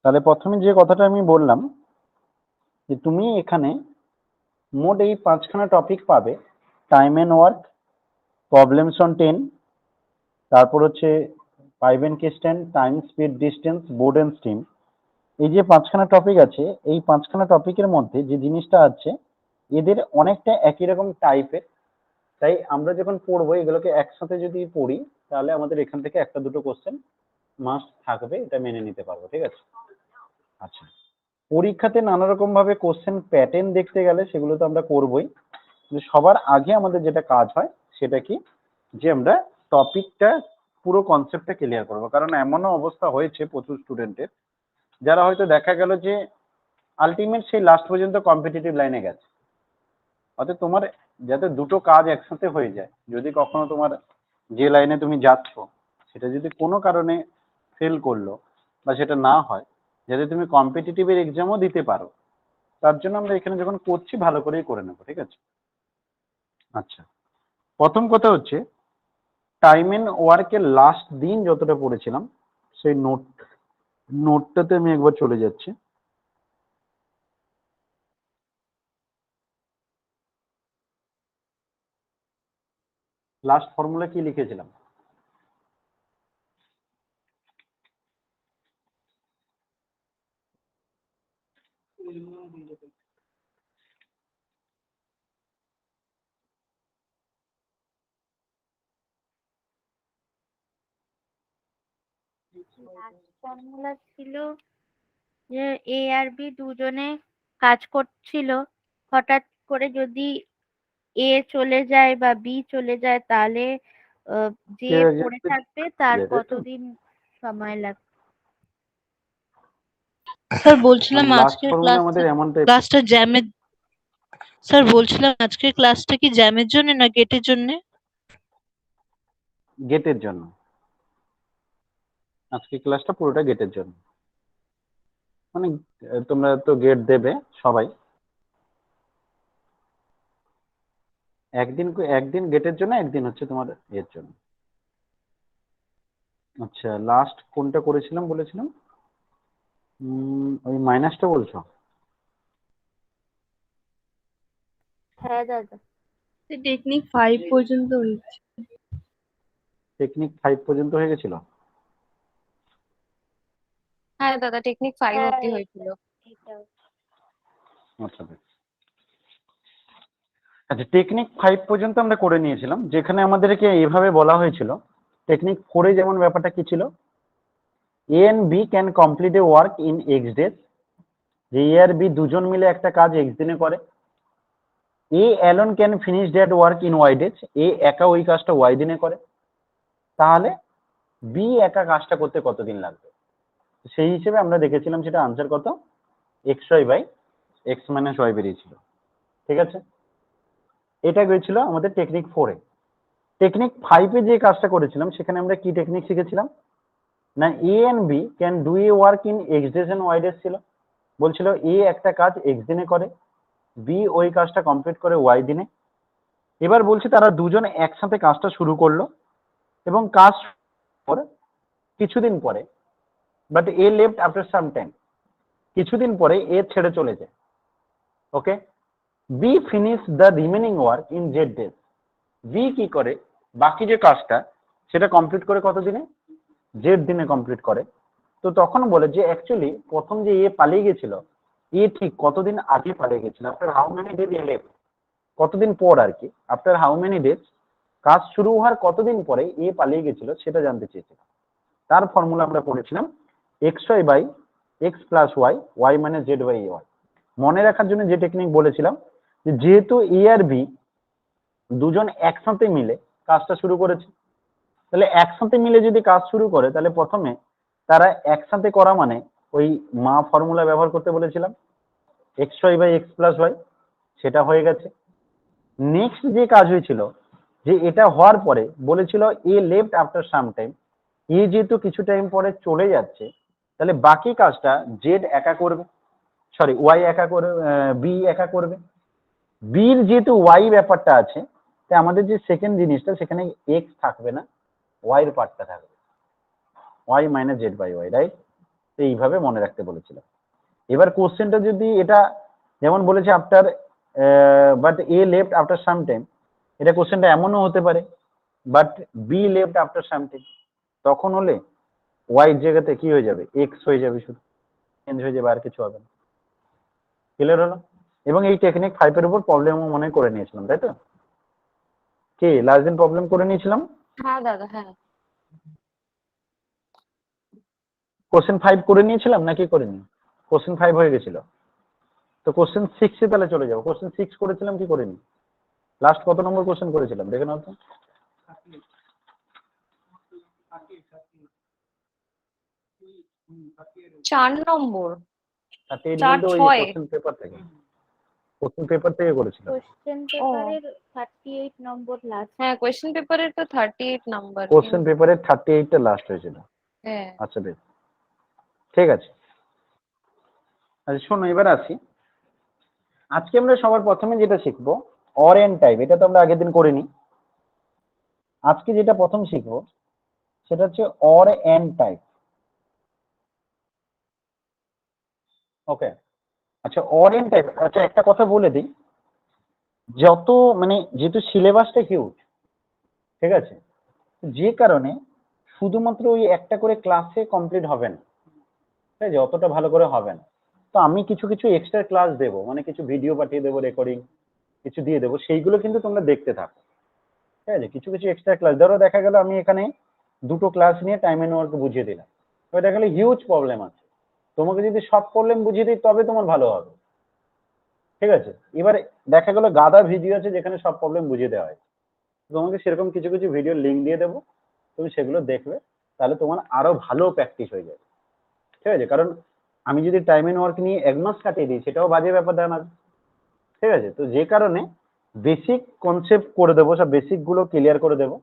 তাহলে প্রথমে যে কথাটা আমি বললাম যে তুমি এখানে মোট এই 5খানা টপিক পাবে। Time and work, problems on 10, তারপর হচ্ছে pipe and cistern, time, speed, distance, boat and stream. এই যে 5খানা টপিক আছে, এই 5খানা টপিকের মধ্যে যে জিনিসটা আছে এদের অনেকটা একই রকম টাইপের। তাই আমরা যখন পড়বো এগুলোকে একসাথে যদি পড়ি তাহলে আমাদের এখান থেকে একটা দুটো কোশ্চেন মাস্ট থাকবে, এটা মেনে নিতে পারবো। ঠিক আছে? আচ্ছা, পরীক্ষাতে নানা রকম ভাবে কোশ্চেন প্যাটার্ন দেখতে গেলে সেগুলো তো আমরা করবোই, কিন্তু সবার আগে আমাদের যেটা কাজ হয় সেটা কি, যে আমরা টপিকটা পুরো কনসেপ্টটা ক্লিয়ার করবো। কারণ এমনও অবস্থা হয়েছে প্রচুর স্টুডেন্টের যারা হয়তো দেখা গেল যে আলটিমেট সেই লাস্ট পর্যন্ত কম্পিটিটিভ লাইনে গেছে। অর্থাৎ তোমার যাতে দুটো কাজ একসাথে হয়ে যায়, যদি কখনো তোমার যে লাইনে তুমি যাচ্ছ সেটা যদি কোনো কারণে ফেল করলো বা সেটা না হয়, যাতে তুমি কম্পিটিটিভের এক্সামও দিতে পারো, তার জন্য আমরা এখানে যখন করছি ভালো করেই করে নেবো। ঠিক আছে? আচ্ছা, প্রথম কথা হচ্ছে টাইম এন্ড ওয়ার্কের লাস্ট দিন যতটা পড়েছিলাম সেই নোটটাতে আমি একবার চলে যাচ্ছি। লাস্ট ফর্মুলা কি লিখেছিলাম? ফর্মুলা ছিল যে এ আর বি দুজনে কাজ করছিল, হঠাৎ করে যদি এ চলে যায় বা বি চলে যায় তাহলে যে পড়ে থাকবে তার কতদিন সময় লাগবে। স্যার বলছিলাম লাস্ট ফর্মুলা আমাদের এমনটাই। ক্লাসটা জ্যামের, স্যার বলছিলাম আজকের ক্লাসটা কি জ্যামের জন্য না গেটের জন্য? গেটের জন্য। আজকে ক্লাসটা পুরোটা গেটের জন্য। মানে তোমরা তো গেট দেবে সবাই, একদিন একদিন গেটের জন্য, একদিন হচ্ছে তোমার এর জন্য। আচ্ছা, লাস্ট কোনটা করেছিলাম বলেছিলাম? ওই মাইনাসটা বলছো? হ্যাঁ দাদা, টেকনিক 5 পর্যন্ত হয়েছে। টেকনিক 5 পর্যন্ত হয়ে গেছিল? হ্যাঁ দাদা, টেকনিক 5 অবধি হয়েছিল। আচ্ছা আচ্ছা, টেকনিক 5 পর্যন্ত আমরা করে নিয়েছিলাম, যেখানে আমাদেরকে এভাবে বলা হয়েছিল টেকনিক 4-এ যেমন ব্যাপারটা কি ছিল, A and B can complete a work in X days. যে এ আর বি দুজন মিলে একটা কাজ এক্স দিনে করে। A alone can finish that work in Y days. A একা ওই কাজটা ওয়াই দিনে করে। তাহলে বি একা কাজটা করতে কতদিন লাগবে? সেই হিসেবে আমরা দেখেছিলাম সেটা আনসার কত, X Y by X minus Y বেরিয়েছিল। ঠিক আছে? এটা গেছিল আমাদের টেকনিক 4-এ। টেকনিক 5-এ যে কাজটা করেছিলাম সেখানে আমরা কি টেকনিক শিখেছিলাম না, A and B can do a work in X days and Y days ছিল। বলছিল এ একটা কাজ এক্স দিনে করে, বি ওই কাজটা কমপ্লিট করে ওয়াই দিনে। এবার বলছে তারা দুজন একসাথে কাজটা শুরু করলো এবং কাজ পর কিছুদিন পরে, but A left after some time, কিছুদিন পরে এ ছেড়ে চলে যায়। Okay, B finish the remaining work in Z days. B কি করে বাকি যে কাজটা সেটা কমপ্লিট করে কত দিনে, জেড দিনে কমপ্লিট করে। তো তখন বলে যে অ্যাকচুয়ালি প্রথম যে এ পালিয়ে গেছিল, এ ঠিক কতদিন আগে পালিয়ে গেছিল, after how many days A left, কতদিন পর আর কি, আফটার হাউ মেনি ডেজ, কাজ শুরু হওয়ার কতদিন পরে এ পালিয়ে গেছিল সেটা জানতে চেয়েছিল। তার ফর্মুলা আমরা পড়েছিলাম X Y by X plus Y, Y minus Z by Y. মনে রাখার জন্য যে টেকনিক বলেছিলাম, যে যেহেতু এ আর বি দুজন একসাথে মিলে কাজটা শুরু করেছে, তাহলে একসাথে মিলে যদি কাজ শুরু করে তাহলে প্রথমে তারা একসাথে করা মানে ওই মা ফর্মুলা ব্যবহার করতে বলেছিলাম, X Y by X plus Y, সেটা হয়ে গেছে। নেক্সট যে কাজ হয়েছিল, যে এটা হওয়ার পরে বলেছিল এ লেফট আফটার সাম টাইম, এ যেহেতু কিছু টাইম পরে চলে যাচ্ছে তাহলে বাকি কাজটা জেড একা করবে, সরি ওয়াই একা করে, বি একা করবে। বির যেহেতু ওয়াই ব্যাপারটা আছে, তাই আমাদের যে সেকেন্ড জিনিসটা সেখানে এক্স থাকবে না, ওয়াই এর পার্টটা থাকবে, Y minus Z by Y, right? তো এইভাবে মনে রাখতে বলেছিলাম। এবার কোশ্চেনটা যদি এটা যেমন বলেছে after but A left after some time, এটা কোশ্চেনটা এমনও হতে পারে but be left after some time, তখন হলে ওয়াই এর জায়গাতে কি হয়ে যাবে, এক্স হয়ে যাবে, শুধু চেঞ্জ হয়ে যাবে, আর কিছু হবে না। ক্লিয়ার হলো? এবং এই টেকনিক 5 এর উপর প্রবলেমও মনে করে নিয়েছিলাম, তাই তো? কে লাস্ট দিন প্রবলেম করে নিয়েছিলাম? হ্যাঁ দাদা, হ্যাঁ। কোশ্চেন 5 করে নিয়েছিলাম নাকি করিনি? কোশ্চেন 5 হয়ে গেছিল, তো কোশ্চেন 6 এ তাহলে চলে যাবো। কোশ্চেন 6 করেছিলাম কি করিনি? লাস্ট কত নম্বর কোশ্চেন করেছিলাম দেখে নাও তো। 4 নম্বর, 38 4, বলতে ওই 6 কোশ্চেন পেপার থেকে, কোশ্চেন পেপার থেকে করেছিলাম। কোশ্চেন পেপারের 38 নম্বর লাস্ট। হ্যাঁ, কোয়েশ্চেন পেপারের তো 38 নাম্বার। কোশ্চেন পেপারের 38 টা লাস্ট হয়েছিল। হ্যাঁ। আচ্ছা বেশ, ঠিক আছে। আচ্ছা শোনো, এবার আসি। আজকে আমরা সবার প্রথমে যেটা শিখবো অর এন্ড টাইপ, এটা তো আমরা আগের দিন করিনি। আজকে যেটা প্রথম শিখবো সেটা হচ্ছে অর এন্ড টাইপ। ওকে, আচ্ছা অর এন্ড টাইপ। আচ্ছা একটা কথা বলে দিই, যত মানে যেহেতু সিলেবাসটা হিউজ, ঠিক আছে, যে কারণে শুধুমাত্র ওই একটা করে ক্লাসে কমপ্লিট হবে না, ঠিক আছে, অতটা ভালো করে হবে না। তো আমি কিছু কিছু এক্সট্রা ক্লাস দেবো, মানে কিছু ভিডিও পাঠিয়ে দেবো, রেকর্ডিং কিছু দিয়ে দেবো, সেইগুলো কিন্তু তোমরা দেখতে থাকো, ঠিক আছে। কিছু কিছু এক্সট্রা ক্লাস, ধরো দেখা গেল আমি এখানে দুটো ক্লাস নিয়ে টাইম এন্ড ওয়ার্ক বুঝিয়ে দিলাম, তবে দেখা গেলে হিউজ প্রবলেম আছে, তোমাকে যদি সব প্রবলেম বুঝিয়ে দিই তবে তোমার ভালো হবে, ঠিক আছে। এবারে দেখা গেল গাদা ভিডিও আছে যেখানে সব প্রবলেম বুঝিয়ে দেওয়া হয়, তোমাকে সেরকম কিছু কিছু ভিডিও লিঙ্ক দিয়ে দেবো, তুমি সেগুলো দেখবে, তাহলে তোমার আরো ভালো প্র্যাকটিস হয়ে যাবে, ঠিক আছে। কারণ আমি যদি টাইম এন্ড ওয়ার্ক নিয়ে 1 মাস কাটিয়ে দিই সেটাও বাজে ব্যাপার না, ঠিক আছে। তো যে কারণে বেসিক কনসেপ্ট করে দেবো, সব বেসিক গুলো ক্লিয়ার করে দেবো।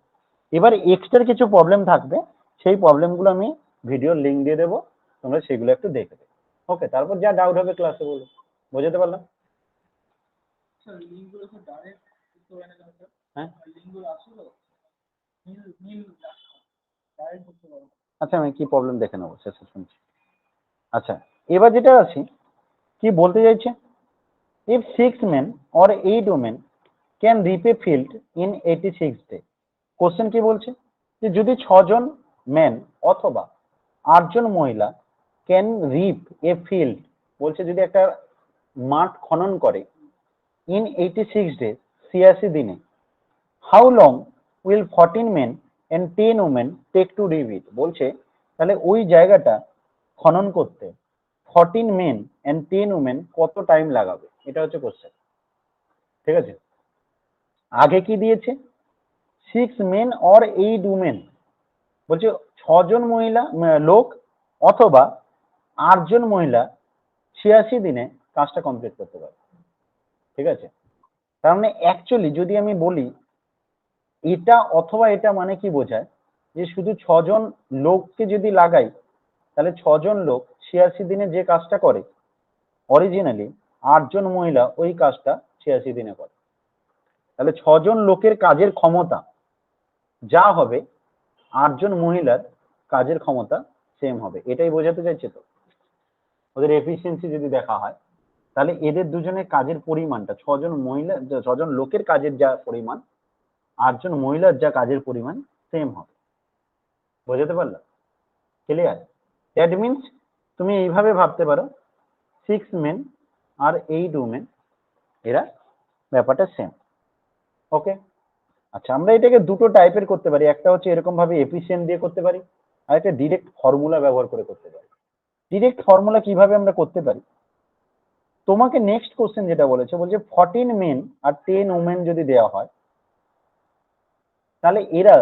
এবার এক্সট্রা কিছু প্রবলেম থাকবে, সেই প্রবলেমগুলো আমি ভিডিওর লিঙ্ক দিয়ে দেবো, তোমরা সেগুলো একটু দেখবে। ওকে, তারপর যা ডাউট হবে ক্লাসে বলো, বুঝতে পারলাম? হ্যাঁ, আচ্ছা আমি কি প্রবলেম দেখে নেবো, শেষে শুনছি। আচ্ছা এবার যেটা আছি, কি বলতে চাইছে, if 6 men or 8 women can reap a field in 86 days, question কি বলছে যে যদি 6জন ম্যান অথবা 8জন মহিলা ক্যান রিপ এ ফিল্ড, বলছে যদি একটা মাঠ খনন করে ইন 86 ডেজ, 86 দিনে, how long will 14 men and 10 women take to reap it, বলছে তাহলে ওই জায়গাটা খনন করতে 14 men and 10 women কত টাইম লাগাবে, এটা হচ্ছে কোশ্চেন, ঠিক আছে। আগে কি দিয়েছে, 6 men or 8 women, বলছে 6জন মহিলা লোক অথবা 8জন মহিলা 86 দিনে কাজটা কমপ্লিট করতে পারে, ঠিক আছে। তার মানে অ্যাকচুয়ালি যদি আমি বলি এটা অথবা এটা মানে কি বোঝায়, যে শুধু 6জন লোককে যদি লাগাই তাহলে 6জন লোক 86 দিনে যে কাজটা করে, অরিজিনালি 8জন মহিলা ওই কাজটা 86 দিনে করে, তাহলে 6জন লোকের কাজের ক্ষমতা যা হবে 8জন মহিলার কাজের ক্ষমতা সেম হবে, এটাই বোঝাতে চাইছে। তো ওদের এফিসিয়েন্সি যদি দেখা হয় তাহলে এদের দুজনের কাজের পরিমাণটা 6জন মহিলা 6জন লোকের কাজের যা পরিমাণ 8জন মহিলার যা কাজের পরিমাণ সেম হবে, বোঝাতে পারলাম? ক্লিয়ার? দ্যাট মিনস তুমি এইভাবে ভাবতে পারো 6 men আর 8 women এরা ব্যাপারটা সেম। ওকে, আচ্ছা আমরা এটাকে দুটো টাইপের করতে পারি, একটা হচ্ছে এরকম ভাবে এফিসিয়েন্ট দিয়ে করতে পারি, আর একটা ডিরেক্ট ফর্মুলা ব্যবহার করে করতে পারি। ডিরেক্ট ফর্মুলা কিভাবে আমরা করতে পারি, তোমাকে নেক্সট কোশ্চেন যেটা বলেছে, বলছে 14 men আর 10 women যদি দেওয়া হয় তাহলে এরা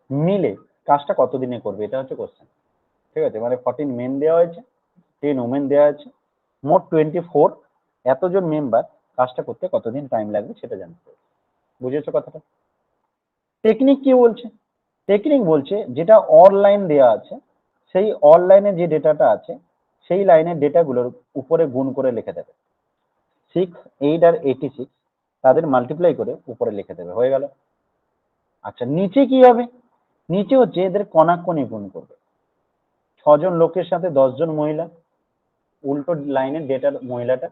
মিলে কাজটা কতদিনে করবে, এটা হচ্ছে কোশ্চেন, ঠিক আছে। মানে 14 men দেওয়া হয়েছে, 10 women দেওয়া আছে, মোট 24, এতজন মেম্বার কাজটা করতে কতদিন টাইম লাগবে সেটা জানতে হবে, বুঝেছো কথাটা? টেকনিক কি বলছে, টেকনিক বলছে যেটা অর লাইন দেওয়া আছে সেই অর লাইনে যে ডেটাটা আছে সেই লাইনের ডেটাগুলোর উপরে গুণ করে লিখে দেবে, 6, 8 আর 86 তাদের মাল্টিপ্লাই করে উপরে লিখে দেবে, হয়ে গেল। আচ্ছা নিচে কি হবে, নিচে হচ্ছে এদের কণাকণি গুণ করবে। 6 জন লোকের সাথে 10 জন মহিলা, উল্টো লাইনের ডেটার মহিলাটা,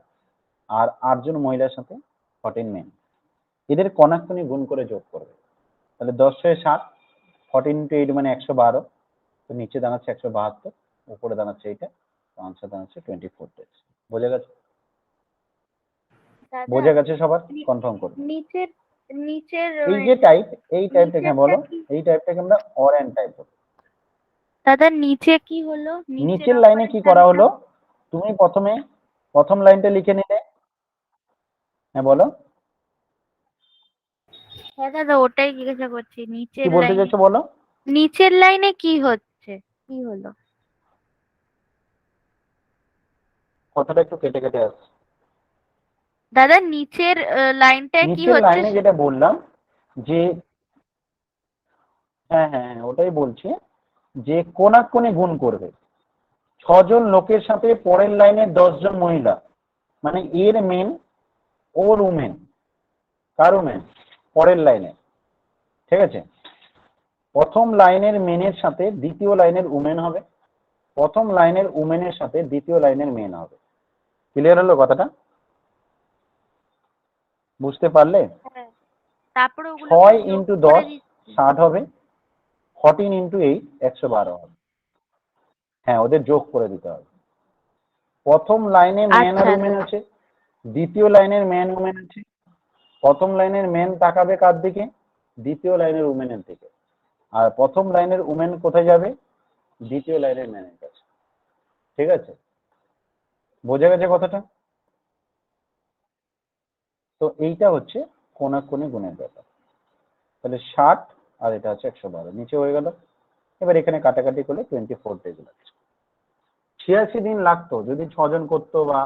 আর 8 জন মহিলার সাথে 14 মেন, এদের কণাকণি গুণ করে যোগ করবে। তাহলে 10 6 60, 14 into 8 মানে 112, তো নিচে দাঁড়াচ্ছে 172, উপরে দাঁড়াচ্ছে এইটা, তো আনসার দাঁড়াচ্ছে 24 days। বোঝা গেছে? দাদা বোঝা গেছে সবার? নি- কনফার্ম করবে। নিচের নিচের এই যে টাইপ, এই টাইপটাকে নিচেরটা বলো, কি? এই টাইপটাকে আমরা অরেন্ট টাইপ বলি। দাদা নিচে কি হলো? নিচের লাইনে কি করা হলো, তুমি প্রথমে প্রথম লাইনটা লিখে নিলে। হ্যাঁ বলো, হ্যাঁ দাদা ওটাই জিজ্ঞাসা করছি, কি নিচের বলতে লাইনে চাইছো বলো। নিচের লাইনে কি হচ্ছে, কি হলো? কথাটা একটু কেটে কেটে আসছে। দাদা নিচের লাইনটায় কি নিচের হচ্ছে? লাইনে যেটা বললাম যে, হ্যাঁ হ্যাঁ হ্যাঁ ওটাই বলছি, যে কোণাকোণে গুণ করবে। 6 জন লোকের সাথে পরের লাইনে 10 জন মহিলা, মানে এর মেন ওর উমেন, কার উমেন? পরের লাইনে। ঠিক আছে, প্রথম লাইনের মেনের সাথে দ্বিতীয় লাইনের উমেন হবে, প্রথম লাইনের উমেনের সাথে দ্বিতীয় লাইনের মেন হবে। ক্লিয়ার হলো কথাটা? বুঝতে পারলে? হ্যাঁ, তারপরে ওগুলো 6 যোগ into করে 10 দিচ্ছি। 60 হবে, 14 into 8 112 হবে। হ্যাঁ, ওদের যোগ করে দিতে হবে। প্রথম লাইনে ম্যান আর আচ্ছা উমেন দাদা। আছে, দ্বিতীয় লাইনের ম্যান উমেন আছে, প্রথম লাইনের ম্যান তাকাবে কার দিকে? দ্বিতীয় লাইনের উমেনের দিকে। আর প্রথম লাইনের উমেন কোথায় যাবে? দ্বিতীয় লাইনের ম্যানের কাছে। ঠিক আছে, বোঝা গেছে কথাটা? তো এইটা হচ্ছে কোণাকোণি গুণের ব্যাপার। তাহলে 60 আর এটা হচ্ছে 112, নিচে হয়ে গেল। এবার এখানে কাটাকাটি করলে 24 days লাগছে। 86 দিন লাগতো যদি 6 জন করতো, বা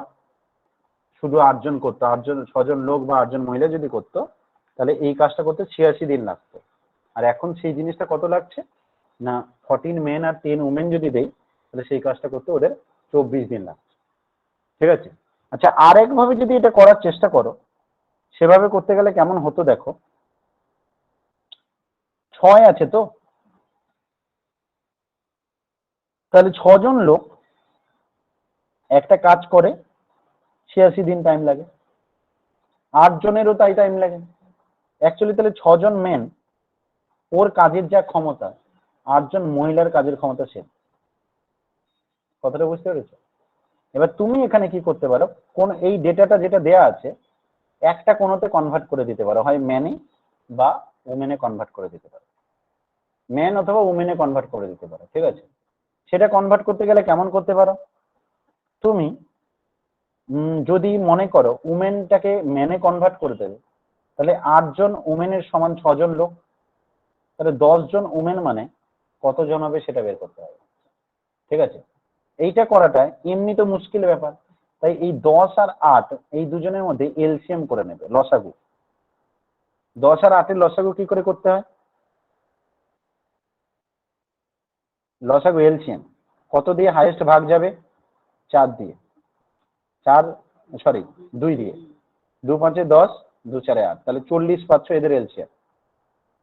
শুধু 8 জন করতো, 8 জন 6 জন লোক বা 8 জন মহিলা যদি করতো, তাহলে এই কাজটা করতে 86 দিন লাগতো। আর এখন সেই জিনিসটা কত লাগছে না, 14 মেন আর 10 উমেন যদি দেই, তাহলে সেই কাজটা করতে ওদের 24 দিন লাগছে। ঠিক আছে, আচ্ছা আর একভাবে যদি এটা করার চেষ্টা করো, সেভাবে করতে গেলে কেমন হতো দেখো। 6 আছে তো, তাহলে 6 জন লোক একটা কাজ করে 86 দিন টাইম লাগে, 8 জনেরও তাই টাইম লাগে। অ্যাকচুয়ালি তাহলে 6 জন মেন, ওর কাজের যা ক্ষমতা, 8 জন মহিলার কাজের ক্ষমতা সেম। কথাটা বুঝতে পেরেছো? এবার তুমি এখানে কি করতে পারো, কোন এই ডেটাটা যেটা দেয়া আছে একটা কোনোতে কনভার্ট করে দিতে পারো, হয় ম্যানে বা উমেনে কনভার্ট করে দিতে পারো, ম্যান অথবা উমেনে কনভার্ট করে দিতে পারো। ঠিক আছে, সেটা কনভার্ট করতে গেলে কেমন করতে পারো, তুমি যদি মনে করো উমেনটাকে ম্যানে কনভার্ট করে দেবে, তাহলে 8 জন উমেনের সমান 6 জন লোক, তাহলে 10 জন উমেন মানে কতজন হবে সেটা বের করতে হবে। ঠিক আছে, এইটা করাটা এমনি তো মুশকিল ব্যাপার, তাই এই 10 আর 8 এই দুজনের মধ্যে এলসিএম করে নেবে, লসাগু। 10 আর 8 এর লসাগু কি করে করতে হয়? লসাগু এলসিএম কত দিয়ে হাইয়েস্ট ভাগ যাবে? 4 দিয়ে, 4 সরি 2 দিয়ে, 2 5 10, 2 4 8, তাহলে 40 পাচ্ছ এদের এলসিএম।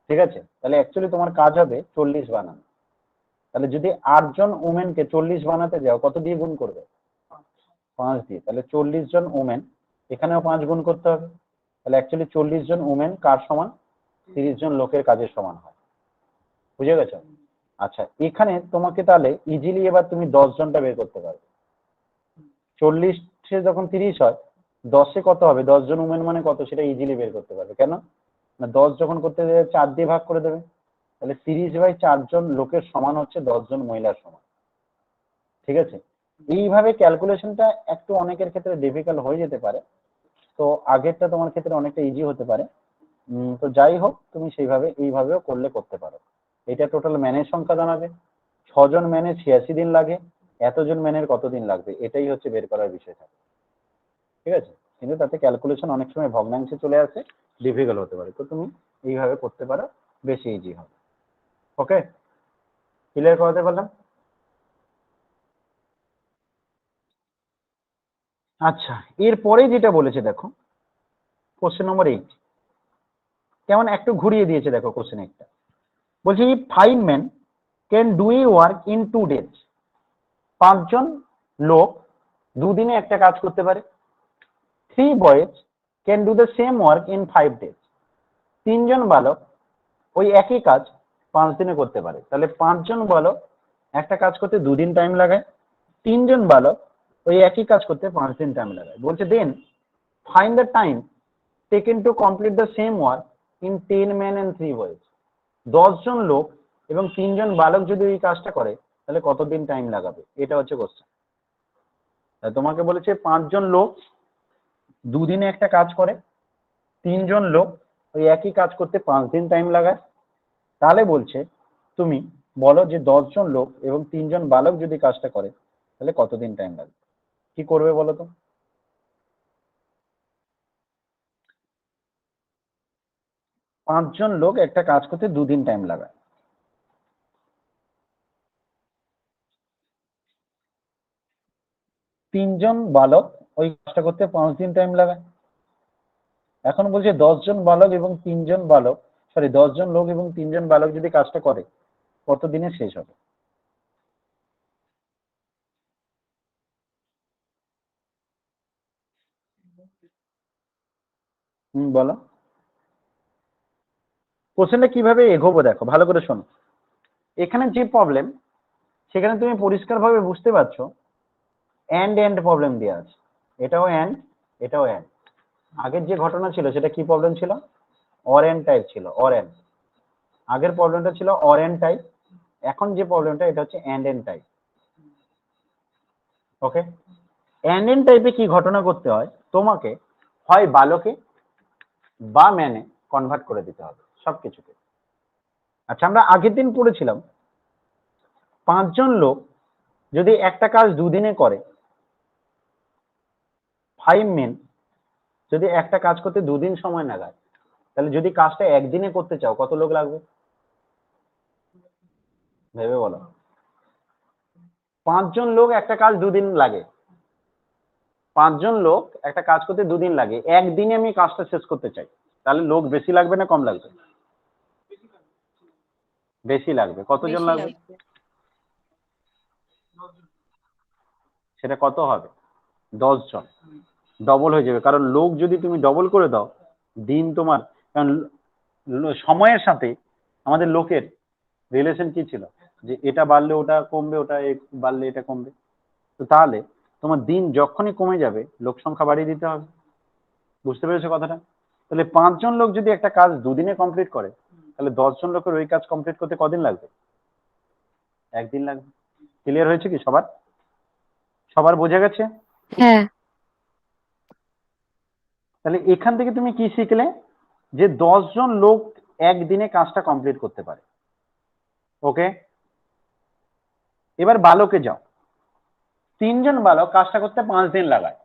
ঠিক আছে, তাহলে অ্যাকচুয়ালি তোমার কাজ হবে 40 বানানো। তাহলে যদি 8 জন উমেনকে 40 বানাতে যাও, কত দিয়ে গুণ করবে? 5 দিয়ে। তাহলে 40 জন উমেন, এখানেও 5 গুণ করতে হবে। তাহলে অ্যাকচুয়ালি 40 জন উমেন কার সমান? 30 জন লোকের কাজের সমান হয়। বুঝে গেছো? আচ্ছা, এখানে তোমাকে তাহলে ইজিলি এবার তুমি 10 জনটা বের করতে পারবে। 40 যখন 30 হয়, 10-এ কত হবে? 10 জন উমেন মানে কত সেটা ইজিলি বের করতে পারবে। কেন না, 10 যখন করতে দেবে 4 দিয়ে ভাগ করে দেবে, তাহলে 30/4 জন লোকের সমান হচ্ছে 10 জন মহিলার সমান। ঠিক আছে, এইভাবে ক্যালকুলেশনটা একটু অনেকের ক্ষেত্রে ডিফিকাল্ট হয়ে যেতে পারে, তো আগেরটা তোমার ক্ষেত্রে অনেকটা ইজি হতে পারে। তো যাই হোক, তুমি সেইভাবে এইভাবেও করলে করতে পারো। এটা টোটাল ম্যানের সংখ্যা দাঁড়াবে, 6 জন ম্যানের 86 দিন লাগে, এতজন ম্যানের কত দিন লাগবে, এটাই হচ্ছে বের করার বিষয় থাকে। ঠিক আছে, কিন্তু তাতে ক্যালকুলেশন অনেক সময় ভগ্নাংশে চলে আসে, ডিফিকাল্ট হতে পারে, তো তুমি এইভাবে করতে পারো, বেশি ইজি হবে। ওকে, ক্লিয়ার করাতে পারলাম? আচ্ছা, এরপরে যেটা বলেছে দেখো, কোশ্চেন নম্বর 8 কেমন একটু ঘুরিয়ে দিয়েছে দেখো কোশ্চেন একটা, বলছি 5 men can do a work in 2 days, 5 জন লোক দুদিনে একটা কাজ করতে পারে। 3 boys can do the same work in 5 days, 3 জন বালক ওই একই কাজ 5 দিনে করতে পারে। তাহলে 5 জন বালক একটা কাজ করতে 2 দিন টাইম লাগায়, 3 জন বালক ওই একই কাজ করতে 5 দিন টাইম লাগায়। বলছে then find the time taken to complete the same work in 10 men and 3 boys, 10 জন লোক এবং 3 জন বালক যদি এই কাজটা করে তাহলে কতদিন টাইম লাগাবে, এটা হচ্ছে কোশ্চেন। তোমাকে বলেছে 5 জন লোক দুদিনে একটা কাজ করে, 3 জন লোক ওই একই কাজ করতে 5 দিন টাইম লাগায়। তাহলে বলছে তুমি বলো যে 10 জন লোক এবং 3 জন বালক যদি কাজটা করে তাহলে কতদিন টাইম লাগবে, কি করবে বলো তো? পাঁচ জন লোক একটা কাজ করতে 2 দিন টাইম লাগায়, 3 জন বালক ওই কাজটা করতে 5 দিন টাইম লাগায়। এখন বলছে 10 জন বালক এবং 3 জন বালক, সরি 10 জন লোক এবং 3 জন বালক যদি কাজটা করে কত দিনে শেষ হবে? বলো কোশ্চেনটা কিভাবে এগোবো, দেখো ভালো করে শোনো। এখানে যে প্রবলেম সেখানে তুমি পরিষ্কারভাবে বুঝতে পারছো এন্ড প্রবলেম দেওয়া আছে, এটাও এন্ড এটাও এন্ড। আগের যে ঘটনা ছিল সেটা কি প্রবলেম ছিল? অর এন্ড টাইপ ছিল, অর এন্ড। আগের প্রবলেমটা ছিল অর এন্ড টাইপ, এখন যে প্রবলেমটা এটা হচ্ছে এন্ড টাইপ। ওকে, এন্ড টাইপে কি ঘটনা করতে হয়, তোমাকে হয় বালকে বা ম্যানে কনভার্ট করে দিতে হবে সবকিছুকে। আচ্ছা, আমরা আগের দিন পড়েছিলাম 5 জন লোক যদি একটা কাজ 2 দিনে করে, 5 men যদি একটা কাজ করতে 2 দিন সময় লাগায়, তাহলে যদি কাজটা একদিনে করতে চাও কত লোক লাগবে ভেবে বলো। 5 জন লোক একটা কাজ 2 দিন লাগে, 5 জন লোক একটা কাজ করতে 2 দিন লাগে, একদিনে আমি কাজটা শেষ করতে চাই, তাহলে লোক বেশি লাগবে না কম লাগবে? বেশি লাগবে। কতজন বেশি লাগবে? লাগবে। সেটা কত হবে? 10 জন, ডবল হয়ে যাবে। কারণ লোক যদি তুমি ডবল করে দাও দিন তোমার, কারণ সময়ের সাথে আমাদের লোকের রিলেশন কি ছিল যে এটা বাড়লে ওটা কমবে, ওটা বাড়লে এটা কমবে। তো তাহলে তোমার দিন যখনই কমে যাবে লোক সংখ্যা বাড়িয়ে দিতে হবে। বুঝতে পেরেছো কথাটা? তাহলে 5 জন লোক যদি একটা কাজ 2 দিনে কমপ্লিট করে তাহলে 10 জন লোকের ওই কাজ কমপ্লিট করতে কদিন লাগবে? একদিন লাগবে। ক্লিয়ার হয়েছে কি সবার? সবার বোঝা গেছে? হ্যাঁ। তাহলে এখান থেকে তুমি কি শিখলে? যে 10 জন লোক একদিনে কাজটা কমপ্লিট করতে পারে। ওকে, এবার বালকে যাও। 3 জন বালক কাজটা করতে 5 দিন লাগায়,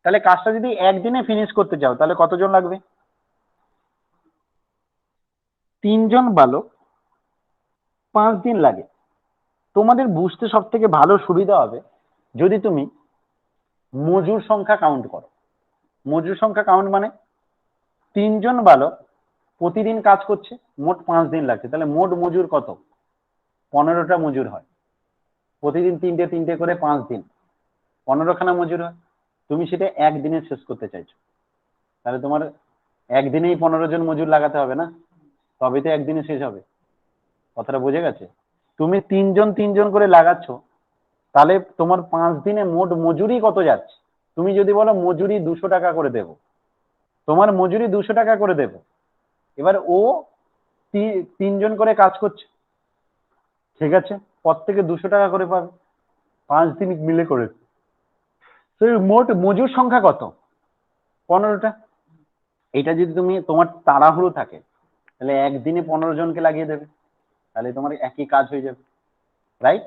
তাহলে কাজটা যদি একদিনে ফিনিশ করতে চাও তাহলে কতজন লাগবে? 3 জন বালক 5 দিন লাগে। তোমাদের বুঝতে সব থেকে ভালো সুবিধা হবে যদি তুমি মজুর সংখ্যা কাউন্ট করো। মজুর সংখ্যা কাউন্ট মানে 3 জন বালক প্রতিদিন কাজ করছে, মোট 5 দিন লাগছে, তাহলে মোট মজুর কত? 15টা মজুর হয়। প্রতিদিন 3টে 3টে করে 5 দিন 15খানা মজুর হয়। তুমি সেটা একদিনে শেষ করতে চাইছো, তাহলে তোমার একদিনেই 15 জন মজুর লাগাতে হবে না, তবে তো একদিনে শেষ হবে। কথাটা বুঝে গেছে? তুমি 3 জন 3 জন করে লাগাচ্ছ, তাহলে তোমার 5 দিনে মোট মজুরি কত যাচ্ছে? তুমি যদি বলো মজুরি 200 টাকা করে দেব, তোমার মজুরি 200 টাকা করে দেব। এবার ও 3 জন করে কাজ করছে, ঠিক আছে, প্রত্যেকে 200 টাকা করে পাবে, 5 দিন মিলে করে। তো মোট মজুর সংখ্যা কত? 15টা। এটা যদি তুমি তোমার তাড়াহুড়ো থাকে তাহলে একদিনে 15 জনকে লাগিয়ে দেবে, তাহলে তোমার একই কাজ হয়ে যাবে, রাইট?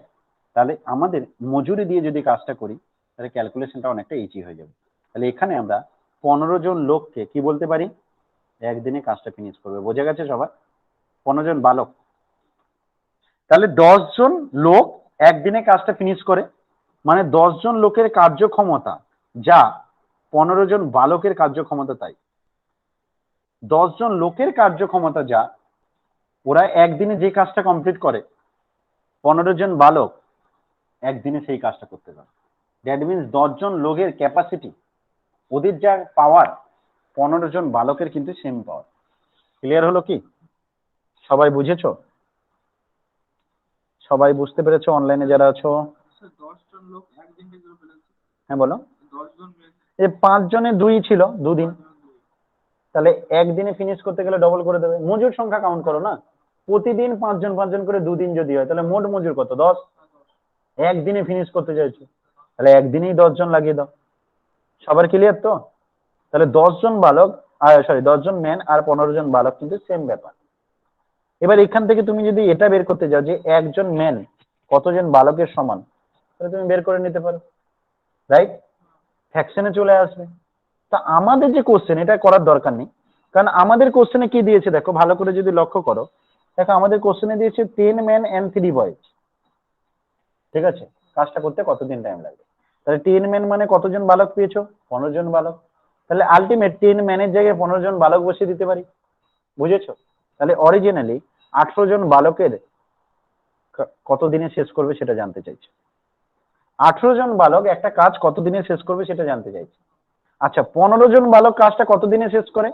তাহলে আমাদের মজুরি দিয়ে যদি কাজটা করি তাহলে ক্যালকুলেশনটা অনেকটা ইজি হয়ে যাবে। তাহলে এখানে আমরা 15 জন লোককে কি বলতে পারি? একদিনে কাজটা ফিনিশ করবে। বোঝা গেছে সবার? 15 জন বালক, তাহলে 10 জন লোক একদিনে কাজটা ফিনিশ করে, মানে 10 জন লোকের কার্যক্ষমতা যা 15 জন বালকের কার্যক্ষমতা তাই। 10 জন লোকের কার্যক্ষমতা যা ওরা একদিনে যে কাজটা কমপ্লিট করে 15 জন বালক একদিনে সেই কাজটা করতে পারে। দ্যাট মিনস 10 জন লোকের ক্যাপাসিটি, ওদের যা পাওয়ার 15 জন বালকের কিন্তু সেম পাওয়ার। ক্লিয়ার হলো কি? সবাই বুঝেছো? সবাই বুঝতে পেরেছো? অনলাইনে যারা আছো, হ্যাঁ বলো। এই 5 জনে 2 ছিল, 2 দিন, তাহলে একদিনে ফিনিশ করতে গেলে ডবল করে দেবে। মজুর সংখ্যা কাউন্ট করো না, প্রতিদিন 5 জন 5 জন করে 2 দিন যদি হয় তাহলে মোট মজুর কত? 10। একদিনে ফিনিশ করতে চাইছো তাহলে একদিনেই 10 জন লাগিয়ে দাও। সবার ক্লিয়ার তো? তাহলে 10 জন বালক, 10 জন ম্যান আর 15 জন বালক কিন্তু সেম ব্যাপার। এবার এখান থেকে তুমি যদি এটা বের করতে যাও যে একজন ম্যান কতজন বালকের সমান, তাহলে তুমি বের করে নিতে পারো, রাইট? ফ্র্যাকশনে চলে আসবে। তা আমাদের যে কোশ্চেন, এটা করার দরকার নেই, কারণ আমাদের কোশ্চেনে কি দিয়েছে দেখো, ভালো করে যদি লক্ষ্য করো, দেখো আমাদের কোশ্চেনে দিয়েছে 10 ম্যান এন্ড 3 বয়েজ। ঠিক আছে, কাজটা করতে কতদিন টাইম লাগবে? তাহলে 10 ম্যান মানে কতজন বালক পেয়েছো? 15 জন বালক। তাহলে আলটিমেট 10 ম্যানের জায়গায় 15 জন বালক বসিয়ে দিতে পারি। বুঝেছো? তাহলে অরিজিনালি 18 জন বালকের কতদিনে শেষ করবে সেটা জানতে চাইছে। 18 জন বালক একটা কাজ কতদিনে শেষ করবে সেটা জানতে চাইছে। আচ্ছা, 15 জন বালক কাজটা কতদিনে শেষ করে?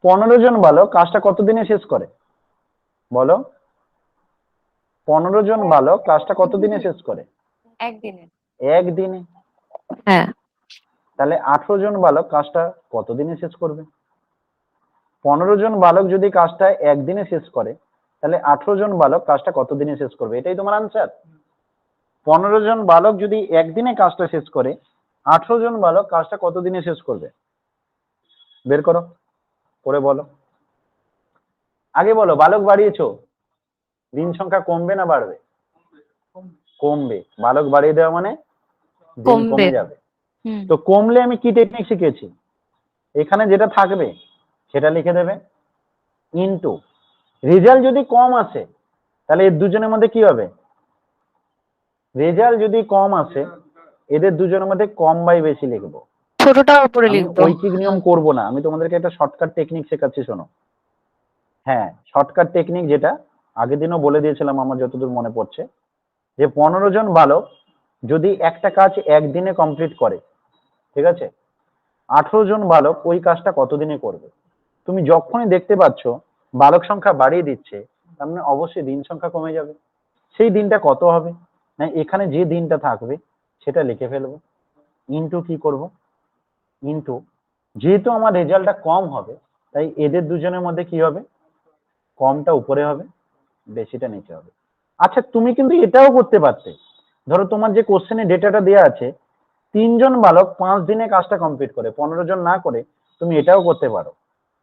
15 জন বালক কাজটা কতদিনে শেষ করে বলো? 15 জন বালক কাজটা কতদিনে শেষ করে? একদিনে। একদিনে। হ্যাঁ। তাহলে 18 জন বালক কাজটা কতদিনে শেষ করবে? 15 জন বালক যদি কাজটা একদিনে শেষ করে, তাহলে 18 জন বালক কাজটা কতদিনে শেষ করবে? এটাই তোমার আনসার। 15 জন বালক যদি একদিনে কাজটা শেষ করে, 18 জন বালক কাজটা কতদিনে শেষ করবে? বের করো, করে বলো। আগে বলো, বালক বাড়িয়েছো, দিন সংখ্যা কমবে না বাড়বে? কমবে। বালক বাড়িয়ে দেওয়া মানে দিন কমবে। কমে যাবে। হুম। তো কমলে আমি কি টেকনিক শিখেছি? এখানে যেটা থাকবে সেটা লিখে দেবে, ইনটু রেজাল্ট যদি কম আসে তাহলে এর দুজনের মধ্যে কি হবে? রেজাল্ট যদি কম আসে এদের দুজনের মধ্যে কম বাই বেশি লিখবো। ছোটটা উপরে আমি লিখবো। ঐকিক নিয়ম করব না, আমি তোমাদেরকে একটা শর্টকাট টেকনিক শেখাচ্ছি, শোনো। হ্যাঁ, শর্টকাট টেকনিক, যেটা আগের দিনও বলে দিয়েছিলাম আমার যতদূর মনে পড়ছে, যে 15 জন বালক যদি একটা কাজ একদিনে কমপ্লিট করে, ঠিক আছে, 18 জন বালক ওই কাজটা কতদিনে করবে? তুমি যখনই দেখতে পাচ্ছ বালক সংখ্যা বাড়িয়ে দিচ্ছে, তার মানে অবশ্যই দিন সংখ্যা কমে যাবে। সেই দিনটা কত হবে? না, এখানে যে দিনটা থাকবে সেটা লিখে ফেলবো। ইনটু কি করব? ইনটু, যেহেতু আমার রেজাল্টটা কম হবে তাই এদের দুজনের মধ্যে কি হবে? কমটা উপরে হবে, বেশিটা নিচে হবে। আচ্ছা, তুমি কিন্তু এটাও করতে পারতে, ধরো তোমার যে কোশ্চেনে ডেটাটা দেওয়া আছে 3 জন বালক 5 দিনে কাজটা কমপ্লিট করে, 15 জন না করে তুমি এটাও করতে পারো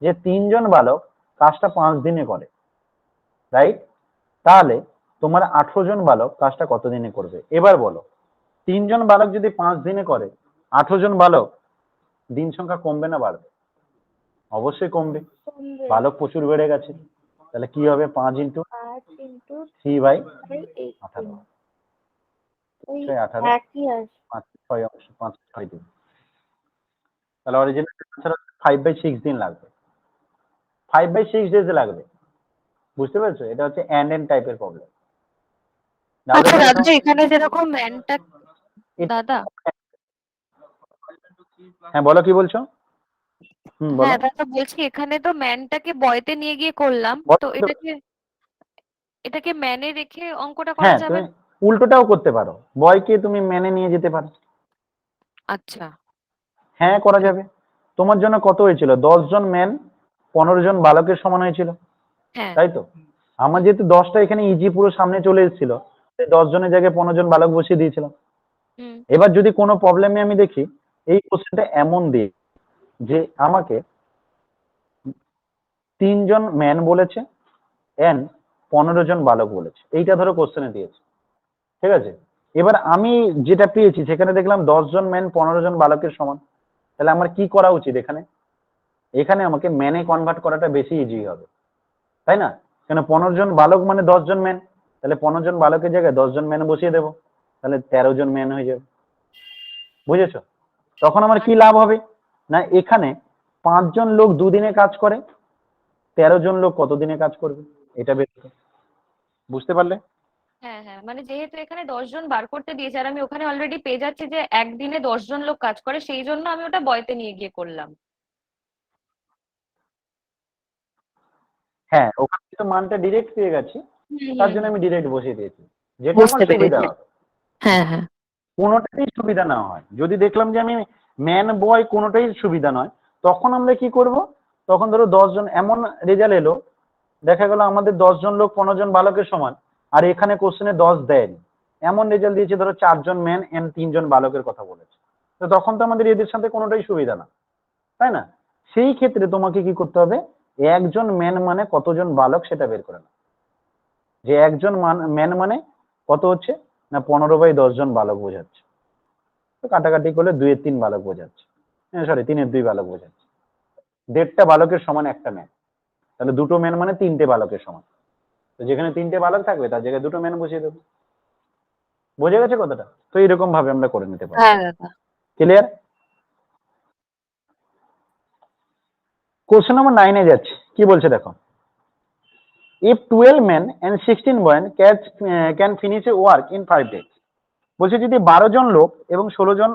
যে 3 জন বালক কাজটা 5 দিনে করে, রাইট? তাহলে তোমার 18 জন বালক কাজটা কত দিনে করবে? এবার বলো, 3 জন বালক যদি 5 দিনে করে, 18 জন বালক, দিন সংখ্যা কমবে না বাড়বে? অবশ্যই কমবে, কমবে। বালক প্রচুর বেড়ে গেছে। তাহলে কি হবে? 5 ইন্টু 5 ইন্টু 3/18, 18 ওই 18, একই আসবে। 5 6 অংশ, 5 6 দিন। তাহলে অরিজিনাল আনসার হচ্ছে 5/6 দিন লাগবে, 5/6 ডেজ লাগবে। বুঝতে পেরেছো? এটা হচ্ছে এন্ড টাইপের প্রবলেম। আচ্ছা দাদা, এখানে যেরকম ম্যানটা, দাদা হ্যাঁ বলো, কি বলছো? বলো। হ্যাঁ দাদা, বলছি এখানে তো ম্যানটাকে বয়তে নিয়ে গিয়ে করলাম, তো এটাকে ম্যানে রেখে অঙ্কটা করা হ্যাঁ, যাবে? তুমি উল্টোটাও করতে পারো, বয়কে তুমি মেনে নিয়ে যেতে পারো। আচ্ছা। হ্যাঁ, করা যাবে। তোমার জন্য কত হয়েছিল? 10 জন ম্যান 15 জন বালকের সমান হয়েছিল, হ্যাঁ। তাই তো? আমার যেহেতু 10টা এখানে ইজি পুরো সামনে চলে এসেছিল, 10 জনের জায়গায় 15 জন বালক বসিয়ে দিয়েছিলাম। হুম। এবার যদি কোনো প্রবলেমে আমি দেখি এই কোশ্চেনটা এমন দিই যে আমাকে 3 জন ম্যান বলেছে এন্ড 15 জন বালক বলেছে, এইটা ধরো কোশ্চেনে দিয়েছে, ঠিক আছে? এবার আমি যেটা পেয়েছি সেখানে দেখলাম 10 জন ম্যান 15 জন বালকের সমান, তাহলে আমার কি করা উচিত? এখানে এখানে আমাকে ম্যানে কনভার্ট করাটা বেশি ইজি হবে, তাই না? কেন, 15 জন বালক মানে 10 জন ম্যান, তাহলে 15 জন বালকের জায়গায় 10 জন ম্যান বসিয়ে দেবো, তাহলে 13 জন ম্যান হয়ে যাবে। বুঝেছো? তখন আমার কি লাভ হবে? না, এখানে 5 জন লোক 2 দিনে কাজ করে, 13 জন লোক কতদিনে কাজ করবে এটা বের করো। বুঝতে পারলে? হ্যাঁ হ্যাঁ, মানে যেহেতু এখানে 10 জন বার করতে দিয়েছে আর আমি ওখানে অলরেডি পেয়ে যাচ্ছি যে একদিনে 10 জন লোক কাজ করে, সেই জন্য আমি ওটা বয়তে নিয়ে গিয়ে করলাম। হ্যাঁ, ওখানে তো মানটা ডিরেক্ট পেয়ে গেছি, তার জন্য হুম। আমি ডিরেক্ট বসিয়ে দিয়েছি, যেটা আমার বুঝতে সুবিধা পেরেছি। হবে। হ্যাঁ হ্যাঁ। কোনোটাই সুবিধা না হয়, যদি দেখলাম যে আমি ম্যান বয় কোনোটাই সুবিধা নয়, তখন আমরা কি করব, তখন ধরো 10 জন এমন রেজাল্ট এলো, দেখা গেল আমাদের 10 জন লোক 15 জন বালকের সমান, আর এখানে কোশ্চেনে 10 দেয়নি, এমন রেজাল্ট দিয়েছে ধরো 4 জন ম্যান এন্ড 3 জন বালকের কথা বলেছে, তো তখন তো আমাদের এদের সাথে কোনোটাই সুবিধা না, তাই না? সেই ক্ষেত্রে তোমাকে কি করতে হবে, একজন ম্যান মানে কতজন বালক সেটা বের করে নাও, যে একজন ম্যান মানে কত হচ্ছে না 15/10 জন বালক বোঝাচ্ছে, তো কাটাকাটি করলে 2/3 বালক বোঝাচ্ছে, সরি 3/2 বালক বোঝাচ্ছে, 1.5টা বালকের সমান একটা ম্যান, তাহলে দুটো ম্যান মানে 3টে বালকের সমান, তো যেখানে 3টে বালক থাকবে তার জায়গায় দুটো ম্যান বসিয়ে দেবো। বোঝা গেছে কথাটা? তো এরকম ভাবে আমরা করে নিতে পারি। হ্যাঁ দাদা। ক্লিয়ার? কোশ্চেন নম্বর 9 এ যাচ্ছে, কি বলছে দেখো, if 12 men and 16 women can finish a work in 5 days, বলছে যদি 12 জন লোক এবং 16 জন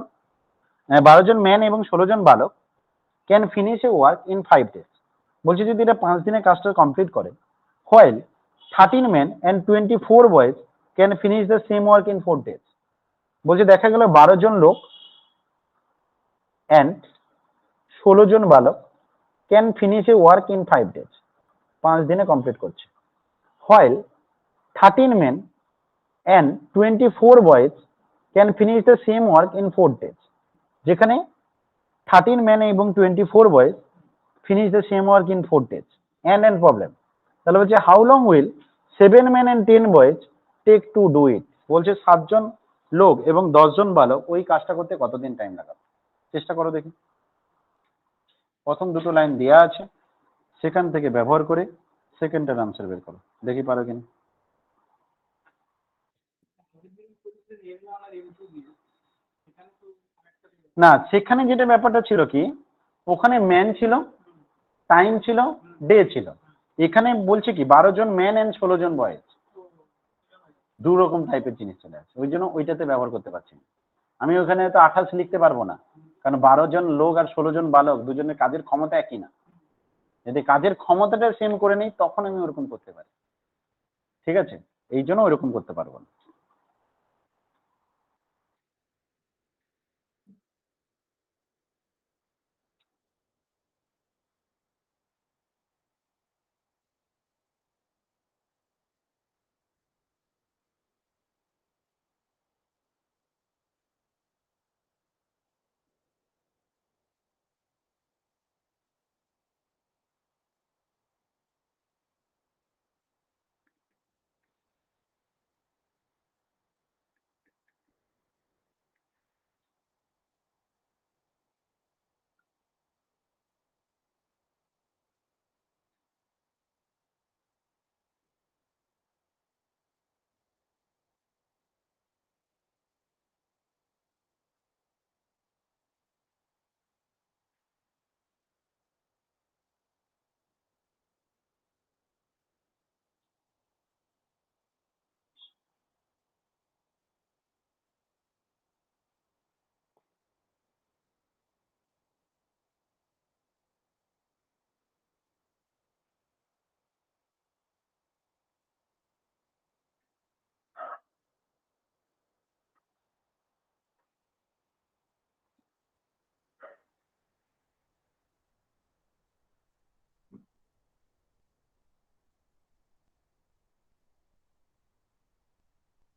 12 জন ম্যান এবং 16 জন বালক can finish A work in 5 days, বলছে যদি এটা 5 দিনে কাজটা কমপ্লিট করে, while 13 men and 24 boys can finish the same work in 4 days, বলছে দেখা গেল 12 জন লোক অ্যান্ড 16 জন বালক can finish A work in 5 days, 5 দিনে কমপ্লিট করছে, while 13 men and 24 boys can finish the same work in 4 days, যেখানে 13 men এবং 24 boys finish the same work in 4 days, and problem, তাহলে বলছে how long will 7 men and 10 boys take to do it, বলছে 7 জন লোক এবং 10 জন বালক ওই কাজটা করতে কতদিন টাইম লাগাবে, চেষ্টা করো দেখি। প্রথম দুটো লাইন দেয়া আছে, সেখান থেকে ব্যবহার করে সেকেন্ডের আনসার বের করো, দেখি পারো কিনা। না, সেখানে যেটা ব্যাপারটা ছিল কি, ওখানে ম্যান ছিল, টাইম ছিল, ডে ছিল, এখানে বলছে কি 12 জন ম্যান এন্ড 16 জন বয়েজ, দু রকম টাইপের জিনিস চলে আসে, ওই জন্য ওইটাতে ব্যবহার করতে পারছি না। আমি ওখানে তো 28 লিখতে পারবো না, কারণ 12 জন লোক আর 16 জন বালক দুজনের কাজের ক্ষমতা একই না, যদি কাজের ক্ষমতাটা সেম করে নেই তখন আমি ওরকম করতে পারি, ঠিক আছে, এই জন্য ওইরকম করতে পারবো না।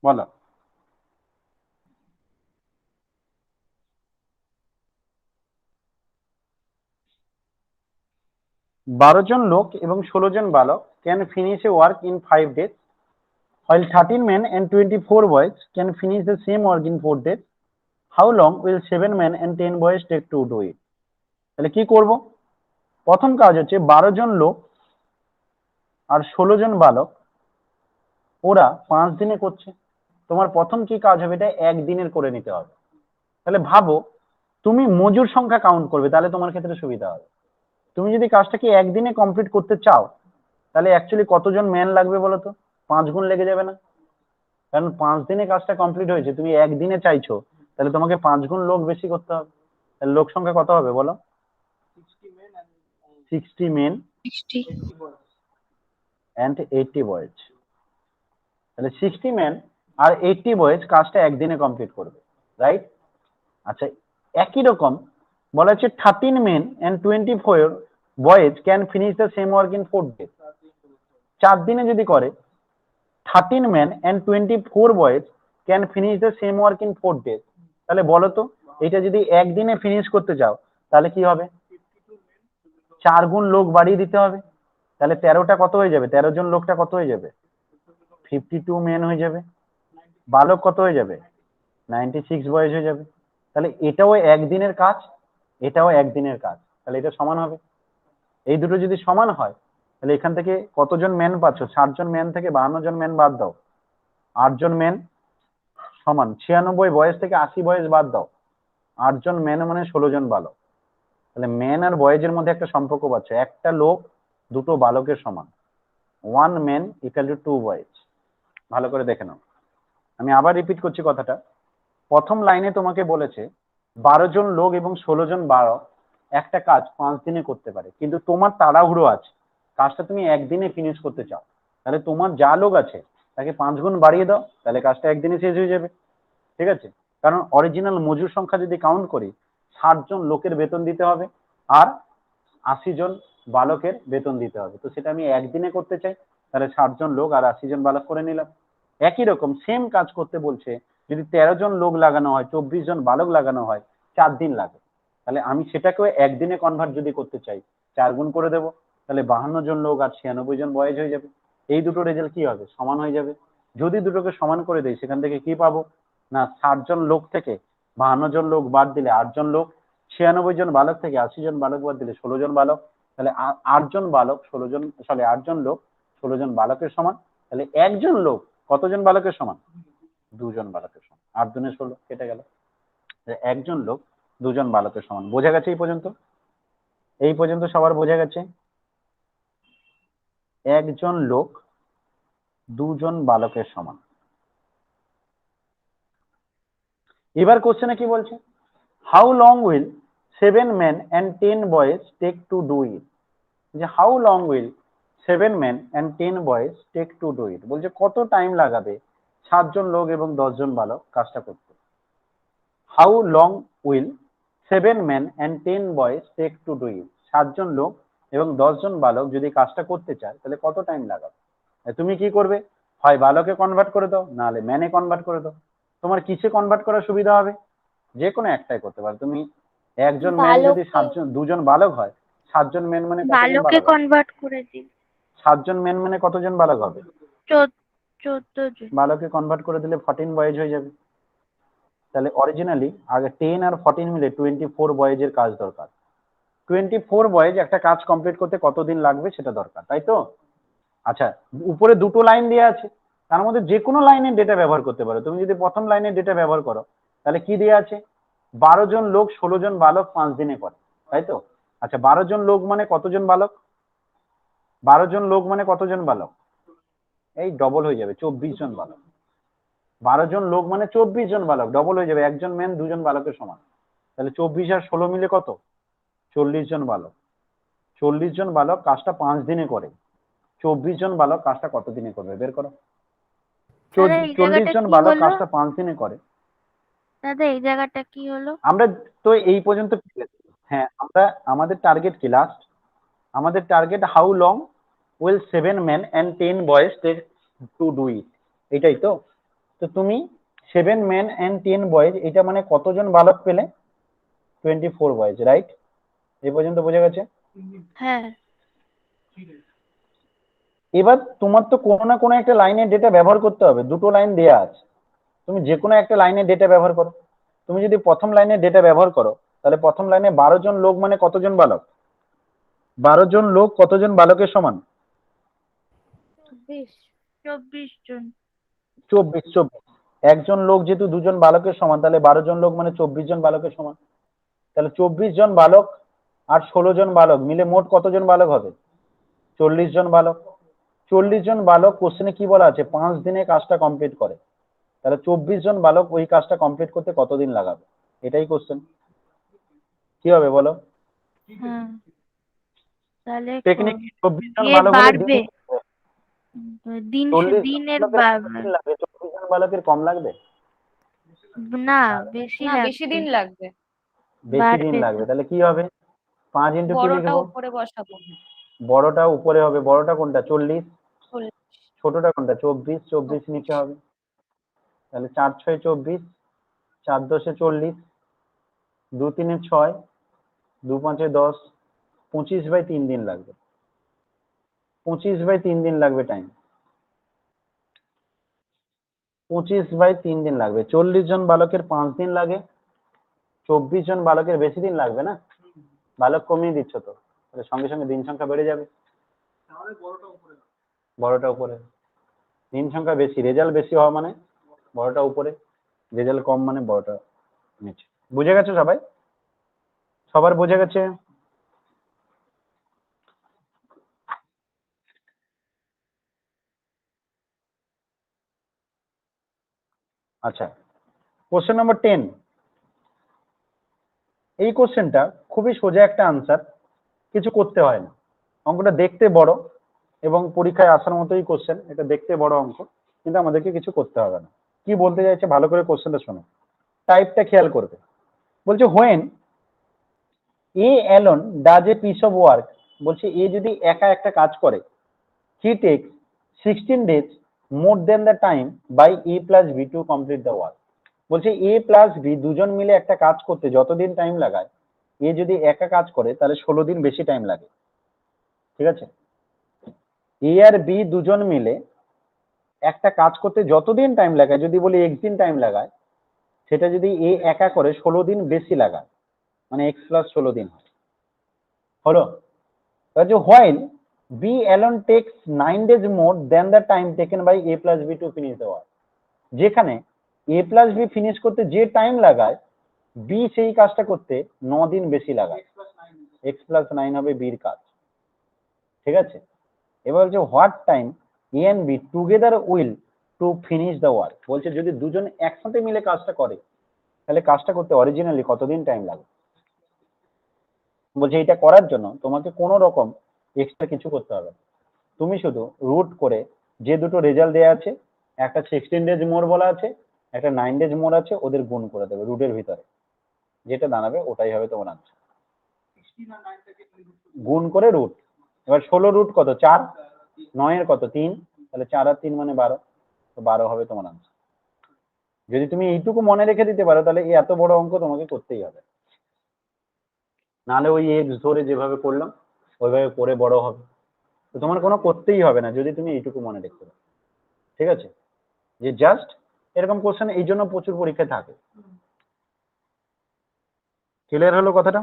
বলো। 12 জন লোক এবং 16 জন বালক can finish A work in 5 days, while 13 men and 24 boys can finish the same work in 4 days, how long will 7 men and 10 boys take to do it, তাহলে কি করব, প্রথম কাজ হচ্ছে 12 জন লোক আর 16 জন বালক ওরা 5 দিনে করছে, তোমার প্রথম কি কাজ হবে, এটা একদিনের করে নিতে হবে, তাহলে ভাবো তুমি মজুর সংখ্যা কাউন্ট করবে, তাহলে তোমার ক্ষেত্রে সুবিধা হবে, তুমি যদি কাজটাকে একদিনে কমপ্লিট করতে চাও তাহলে অ্যাকচুয়ালি কতজন ম্যান লাগবে বলো তো? 5 গুণ লেগে যাবে না? কারণ 5 দিনে কাজটা কমপ্লিট হয়েছে, তুমি একদিনে চাইছো, তাহলে তোমাকে 5 গুণ লোক বেশি করতে হবে। তাহলে লোক সংখ্যা কত হবে বলো? 60 মেন 60 অ্যান্ড 80 বয়েজ। তাহলে 60 ম্যান আর 80 বয়েজ কাজটা একদিনে কমপ্লিট করবে, রাইট? আচ্ছা, একই রকম বলা হচ্ছে 13 men and 24 boys can finish the same work in 4 days. 4 দিনে যদি করে 13 men and 24 boys can finish the same work in 4 days। তাহলে বলো তো এটা যদি একদিনে ফিনিশ করতে চাও তাহলে কি হবে? 4 গুণ লোক বাড়িয়ে দিতে হবে। তাহলে 13টা কত হয়ে যাবে? 13 জন লোকটা কত হয়ে যাবে? 52 মেন হয়ে যাবে। বালক কত হয়ে যাবে? 96 বয়স হয়ে যাবে। তাহলে এটাও একদিনের কাজ, এটাও একদিনের কাজ, তাহলে এটা সমান হবে। এই দুটো যদি সমান হয় তাহলে এখান থেকে কতজন ম্যান পাচ্ছ? 60 জন ম্যান থেকে 52 জন ম্যান বাদ দাও, 8 জন ম্যান সমান 96 বয়স থেকে 80 বয়স বাদ দাও, 8 জন ম্যান মানে 16 জন বালক। তাহলে ম্যান আর বয়েজের মধ্যে একটা সম্পর্ক পাচ্ছ, একটা লোক দুটো বালকের সমান, 1 ম্যান ইকুয়াল টু 2 বয়েজ। ভালো করে দেখে নাও, আমি আবার রিপিট করছি কথাটা। প্রথম লাইনে তোমাকে বলেছে 12 জন লোক এবং 16 জন বালক একটা কাজ 5 দিনে করতে পারে, কিন্তু তোমার তাড়াহুড়ো আছে, কাজটা তুমি একদিনে ফিনিশ করতে চাও, তাহলে তোমার যা লোক আছে তাকে 5 গুণ বাড়িয়ে দাও, তাহলে কাজটা একদিনে শেষ হয়ে যাবে। ঠিক আছে? কারণ অরিজিনাল মজুর সংখ্যা যদি কাউন্ট করি 60 জন লোকের বেতন দিতে হবে আর 80 জন বালকের বেতন দিতে হবে, তো সেটা আমি একদিনে করতে চাই, তাহলে 60 জন লোক আর 80 জন বালক করে নিলাম। একই রকম সেম কাজ করতে বলছে যদি 13 জন লোক লাগানো হয়, 24 জন বালক লাগানো হয়, 4 দিন লাগে, তাহলে আমি সেটাকেও একদিনে কনভার্ট যদি করতে চাই 4 গুণ করে দেবো, তাহলে 52 জন লোক আর 96 জন বয়স হয়ে যাবে। এই দুটো রেজাল্ট কি হবে? সমান হয়ে যাবে। যদি দুটোকে সমান করে দেই সেখান থেকে কি পাবো না, 60 জন লোক থেকে 52 জন লোক বাদ দিলে 8 জন লোক, 96 জন বালক থেকে 80 জন বালক বাদ দিলে 16 জন বালক, তাহলে 8 জন বালক 16 জন, সরি 8 জন লোক 16 জন বালকের সমান। তাহলে একজন লোক কতজন বালকের সমান? 2 জন বালকের সমান। 8 দুনে 16 কেটে গেল। একজন লোক 2 জন বালকের সমান। বোঝা গেছে এই পর্যন্ত? এই পর্যন্ত সবার বোঝা গেছে? একজন লোক 2 জন বালকের সমান। এবার কোশ্চেনে কি বলছে? How long will 7 men and 10 boys take to do it? যে how long will 7 men and 10 boys take to do it, বলছে কত টাইম লাগাবে 7 জন লোক এবং 10 জন বালক কাজটা করতে। How long will 7 men and 10 boys take to do it? 7 জন লোক এবং 10 জন বালক যদি কাজটা করতে চায় তাহলে কত টাইম লাগাবে? তুমি কি করবে? হয় বালকে কনভার্ট করে দাও, নাহলে ম্যানে কনভার্ট করে দাও। তোমার কিসে কনভার্ট করার সুবিধা হবে? যে কোনো একটাই করতে পারো তুমি। একজন ম্যান যদি বালকে 7 জন, 2 জন বালক হয়, 7 জন ম্যান মানে কতজন বালকে বালক হবে? কনভার্ট করে দিন। 7 জন ম্যান মানে কতজন বালক হবে? 14 জন। বালকে কনভার্ট করে দিলে 14 বয়েজ হয়ে যাবে। তাহলে অরিজিনালি আগে 10 আর 14 মিলে 24 বয়েজের কাজ দরকার। 24 বয়েজ একটা কাজ কমপ্লিট করতে কতদিন লাগবে সেটা দরকার, তাই তো? আচ্ছা, উপরে দুটো লাইন দেওয়া আছে, তার মধ্যে যে কোনো লাইনের ডেটা ব্যবহার করতে পারো। তুমি যদি প্রথম লাইনের ডেটা ব্যবহার করো তাহলে কি দেওয়া আছে? 12 জন লোক 16 জন বালক 5 দিনে করে, তাই তো? আচ্ছা, 12 জন লোক মানে কতজন বালক? 12 জন লোক মানে কতজন বালক? এই ডবল হয়ে যাবে, 24 জন বালক। 12 জন লোক মানে 24 জন বালক, ডবল হয়ে যাবে, একজন ম্যান 2 জন বালকের সমান। তাহলে 24 আর 16 মিলে কত? 40 জন বালক। 40 জন বালক কাজটা 5 দিনে করে, 24 জন বালক কাজটা কত দিনে করবে বের করো। দাদা এই 40 জায়গাটা জন কি বালক হলো? কাজটা 5 দিনে করে। দাদা এই জায়গাটা কি হলো? আমরা তো এই পর্যন্ত পেরেছি। হ্যাঁ, আমরা আমাদের টার্গেট কি লাস্ট? আমাদের target how long will 7 men and 10 boys take to do it, এটাই তো। তো তুমি 7 men and 10 boys এটা মানে কতজন বালক পেলে? 24 boys, রাইট? এই পর্যন্ত বোঝা গেছে? হ্যাঁ। এবার তোমার তো কোনো না কোনো একটা লাইনের ডেটা ব্যবহার করতে হবে, দুটো লাইন দেয়া আছে, তুমি যে কোনো একটা লাইনের ডেটা ব্যবহার করো। তুমি যদি প্রথম লাইনের ডেটা ব্যবহার করো তাহলে প্রথম লাইনে 12 জন লোক মানে কতজন বালক? 12 জন লোক কতজন বালকের সমান? 24 জন। 24। একজন লোক যেহেতু 2 জন বালকের সমান, তাহলে 12 জন লোক মানে 24 জন বালকের সমান। তাহলে 24 জন বালক আর 16 জন বালক মিলে মোট কতজন বালক হবে? 40 জন বালক। 40 জন বালক কোশ্চেনে কি বলা আছে? 5 দিনে কাজটা কমপ্লিট করে। তাহলে 24 জন বালক ওই কাজটা কমপ্লিট করতে কতদিন লাগাবে? এটাই কোশ্চেন। কি হবে বলো? হ্যাঁ তাহলে টেকনিক 24 জন ইয়ে বালক হলে বাড়বে, দিন 40 জন দিনের বালকের কত দিন লাগবে? 24 জন বালকের কম লাগবে? না বেশি না, বেশি লাগবে, দিন লাগবে। বেশি দিন বাড়বে লাগবে। তো। তাহলে কি হবে? 5 ইন্টু কি বড়টা লিখবো? উপরে বসাবো। বড়টা উপরে হবে। বড়টা কোনটা? 40। 40, ছোটটা কোনটা? 24। 24 নিচে 24। হবে। তাহলে 4 6 24, 4 10 40, 2 3 6, 2 5 10, 25/3 দিন লাগবে। 25/3 দিন লাগবে টাইম। 25/3 দিন লাগবে। 40 জন বালকের 5 দিন লাগে, 24 জন বালকের বেশি দিন লাগবে না? বালক কমিয়ে দিচ্ছ তো, তাহলে সঙ্গে সঙ্গে দিন সংখ্যা বেড়ে যাবে। বড়টা উপরে। দিন সংখ্যা বেশি, রেজাল্ট বেশি হওয়া মানে বড়টা উপরে, রেজাল্ট কম মানে বড়টা নিচে। বুঝে গেছো সবাই? সবার বুঝে গেছে? আচ্ছা, কোশ্চেন নম্বর 10। এই কোশ্চেনটা খুবই সোজা একটা আনসার, কিছু করতে হয় না। অঙ্কটা দেখতে বড় এবং পরীক্ষায় আসার মতোই কোশ্চেন। এটা দেখতে বড় অঙ্ক, কিন্তু আমাদেরকে কিছু করতে হবে না। কি বলতে চাইছে ভালো করে কোশ্চেনটা শোনো, টাইপটা খেয়াল করবে। বলছে when A alone does a piece of work, বলছে এ যদি একা একটা কাজ করে, he takes 16 days more than the time by A plus B to complete the work. বলছে এ প্লাস বি দুজন মিলে একটা কাজ করতে যতদিন টাইম লাগায়, এ যদি একা কাজ করে তাহলে 16 দিন বেশি টাইম লাগে। ঠিক আছে? এ আর বি দুজন মিলে একটা কাজ করতে যতদিন টাইম লাগায়, যদি বলি x দিন টাইম লাগায়, সেটা যদি এ একা করে 16 দিন বেশি লাগায়, মানে x প্লাস 16 দিন হয়। হলো? While B alone takes 9 days more than the time taken by A plus B to finish the work. যেখানে এ প্লাস বি ফিনিশ করতে যে টাইম লাগায়, বি সেই কাজটা করতে 9 দিন বেশি লাগায়। x প্লাস 9 হবে বির কাজ। ঠিক আছে? এবার হচ্ছে what time A and B together will to finish the work. বলছে যদি দুজন একসাথে মিলে কাজটা করে, তাহলে কাজটা করতে অরিজিনালি কতদিন টাইম লাগে? বলছে এটা করার জন্য তোমাকে কোনো রকম এক্সট্রা কিছু করতে হবে না। তুমি শুধু রুট করে যে দুটো রেজাল্ট দেওয়া আছে, একটা 16 days মোর বলা আছে, একটা 9 days মোর আছে, ওদের গুণ করে দেবে রুটের ভিতরে, যেটা দাঁড়াবে ওটাই হবে তোমার আনসার। গুণ করে রুট। এবার 16 রুট কত? 4, 9 এর কত? 3, তাহলে 4 আর 3 মানে 12, তো 12 হবে তোমার আনসার। যদি তুমি এইটুকু মনে রেখে দিতে পারো, তাহলে এই এত বড় অঙ্ক তোমাকে করতেই হবে। নাহলে ওই এক্স ধরে যেভাবে করলাম ওইভাবে করে বড় হবে। তো তোমার কোনো করতেই হবে না যদি তুমি এইটুকু মনে রাখতে পারো। ঠিক আছে? যে জাস্ট এরকম কোশ্চেন এই জন্য প্রচুর পরীক্ষায় থাকে। ক্লিয়ার হলো কথাটা?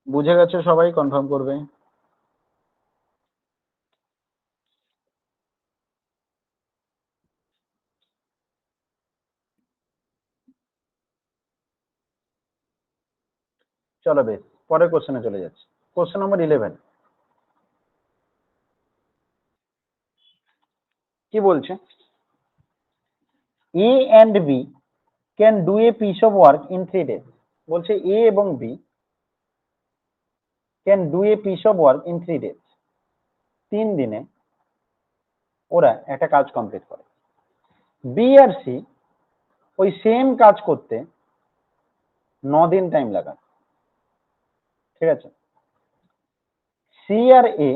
বুঝে গেছো সবাই? কনফার্ম করবে। চলো বেশ, পরের কোশ্চেনে চলে যাচ্ছি। কোশ্চেন নম্বর 11 কি বলছে? A and B can do a piece of work in 3 days। বলছে এ এবং B can do a piece of work in 3 days। 3 দিনে ওরা একটা কাজ কমপ্লিট করে। বি আর সি ওই সেম কাজ করতে 9 দিন টাইম লাগায়। ঠিক আছে? সি আর এ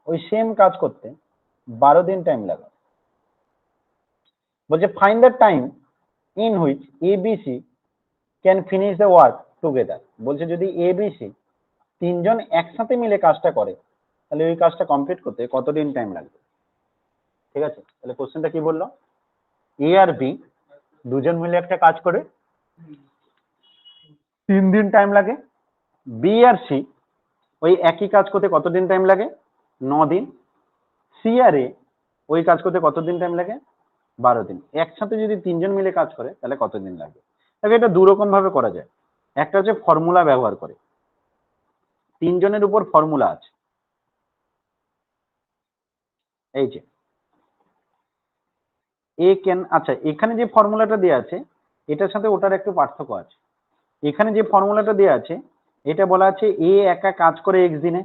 ওই সেম কাজ করতে 12 দিন টাইম লাগায়। বলছে find the time in which A B C can finish the work together. বলছে যদি এ বি সি তিনজন একসাথে মিলে কাজটা করে, তাহলে ওই কাজটা কমপ্লিট করতে কতদিন টাইম লাগবে? ঠিক আছে? তাহলে কোশ্চেনটা কি বললো? এ আর বি দুজন মিলে একটা কাজ করে 3 দিন টাইম লাগে। বি আর সি ওই একই কাজ করতে কতদিন টাইম লাগে? 9 দিন। সি আর এ ওই কাজ করতে কতদিন টাইম লাগে? 12 দিন। একসাথে যদি তিনজন মিলে কাজ করে তাহলে কতদিন লাগবে? তাহলে এটা দু রকম ভাবে করা যায়। একটা হচ্ছে ফর্মুলা ব্যবহার করে, তিনজনের উপর ফর্মুলা আছে, এই যে এ ক্যান, আচ্ছা এখানে যে ফর্মুলাটা দেওয়া আছে এটার সাথে ওটার একটু পার্থক্য আছে। এখানে যে ফর্মুলাটা দেওয়া আছে এটা বলা আছে এ একা কাজ করে এক্স দিনে,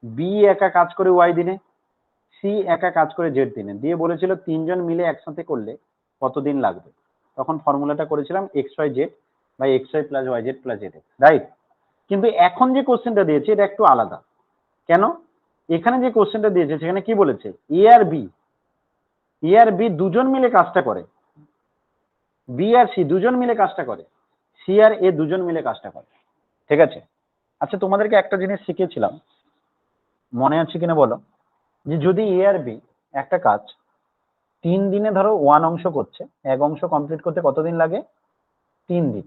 বি একা কাজ করে ওয়াই দিনে, সি একা কাজ করে জেড দিনে, দিয়ে বলেছিল তিনজন মিলে একসাথে করলে কতদিন লাগবে। তখন ফর্মুলাটা করেছিলাম X Y Z by X Y plus Y Z plus Z, right? কিন্তু এখন যে কোশ্চেনটা দিয়েছে এটা একটু আলাদা। কেন? এখানে যে কোশ্চেনটা দিয়েছে সেখানে কি বলেছে, এ আর বি দুজন মিলে কাজটা করে, বি আর সি দুজন মিলে কাজটা করে, সি আর এ দুজন মিলে কাজটা করে, ঠিক আছে? আচ্ছা তোমাদেরকে একটা জিনিস শিখিয়েছিলাম, মনে আছে কিনা বলো, যে যদি এ আর বি একটা কাজ 3 দিনে ধরো ওয়ান অংশ করছে, এক অংশ কমপ্লিট করতে কতদিন লাগে? 3 দিন।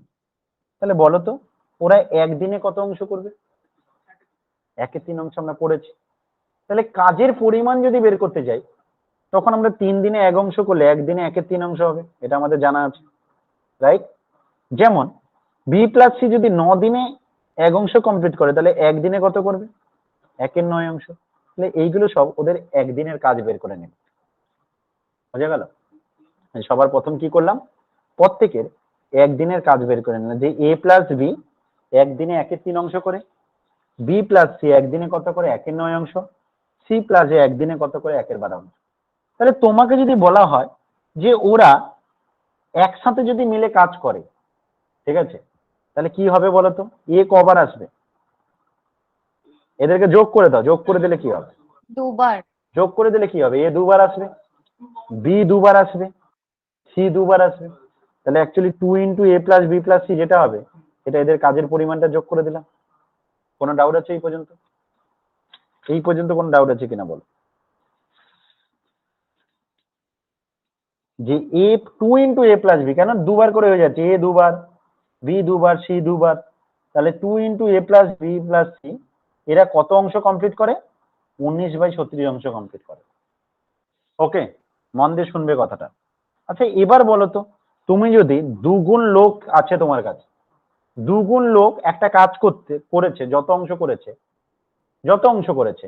তাহলে বলো তো ওরা একদিনে কত অংশ করবে? 1/3 অংশ আমরা পড়েছি। তাহলে কাজের পরিমাণ যদি বের করতে যাই তখন আমরা 3 দিনে এক অংশ করলে একদিনে 1/3 অংশ হবে, এটা আমাদের জানা আছে, রাইট? যেমন বি প্লাস সি যদি 9 দিনে এক অংশ কমপ্লিট করে তাহলে একদিনে কত করবে? 1/9 অংশ। তাহলে এইগুলো সব ওদের একদিনের কাজ বের করে নেবে, বোঝা গেল? সবার প্রথম কি করলাম, প্রত্যেকের একদিনের কাজ বের করে নিলাম, যে এ প্লাস বি একদিনে 1/3 অংশ করে, বি প্লাস সি একদিনে কত করে? 1/9 অংশ, সি প্লাস এ একদিনে কত করে? 1/12 অংশ। তাহলে তোমাকে যদি বলা হয় যে ওরা একসাথে যদি মিলে কাজ করে, ঠিক আছে, তাহলে কি হবে বলো তো? এ কবার আসবে? এদেরকে যোগ করে দাও, যোগ করে দিলে কি হবে? 2বার। যোগ করে দিলে কি হবে? এ দুবার আসবে, বি দুবার আসবে, সি দুবার আসবে। তাহলে অ্যাকচুয়ালি 2 ইন্টু এ প্লাস বি প্লাস সি যেটা হবে এটা এদের কাজের পরিমাণটা যোগ করে দিলাম। কোনো ডাউট আছে এই পর্যন্ত? এই পর্যন্ত কোনো ডাউট আছে কিনা বলো? যে এ 2 ইন্টু এ প্লাস বি, কেন দুবার করে হয়ে যাচ্ছে, এ দুবার, বি দুবার, সি দুবার, তাহলে 2 ইন্টু এ প্লাস বি প্লাস সি এরা কত অংশ কমপ্লিট করে? 19/36 অংশ কমপ্লিট করে। ওকে, মন দিয়ে শুনবে কথাটা। আচ্ছা এবার বলো তো, তুমি যদি দুগুণ লোক আছে তোমার কাছে, দুগুণ লোক একটা কাজ করেছে, যত অংশ করেছে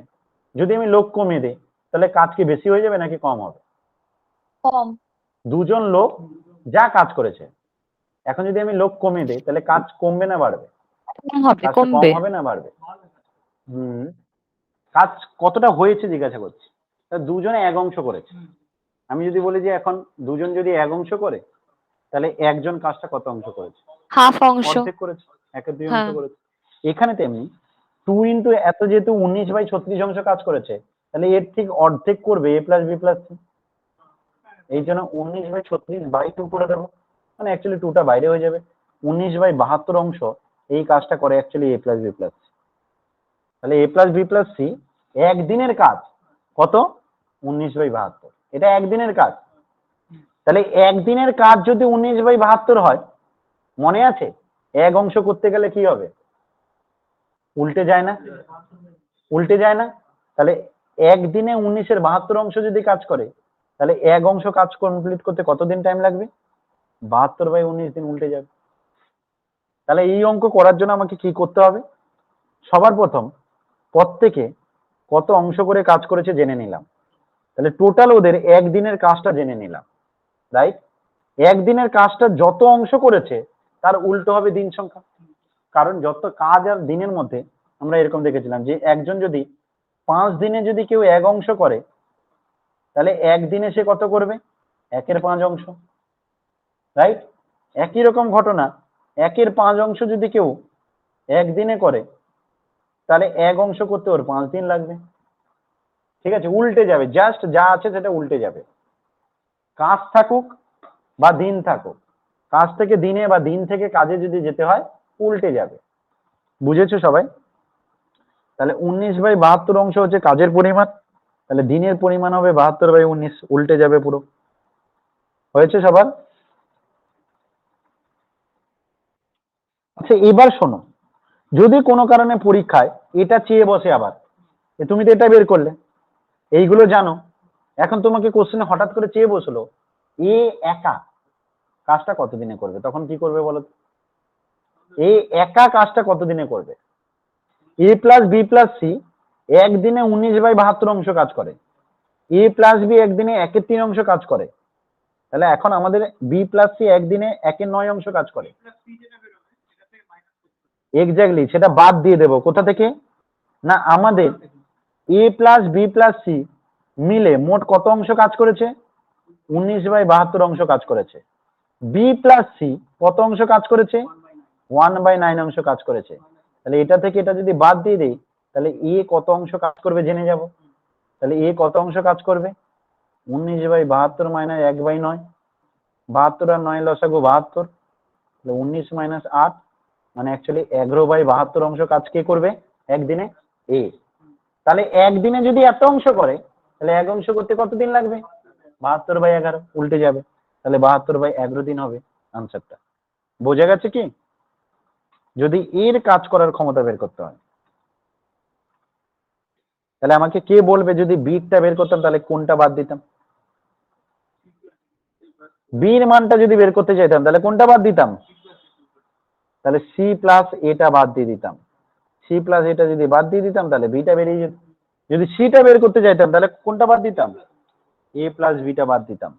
যদি আমি লোক কমিয়ে দিই তাহলে কাজ কি বেশি হয়ে যাবে নাকি কম হবে? কম। দুজন লোক যা কাজ করেছে, এখন যদি আমি লোক কমিয়ে দিই তাহলে কাজ কমবে না বাড়বে? কম হবে, কাজটা কম কমবে। হবে না বাড়বে? কাজ কতটা হয়েছে জিজ্ঞাসা করছি। তা দুজনে এক অংশ করেছে, আমি যদি বলি যে এখন দুজন যদি এক অংশ করে তাহলে একজন কাজটা কত অংশ করেছে? হাফ অংশ। অর্ধেক করেছে, 1/2 অংশ হ্যাঁ। করেছে। এখানে তেমনি 2 ইন্টু এত যেহেতু 19/36 অংশ কাজ করেছে তাহলে এর ঠিক অর্ধেক করবে এ প্লাস বি প্লাস সি, এই জন্য 19/36/2 করে দেবো, মানে অ্যাকচুয়ালি 2টা বাইরে হয়ে যাবে। 19/72 অংশ এই কাজটা করে অ্যাকচুয়ালি এ প্লাস বি প্লাস সি। তাহলে এ প্লাস বি প্লাস সি একদিনের কাজ কত? 19/72, এটা একদিনের কাজ। তাহলে একদিনের কাজ যদি 19/72 হয়, মনে আছে এক অংশ করতে গেলে কি হবে? উল্টে যায় না? উল্টে যায় না? তাহলে একদিনে 19/72 অংশ যদি কাজ করে তাহলে এক অংশ কাজ কমপ্লিট করতে কতদিন টাইম লাগবে? 72/19 দিন উল্টে যাবে। তাহলে এই অঙ্ক করার জন্য আমাকে কি করতে হবে? সবার প্রথম প্রত্যেকে কত অংশ করে কাজ করেছে জেনে নিলাম, তাহলে টোটাল ওদের একদিনের কাজটা জেনে নিলাম, রাইট? একদিনের কাজটা যত অংশ করেছে তার উল্টো হবে দিন সংখ্যা, কারণ যত কাজ আর দিনের মধ্যে আমরা এরকম দেখেছিলাম যে একজন যদি 5 দিনে যদি কেউ এক অংশ করে তাহলে একদিনে সে কত করবে? 1/5 অংশ, রাইট? একই রকম ঘটনা 1/5 অংশ যদি কেউ একদিনে করে তাহলে এক অংশ করতে ওর 5 দিন লাগবে, ঠিক আছে? উল্টে যাবে, জাস্ট যা আছে সেটা উল্টে যাবে। কাজ থাকুক বা দিন থাকুক, কাজ থেকে দিনে বা দিন থেকে কাজে যদি যেতে হয় উল্টে যাবে, বুঝেছো সবাই? তাহলে 19/72 অংশ হচ্ছে কাজের পরিমাণ, তাহলে দিনের পরিমাণ হবে 72/19, উল্টে যাবে পুরো। হয়েছে সবার? আচ্ছা এবার শোনো, যদি কোনো কারণে পরীক্ষায় এটা চেয়ে বসে আবার, তুমি তো এটা বের করলে, এইগুলো জানো, এখন তোমাকে কোশ্চেনে হঠাৎ করে চেয়ে বসলো এ একা কাজটা কতদিনে করবে, তখন কি করবে বলো তো? এই একা কাজটা কতদিনে করবে? এ প্লাস বি প্লাস সি একদিনে 19/72 অংশ কাজ করে, এ প্লাস বি একদিনে 1/3 অংশ কাজ করে, তাহলে এখন আমাদের বি প্লাস সি একদিনে 1/9 অংশ কাজ করে। এক্স্যাক্টলি, সেটা বাদ দিয়ে দেবো কোথা থেকে? না, আমাদের এ প্লাস বি প্লাস সি মিলে মোট কত অংশ কাজ করেছে? 19/72 অংশ কাজ করেছে। বি প্লাস সি কত অংশ কাজ করেছে? 1/9 অংশ কাজ করেছে। তাহলে এটা থেকে এটা যদি বাদ দিয়ে দেই তাহলে এ কত অংশ কাজ করবে জেনে যাব। তাহলে এ কত অংশ কাজ করবে? 19/72 মাইনাস 1/9, 72 আর 9 লসাগু 72, 19 মাইনাস 8 মানে অ্যাকচুয়ালি 11/72 অংশ কাজ কে করবে একদিনে? এ। তাহলে একদিনে যদি এত অংশ করে তাহলে এক অংশ করতে কতদিন লাগবে? 72/11, উল্টে যাবে, তাহলে 72/11 দিন হবে আনসারটা। বোঝা গেছে কি? যদি এর কাজ করার ক্ষমতা বের করতে হয় তাহলে আমাকে কে বলবে যদি বিটা বের করতাম তাহলে কোনটা বাদ দিতাম? বির মানটা যদি বের করতে চাইতাম তাহলে কোনটা বাদ দিতাম? তাহলে সি প্লাস এটা বাদ দিয়ে দিতাম। সি প্লাস এটা যদি বাদ দিয়ে দিতাম তাহলে বিটা বেরিয়ে যেত। যদি সিটা বের করতে চাইতাম তাহলে কোনটা বাদ দিতাম? এ প্লাস বিটা বাদ দিতাম,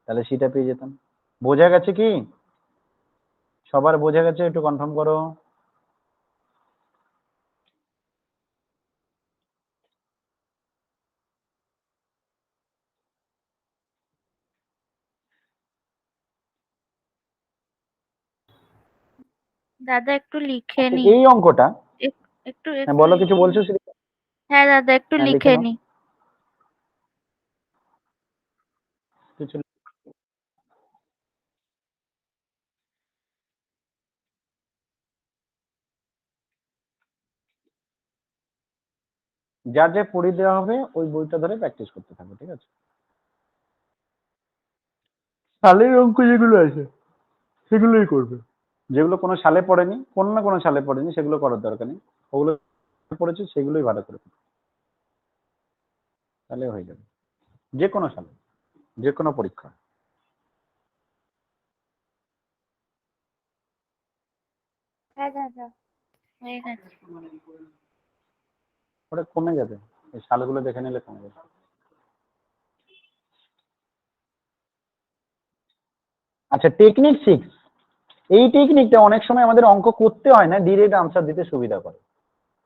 তাহলে সিটা পেয়ে যেতাম। বোঝা গেছে কি? সবার বোঝা গেছে? একটু কনফার্ম করো। দাদা একটু লিখে আচ্ছা, নি। এই অঙ্কটা, একটু হ্যাঁ একটু বলো, কিছু লিখে বলছো? নি। হ্যাঁ দাদা একটু হ্যাঁ, লিখে লিখে নাও নি। কিছু। যা যা পড়িয়ে দেওয়া হবে ওই বইটা ধরে প্র্যাকটিস করতে থাকো, ঠিক আছে? সালের অঙ্ক যেগুলো আছে সেগুলোই করবে। যেগুলো কোনো সালে পড়েনি, কোনো না কোনো সালে পড়েনি, সেগুলো করার দরকার নেই। ওগুলো পড়েছে সেগুলোই ভালো করে ফেলো। তাহলে হয়ে যাবে, যে কোনো সালে, যে কোনো পরীক্ষা। হ্যাঁ দাদা হয়ে গেছে। ওটা কমে যাবে, এই সালগুলো দেখে নিলে কমে যাবে। আচ্ছা, টেকনিক 6, এই টেকনিকটা অনেক সময় আমাদের অঙ্ক করতে হয় না, ডিরেক্ট আনসার দিতে সুবিধা করে।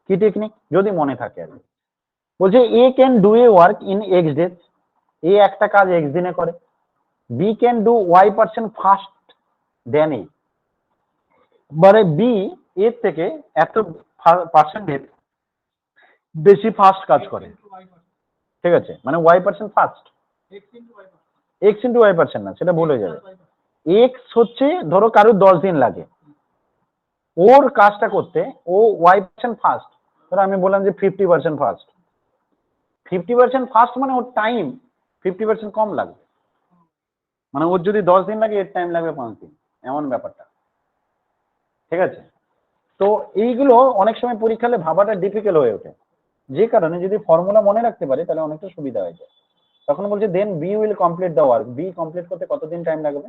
কি টেকনিক যদি মনে থাকে আর কি। বলছে A can do a work in X days, A একটা কাজ এক্স দিনে করে। B can do y% fast then A, মানে বি এর থেকে এত পার্সেন্টেজ বেশি ফাস্ট কাজ করে, ঠিক আছে? মানে y% fast, x into y% না, সেটা ভুল হয়ে যাবে। এক্স হচ্ছে ধরো কারোর 10 দিন লাগে ওর কাজটা করতে, ও y% ফাস্ট, ধরো আমি বললাম যে 50% ফাস্ট। 50% ফাস্ট মানে ওর টাইম 50% কম লাগবে, মানে ওর যদি 10 দিন লাগে এর টাইম লাগবে 5 দিন, এমন ব্যাপারটা, ঠিক আছে? তো এইগুলো অনেক সময় পরীক্ষা হলে ভাবাটা ডিফিকাল্ট হয়ে ওঠে, যে কারণে যদি ফর্মুলা মনে রাখতে পারি তাহলে অনেকটা সুবিধা হয়ে যায়। তখন বলছে then B will complete the work, B complete করতে কতদিন টাইম লাগবে?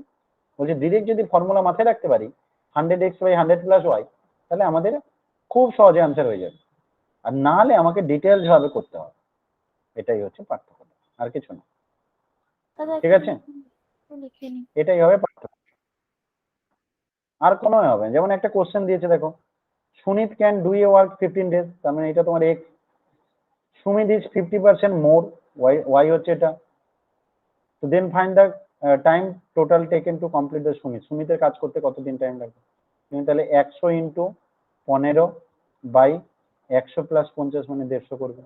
বলছে ডিরেক্ট যদি ফর্মুলা মাথায় রাখতে পারি 100x/100 + y, তাহলে আমাদের খুব সহজে আনসার হয়ে যাবে। আর না হলে আমাকে ডিটেলস ভাবে করতে হবে, এটাই হচ্ছে পার্থক্য, আর কিছু না, দাদা ঠিক একটু আছে? লিখে নি। এটাই হবে পার্থক্য, আর কোনো হবে না। যেমন একটা কোশ্চেন দিয়েছে দেখো, Sumit can do a work 15 days, তার মানে এটা তোমার X. Sumit is 50% more, Y হচ্ছে এটা। তো then find the time total taken to complete the Sumit, সুমিতের কাজ করতে কতদিন টাইম লাগবে? তুমি তাহলে 100 × 15/100 + 50 মানে 150 করবে।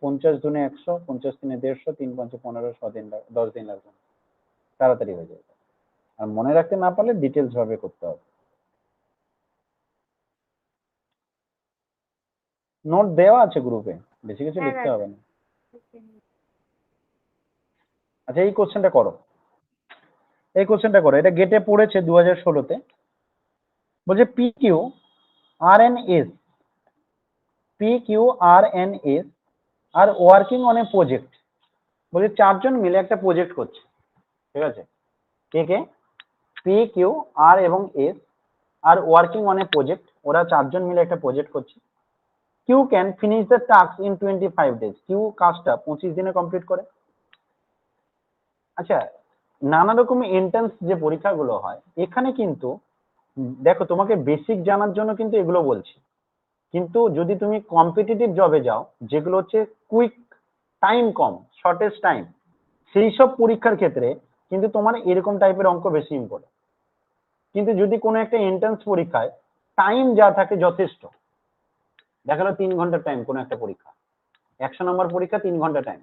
50 দুনে 100, 50 তিনে 150, 3 × 5 = 15, 10 দিন লাগবে, তাড়াতাড়ি হয়ে যাবে। আর মনে রাখতে না পারলে ডিটেলস ভাবে করতে হবে। নোট দেওয়া আছে গ্রুপে, বেশি কিছু হ্যাঁ লিখতে দাদা হবে না। লিখে নি। আচ্ছা, এই কোশ্চেনটা করো, এই কোশ্চেনটা করো, এটা গেটে পড়েছে 2016-তে। বলছে PQRNS আর ওয়ার্কিং অন এ প্রজেক্ট। বলছে 4 জন মিলে একটা প্রজেক্ট করছে, ঠিক আছে? কে কে? PQR এবং S আর ওয়ার্কিং অন এ প্রজেক্ট, ওরা 4 জন মিলে একটা প্রজেক্ট করছে। Q can finish the task in 25 days, Q কাজটা 25 দিনে কমপ্লিট করে। আচ্ছা, নানা রকমের এন্ট্রান্স যে পরীক্ষাগুলো হয় এখানে কিন্তু দেখো তোমাকে বেসিক জানার জন্য কিন্তু এগুলো বলছি, কিন্তু যদি তুমি কম্পিটিটিভ জবে যাও যেগুলো হচ্ছে কুইক, টাইম কম, শর্টেস্ট টাইম, সেই সব পরীক্ষার ক্ষেত্রে কিন্তু তোমার এরকম টাইপের অঙ্ক বেশি ইম্পর্টেন্ট। কিন্তু যদি কোনো একটা এন্ট্রান্স পরীক্ষায় টাইম যা থাকে যথেষ্ট, দেখা গেলো 3 ঘন্টার টাইম কোনো একটা পরীক্ষা, 100 নম্বর পরীক্ষা 3 ঘন্টা টাইম,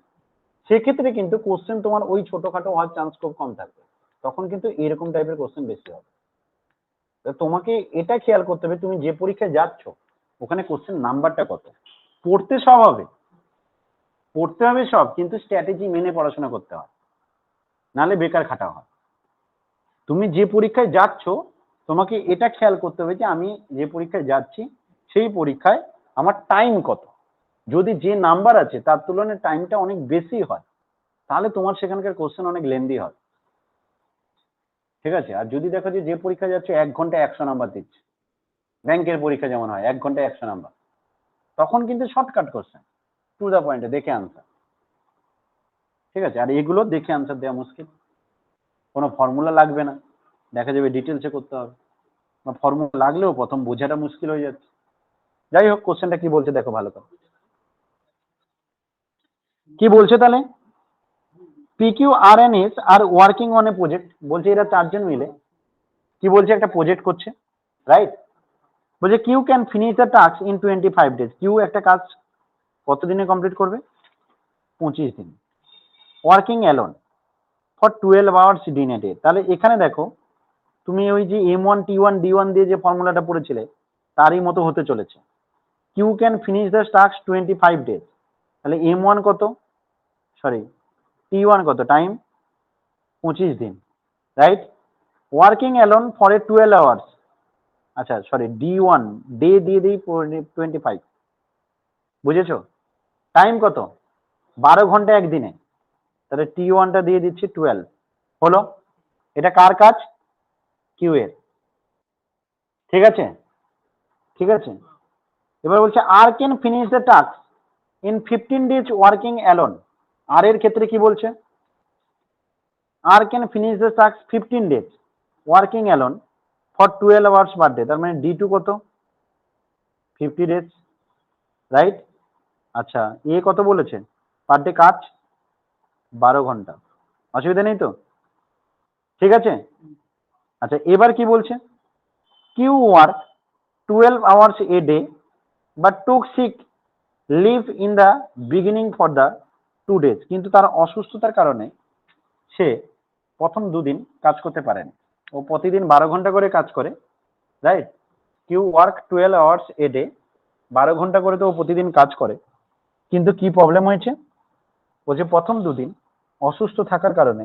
সেক্ষেত্রে কিন্তু কোশ্চেন তোমার ওই ছোটখাটো হওয়ার চান্স খুব কম থাকবে, তখন কিন্তু এরকম টাইপের কোশ্চেন বেশি হবে। তো তোমাকে এটা খেয়াল করতে হবে তুমি যে পরীক্ষায় যাচ্ছ ওখানে কোশ্চেন নাম্বারটা কত। পড়তে সব হবে, পড়তে হবে সব, কিন্তু স্ট্র্যাটেজি মেনে পড়াশোনা করতে হয়, নাহলে বেকার খাটা হয়। তুমি যে পরীক্ষায় যাচ্ছ তোমাকে এটা খেয়াল করতে হবে যে আমি যে পরীক্ষায় যাচ্ছি সেই পরীক্ষায় আমার টাইম কত। যদি যে নাম্বার আছে তার তুলনায় টাইমটা অনেক বেশি হয় তাহলে তোমার সেখানকার কোশ্চেন অনেক লেন্দি হয়, ঠিক আছে। আর যদি দেখো যে যে পরীক্ষা যাচ্ছে 1 ঘন্টায় 100 নাম্বার দিচ্ছে, ব্যাংকের পরীক্ষা যেমন হয় 1 ঘন্টায় 100 নাম্বার, তখন কিন্তু শর্টকাট কোশ্চেন, টু দা পয়েন্টে দেখে আনসার, ঠিক আছে। আর এগুলো দেখে আনসার দেওয়া মুশকিল, কোনো ফর্মুলা লাগবে না, দেখা যাবে ডিটেলসে করতে হবে, বা ফর্মুলা লাগলেও প্রথম বোঝাটা মুশকিল হয়ে যাচ্ছে। যাই হোক, কোশ্চেনটা কি বলছে দেখো ভালো করে, কি বলছে তাহলে, P Q R N S are working on a project, বলছে এরা 4 জন মিলে কি বলছে একটা প্রজেক্ট করছে, রাইট। বলছে Q can finish the task in 25 days, Q একটা কাজ কত দিনে কমপ্লিট করবে, 25 দিন। ওয়ার্কিং অ্যালোন ফর 12 আওয়ার্স দিন এ ডে, তাহলে এখানে দেখো তুমি ওই যে M1 T1 D1 দিয়ে যে ফর্মুলাটা পড়েছিলে তারই মতো হতে চলেছে। Q can finish the task 25 days, তাহলে M1 কত, সরি T1 কত, টাইম 25 দিন, right. Working alone for a 12 hours, আচ্ছা সরি D1 ডে দিয়ে দিই 25, বুঝেছো, টাইম কত 12 ঘন্টা একদিনে, তাহলে T1টা দিয়ে দিচ্ছি 12, হলো। এটা কার কাজ, কিউ এর, ঠিক আছে, ঠিক আছে। এবার বলছে R can finish the task in 15 days working alone, R এর ক্ষেত্রে কি বলছে, R can finish the task 15 days working alone for 12 hours per day, তার মানে D2 কত 50 ডেজ, রাইট। আচ্ছা এ কত বলেছে, পার ডে কাজ 12 ঘন্টা, অসুবিধা নেই তো, ঠিক আছে। আচ্ছা এবার কি বলছে, Q work 12 hours a day but took sick leave in the beginning for the 2 days, কিন্তু তার অসুস্থতার কারণে সে প্রথম 2 দিন কাজ করতে পারেনি, ও প্রতিদিন 12 ঘন্টা করে কাজ করে, right. Q work 12 hours a day, 12 ঘন্টা করে তো ও প্রতিদিন কাজ করে, কিন্তু কি প্রবলেম হয়েছে, বলছে প্রথম 2 দিন অসুস্থ থাকার কারণে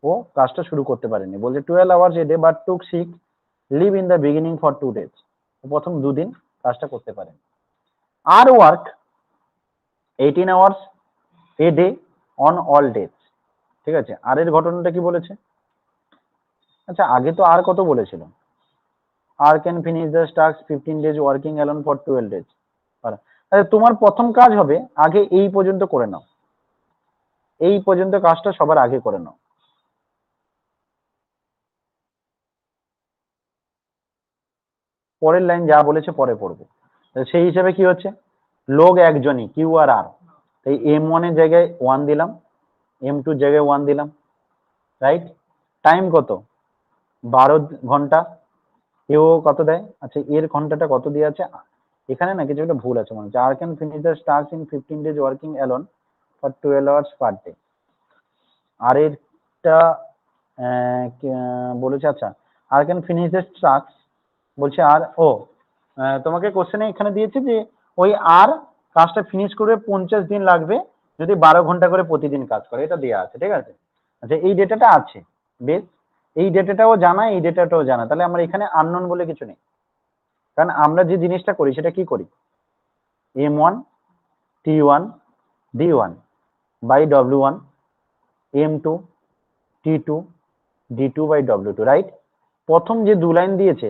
ও কাজটা শুরু করতে পারেনি, বলছে 12 hours a day but took sick leave in the beginning for 2 days, ও প্রথম 2 দিন কাজটা করতে পারেনি। R work 18 hours a day on all days, ঠিক আছে। আর এর ঘটনাটা কি বলেছে, আচ্ছা আগে তো আর কত বলেছিল, R can finish the task 15 days working alone for 12 days, আচ্ছা তোমার প্রথম কাজ হবে আগে এই পর্যন্ত করে নাও, এই পর্যন্ত কাজটা সবার আগে করে নাও, পরের লাইন যা বলেছে পরে পড়বে। সেই হিসাবে কি হচ্ছে, লোক একজনই কিউ আর আর, তাই M1 এর জায়গায় 1 দিলাম, M2 এর জায়গায় 1 দিলাম, রাইট। টাইম কত 12 ঘন্টা, এও কত দেয়, আচ্ছা এর ঘন্টাটা কত দিয়ে আছে, এখানে না কিছু একটা ভুল আছে মনে হচ্ছে, R can finish the task in 15 days working alone for 12 hours per day, R এরটা বলেছে, আচ্ছা R can finish the task, বলছে আর ও তোমাকে কোশ্চেনে এখানে দিয়েছে যে ওই আর কাজটা ফিনিশ করবে 50 দিন লাগবে যদি 12 ঘন্টা করে প্রতিদিন কাজ করে, এটা দেওয়া আছে, ঠিক আছে। আচ্ছা এই ডেটাটা আছে, বেশ, এই ডেটাটাও জানা, এই ডেটাটাও জানা, তাহলে আমরা এখানে আননোন বলে কিছু নেই, কারণ আমরা যে জিনিসটা করি সেটা কি করি, M1 T1 D1 by W1 M2 T2 D2 by W2, right. প্রথম যে 2 লাইন দিয়েছে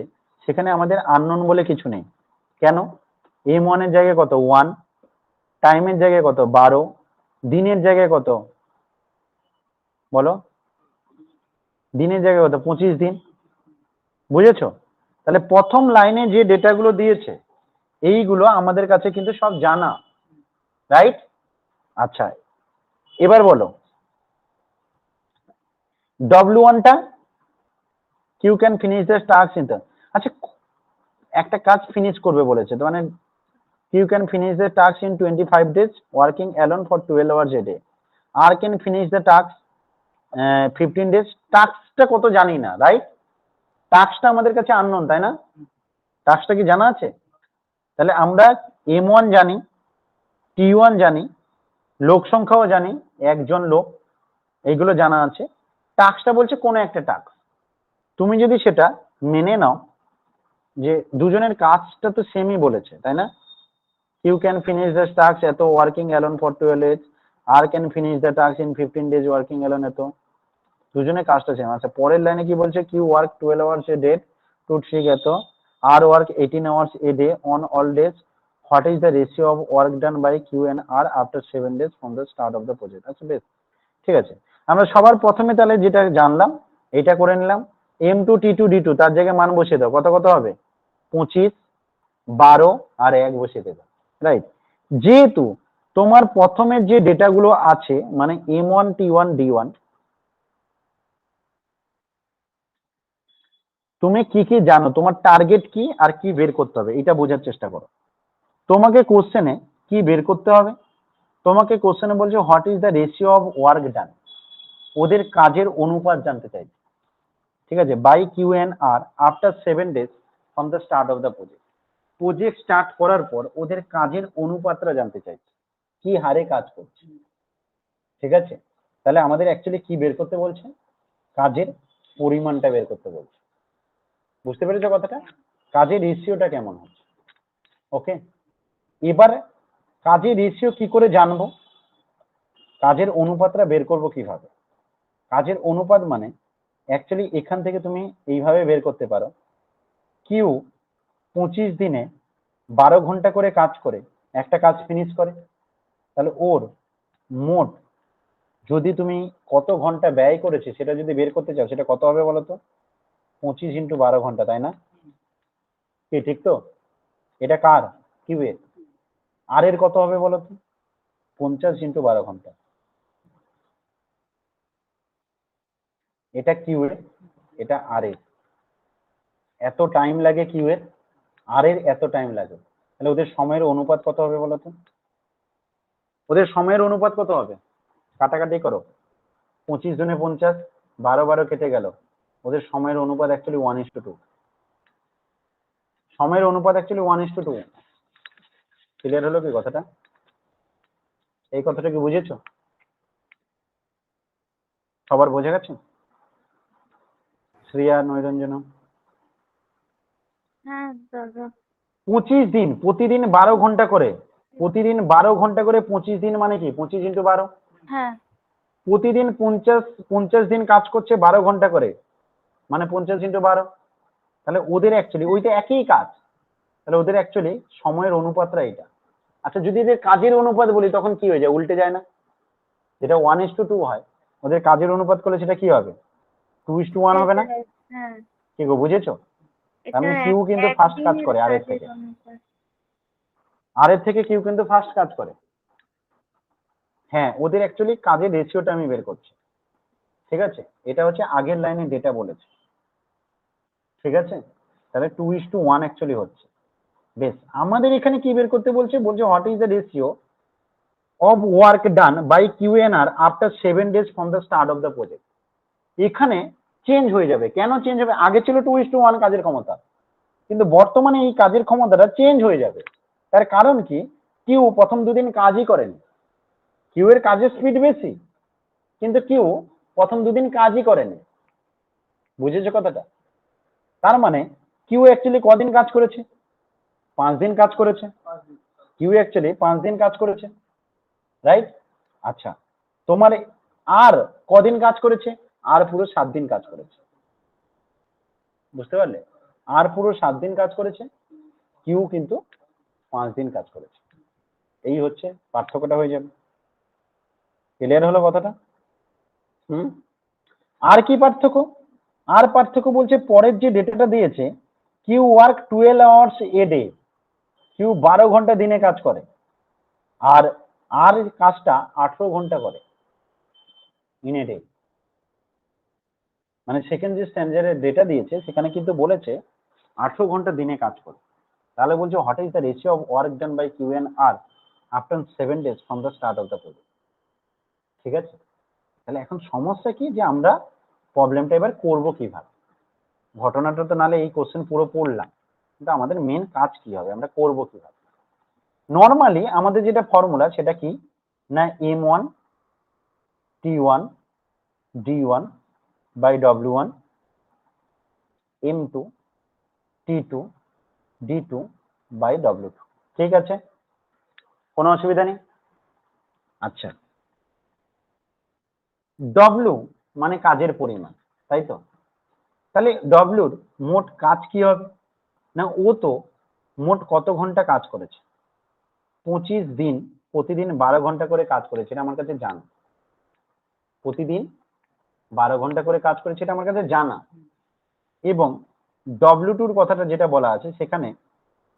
সেখানে আমাদের আননোন বলে কিছু নেই। কেন? M1 এর জায়গায় কত 1, টাইমের জায়গায় কত 12, দিনের জায়গায় কত বলো, দিনের জায়গায় কত 25 দিন। বুঝেছো? তাহলে প্রথম লাইনে যে ডেটাগুলো দিয়েছে এইগুলো আমাদের কাছে কিন্তু সব জানা, রাইট? আচ্ছা, এবার বলো W1টা Q can finish the task in the, আচ্ছা একটা কাজ ফিনিশ করবে বলেছে, তো মানে Q can finish the task in 25 days working alone for 12 hours a day, R can finish the task 15 days। টাস্কটা কত জানি না, রাইট? টাস্কটা আমাদের কাছে আননোন, তাই না? টাস্কটা কি জানা আছে? তাহলে আমরা M1 জানি, T1 জানি, লোক সংখ্যাও জানি, একজন লোক, এইগুলো জানা আছে। টাস্কটা বলছে কোন একটা টাস্ক, তুমি যদি সেটা মেনে নাও যে দুজনের কাজটা তো সেমই বলেছে, তাই না? You can finish the task এত working alone for 12 days, R can finish the task in 15 days working alone এত, দুজনের কাজটা সেম। আচ্ছা পরের লাইনে কি বলছে, Q work 12 hours a day to ঠিক এত, R work 18 hours a day on all days, what is the ratio of work done by Q and R after 7 days from the start of the project. আচ্ছা বেশ, ঠিক আছে। আমরা সবার প্রথমে তাহলে যেটা জানলাম এটা করে নিলাম, M2 T2 D2 তার জায়গায় মান বসিয়ে দাও, কত কত হবে 25, 12 আর 1 বসিয়ে দেবে, রাইট? যেহেতু তোমার প্রথমের যে ডেটাগুলো আছে মানে M1 T1 D1, তুমি কি কি জানো, তোমার টার্গেট কি আর কি বের করতে হবে এটা বোঝার চেষ্টা করো। তোমাকে কোশ্চেনে কি বের করতে হবে? তোমাকে কোশ্চেনে বলছে what is the ratio of work done, ওদের কাজের অনুপাত জানতে চাইছে, ঠিক আছে, by Q N R after 7 days from the start of the project. Project start করার পর ওদের কাজের অনুপাতটা জানতে চাইছে, কি হারে কাজ করছে, ঠিক আছে? তাহলে আমাদের অ্যাকচুয়ালি কি বের করতে বলছে, কাজের পরিমাণটা বের করতে বলছে। বুঝতে পেরেছো কথাটা? কাজের রেশিওটা কেমন হচ্ছে, ওকে? এবার কাজের রেশিও কি করে জানবো, কাজের অনুপাতটা বের করব কিভাবে? কাজের অনুপাত মানে অ্যাকচুয়ালি এখান থেকে তুমি এইভাবে বের করতে পারো, কিউ 25 দিনে 12 ঘন্টা করে কাজ করে একটা কাজ ফিনিশ করে, তাহলে ওর মোট যদি তুমি কত ঘন্টা ব্যয় করেছে সেটা যদি বের করতে চাও সেটা কত হবে বলো তো, 25 × 12 ঘন্টা, তাই না? কি ঠিক তো? এটা কার, কিউ এর। আর এর কত হবে বলো তো, 50 × 12 ঘন্টা। এটা কিউ এর, এটা আর এর। এত টাইম লাগে কিউ এর, আর এর এত টাইম লাগে, তাহলে ওদের সময়ের অনুপাত কত হবে বলো তো? ওদের সময়ের অনুপাত কত হবে? কাটাকাটি করো, 25 জনে 50, 12 12 কেটে গেল, ওদের সময়ের অনুপাত অ্যাকচুয়ালি 1:2। সময়ের অনুপাত অ্যাকচুয়ালি 1:2। ক্লিয়ার হলো কি কথাটা? এই কথাটা কি বুঝেছো? সবার বোঝা গেছে? শ্রিয়া, নৈরঞ্জন? হ্যাঁ দাদা। 25 দিন, প্রতিদিন 12 ঘন্টা করে, প্রতিদিন 12 ঘন্টা করে 25 দিন মানে কি 25 × 12, হ্যাঁ প্রতিদিন 50 দিন কাজ করছে 12 ঘন্টা করে, মানে 50 × 12। তাহলে ওদের অ্যাকচুয়ালি ওইটা একই কাজ, তাহলে ওদের অ্যাকচুয়ালি সময়ের অনুপাতটা এটা। আচ্ছা যদি এদের কাজের অনুপাত বলি তখন কি হয়ে যায়, উল্টে যায় না? যেটা 1:2 হয়, ওদের কাজের অনুপাত করলে সেটা কি হবে, 2:1 হবে না? সেটাই, হ্যাঁ কি গো, বুঝেছো? এটা আমি কিউ কিন্তু ফার্স্ট কাজ একদিনের করে আর এর কাজের থেকে, অনুপাত। আর এর থেকে কিউ কিন্তু ফার্স্ট কাজ করে। হ্যাঁ, ওদের অ্যাকচুয়ালি কাজের রেশিওটা আমি বের করছি, ঠিক আছে? এটা হচ্ছে আগের লাইনে ডেটা বলেছে, ঠিক আছে? তাহলে 2:1 অ্যাকচুয়ালি হচ্ছে। বেশ, আমাদের এখানে কি বের করতে বলছে, বলছে what is the ratio of work done by Q and R after 7 days from the start of the project. এখানে চেঞ্জ হয়ে যাবে, কেন চেঞ্জ হবে? আগে ছিল 2:1 কাজের ক্ষমতা, কিন্তু বর্তমানে এই কাজের ক্ষমতাটা চেঞ্জ হয়ে যাবে। তার কারণ কি, কিউ প্রথম দুদিন কাজই করেনি, কিউ এর কাজের স্পিড বেশি, কিন্তু কিউ প্রথম দুদিন কাজই করেনি। বুঝেছো কথাটা? তার মানে কিউ অ্যাকচুয়ালি কদিন কাজ করেছে, 5 দিন কাজ করেছে। কিউ অ্যাকচুয়ালি 5 দিন কাজ করেছে, রাইট? আচ্ছা, তোমার আর কদিন কাজ করেছে, আর পুরো 7 দিন কাজ করেছে। বুঝতে পারলে? আর পুরো 7 দিন কাজ করেছে, কিউ কিন্তু 5 দিন কাজ করেছে। এই হচ্ছে পার্থক্যটা হয়ে যাবে। ক্লিয়ার হলো কথাটা? আর কি পার্থক্য? আর পার্থক্য বলছে পরের যে ডেটাটা দিয়েছে, Q work 12 hours a day, Q 12 ঘন্টা দিনে কাজ করে, আর আর কাজটা 18 ঘন্টা করে ইন এ ডে। মানে সেকেন্ড যে স্ট্যান্ডার্ডের ডেটা দিয়েছে সেখানে কিন্তু বলেছে 18 ঘন্টা দিনে কাজ করে। তাহলে বলছে what is the ratio of work done by Q and R after 7 days from the start of the project. ঠিক আছে, তাহলে এখন সমস্যা কি যে আমরা প্রবলেমটা এবার করবো কিভাবে? ঘটনাটা তো নালে এই কোশ্চেন পুরো পড়লাম, কিন্তু আমাদের মেন কাজ কি হবে, আমরা করবো কিভাবে? নর্মালি আমাদের যেটা ফর্মুলা সেটা কি না, m1 t1 d1 by w1 m2 t2 d2 by w2। ঠিক আছে, কোনো অসুবিধা নেই। আচ্ছা, w মানে কাজের পরিমাণ, তাই তো? তাহলে ডব্লিউর মোট কাজ কি হবে না, ও তো মোট কত ঘন্টা কাজ করেছে, 25 দিন প্রতিদিন 12 ঘন্টা করে কাজ করেছে, এটা আমার কাছে জানা। প্রতিদিন 12 ঘন্টা করে কাজ করেছে, এটা আমার কাছে জানা। এবং W2 কথাটা যেটা বলা আছে সেখানে